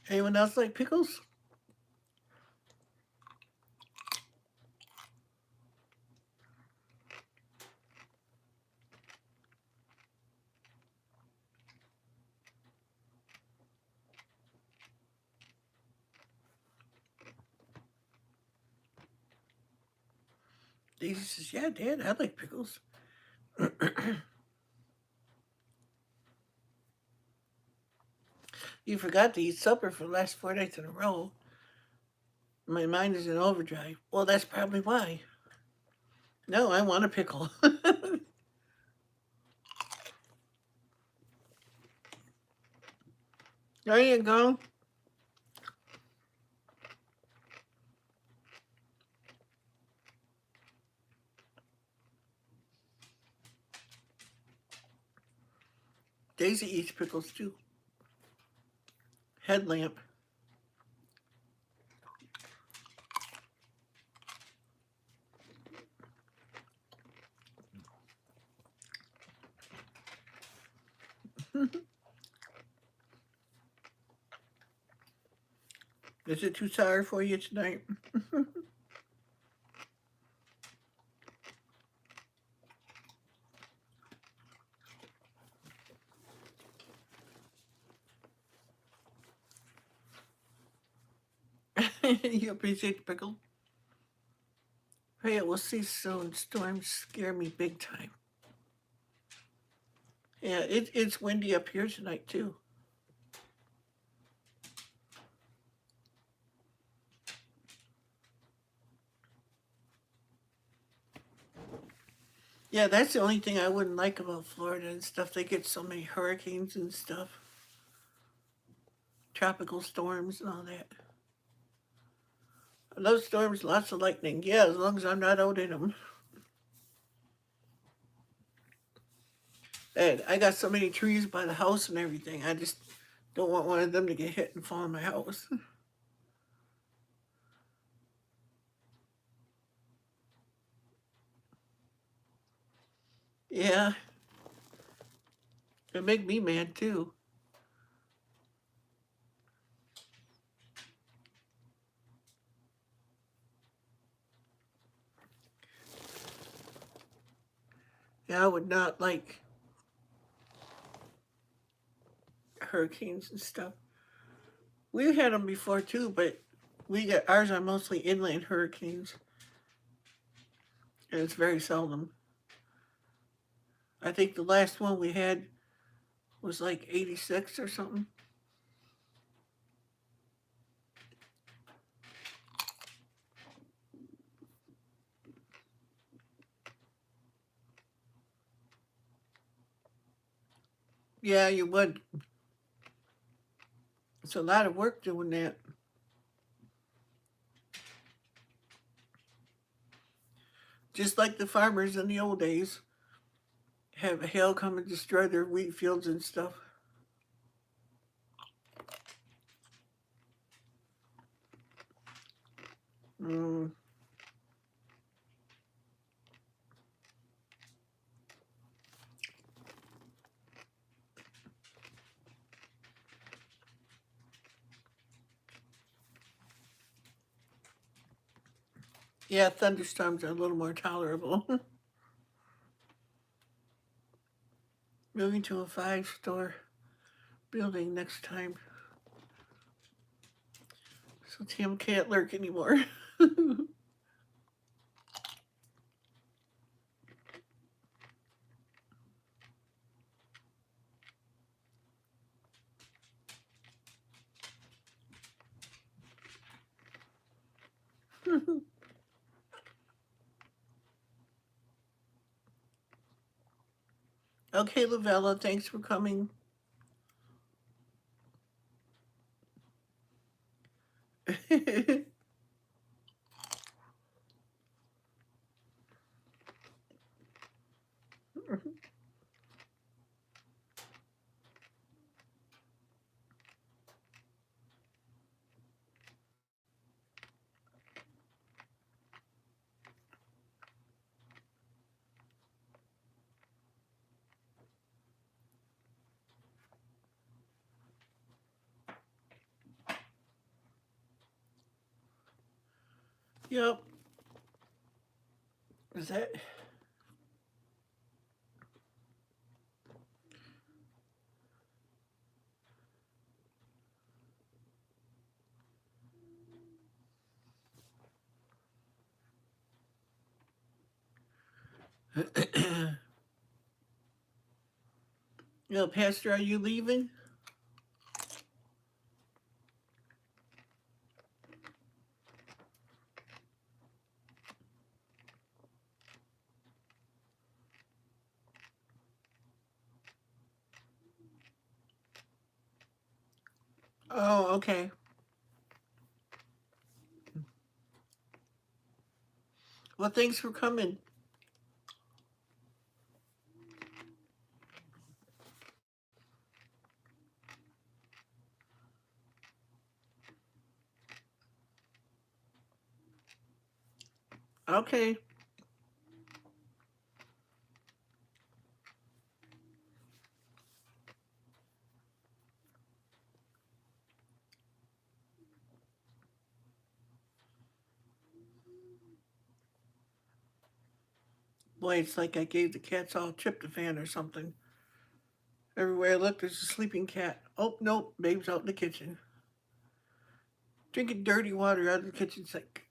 Anyone else like pickles? Daisy says, yeah, Dad, I like pickles. You forgot to eat supper for the last 4 nights in a row. My mind is in overdrive. Well, that's probably why. No, I want a pickle. There you go. Daisy eats pickles too. Headlamp. Is it too sour for you tonight? You appreciate the pickle? Hey, we'll see soon. Storms scare me big time. Yeah, it's windy up here tonight too. Yeah, that's the only thing I wouldn't like about Florida and stuff. They get so many hurricanes and stuff, tropical storms and all that. I love storms, lots of lightning. Yeah, as long as I'm not out in them. And I got so many trees by the house and everything. I just don't want one of them to get hit and fall on my house. Yeah, it make me mad too. Yeah, I would not like hurricanes and stuff. We've had them before too, but we get ours are mostly inland hurricanes, and it's very seldom. I think the last one we had was like 86 or something. Yeah, you would. It's a lot of work doing that. Just like the farmers in the old days have hail come and destroy their wheat fields and stuff. Mm. Yeah, thunderstorms are a little more tolerable. Moving to a 5-store building next time. So Tim can't lurk anymore. Okay, Lavella, thanks for coming. Yep. Is that? Pastor, are you leaving? Oh, okay. Well, thanks for coming. Okay. Boy, it's like I gave the cats all tryptophan or something. Everywhere I look, there's a sleeping cat. Oh, nope, babe's out in the kitchen. Drinking dirty water out of the kitchen sink.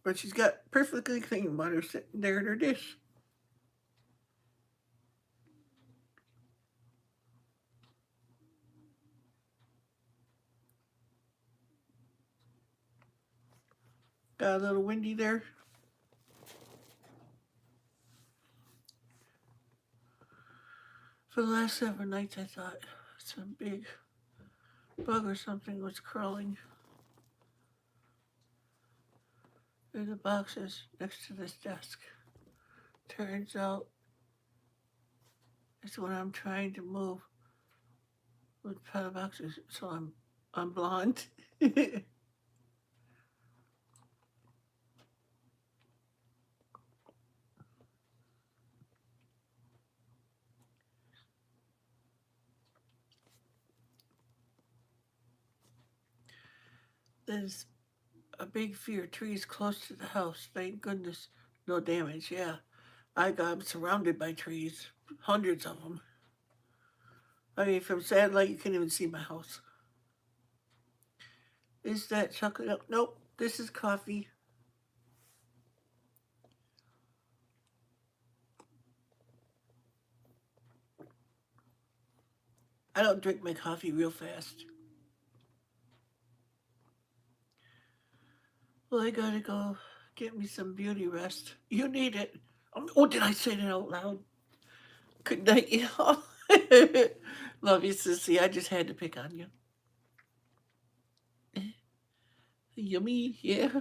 But she's got perfectly clean water sitting there in her dish. Got a little windy there. For the last 7 nights, I thought some big bug or something was crawling in the boxes next to this desk. Turns out it's what I'm trying to move with pile boxes. So I'm blonde. There's a big fear of trees close to the house. Thank goodness, no damage. Yeah, I'm surrounded by trees, hundreds of them. I mean, from satellite, you can't even see my house. Is that chocolate? Nope. This is coffee. I don't drink my coffee real fast. Well, I gotta go get me some beauty rest. You need it. Oh, did I say that out loud? Good night, y'all. Love you, sissy. I just had to pick on you. Yummy, yeah.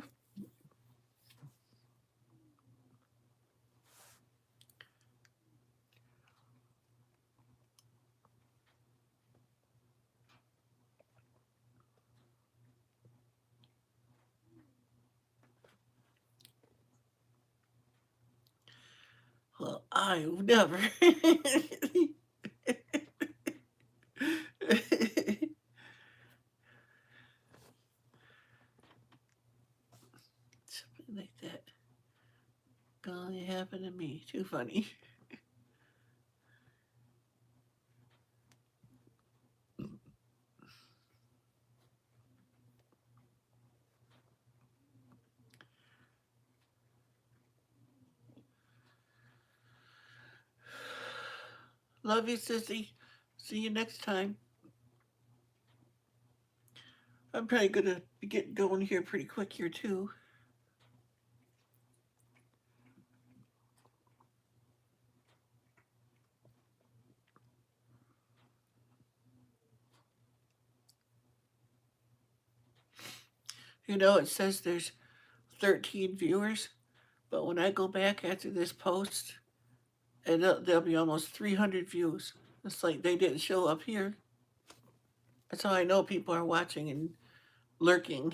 Well, I never. Something like that can only happen to me. Too funny. Love you, sissy. See you next time. I'm probably gonna be getting going here pretty quick here too. You know, it says there's 13 viewers, but when I go back after this post, and there'll be almost 300 views. It's like they didn't show up here. That's how I know people are watching and lurking.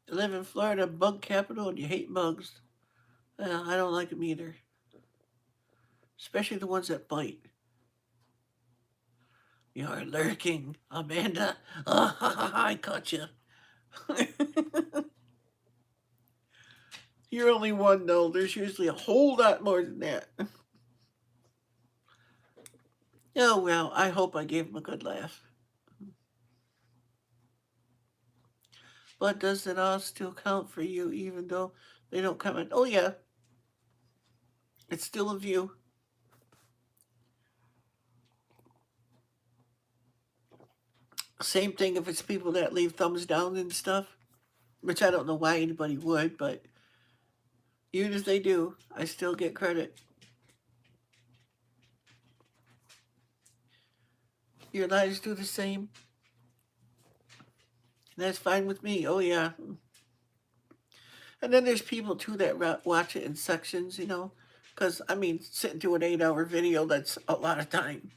You live in Florida, bug capital, and you hate bugs. I don't like them either, especially the ones that bite. You're lurking, Amanda. I caught you. You're only one, though. There's usually a whole lot more than that. Oh, well, I hope I gave him a good laugh. But does it all still count for you, even though they don't comment? Oh, yeah. It's still a view. Same thing if it's people that leave thumbs down and stuff, which I don't know why anybody would, but even if they do, I still get credit. Your lives do the same. That's fine with me. Oh, yeah. And then there's people, too, that watch it in sections, you know. Because, I mean, sitting through an 8-hour video, that's a lot of time.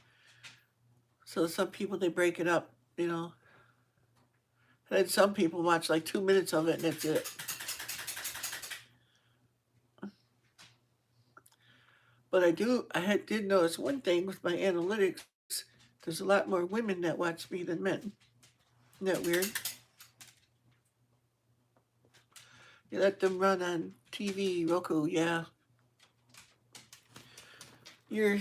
So some people, they break it up, you know. And then some people watch like 2 minutes of it and that's it. But I did notice one thing with my analytics. There's a lot more women that watch me than men. Isn't that weird? You let them run on TV, Roku, yeah. You're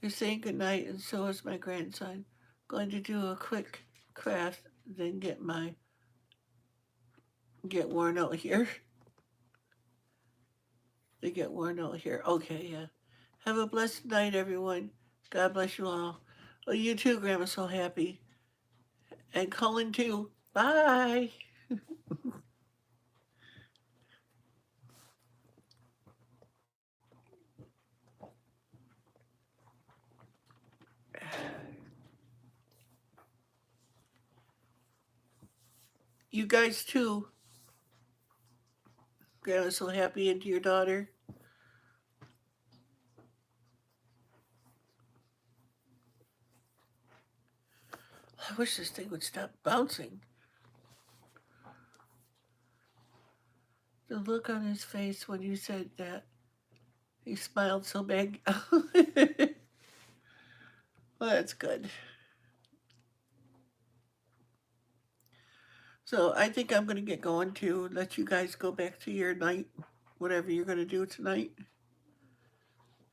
saying goodnight, and so is my grandson. Going to do a quick craft, then get worn out here. They get worn out here. Okay, yeah. Have a blessed night, everyone. God bless you all. Oh, you too, Grandma. So happy. And Colin too. Bye. You guys too. Grandma's so happy, and to your daughter. I wish this thing would stop bouncing. The look on his face when you said that. He smiled so big. Well, that's good. So I think I'm going to get going to let you guys go back to your night, whatever you're going to do tonight.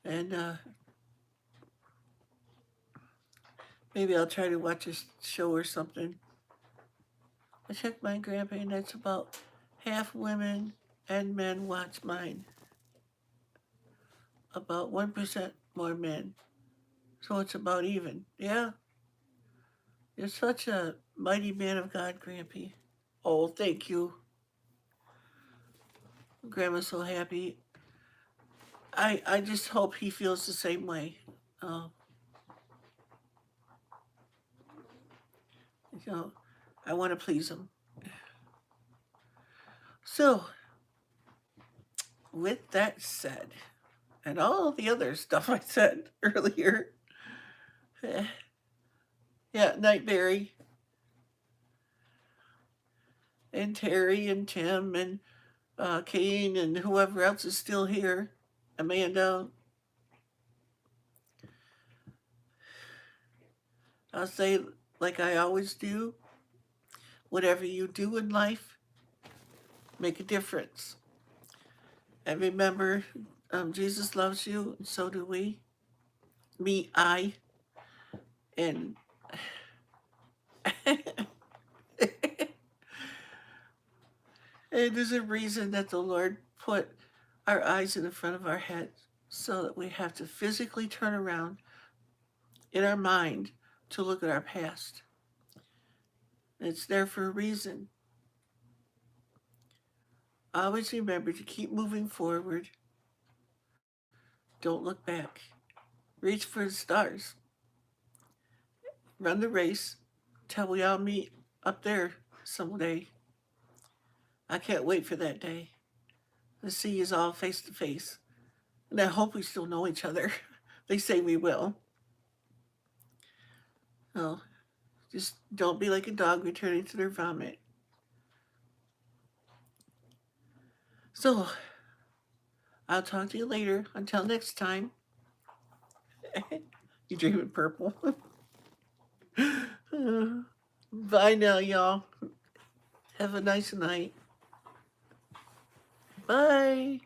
And maybe I'll try to watch a show or something. I checked my Grampy, and that's about half women and men watch mine. About 1% more men. So it's about even. Yeah. You're such a mighty man of God, Grampy. Oh, thank you. Grandma's so happy. I just hope he feels the same way. Uh, you know, I want to please him. So, with that said, and all the other stuff I said earlier, yeah, Nightberry, and Terry, and Tim, and Kane, and whoever else is still here, Amanda. I'll say, like I always do, whatever you do in life, make a difference. And remember, Jesus loves you, and so do we. Me, I. And and there's a reason that the Lord put our eyes in the front of our heads so that we have to physically turn around in our mind to look at our past. It's there for a reason. Always remember to keep moving forward. Don't look back. Reach for the stars. Run the race till we all meet up there someday. I can't wait for that day. To see us all face to face. And I hope we still know each other. They say we will. Oh, just don't be like a dog returning to their vomit. So, I'll talk to you later. Until next time. You dreaming purple. Bye now, y'all. Have a nice night. Bye.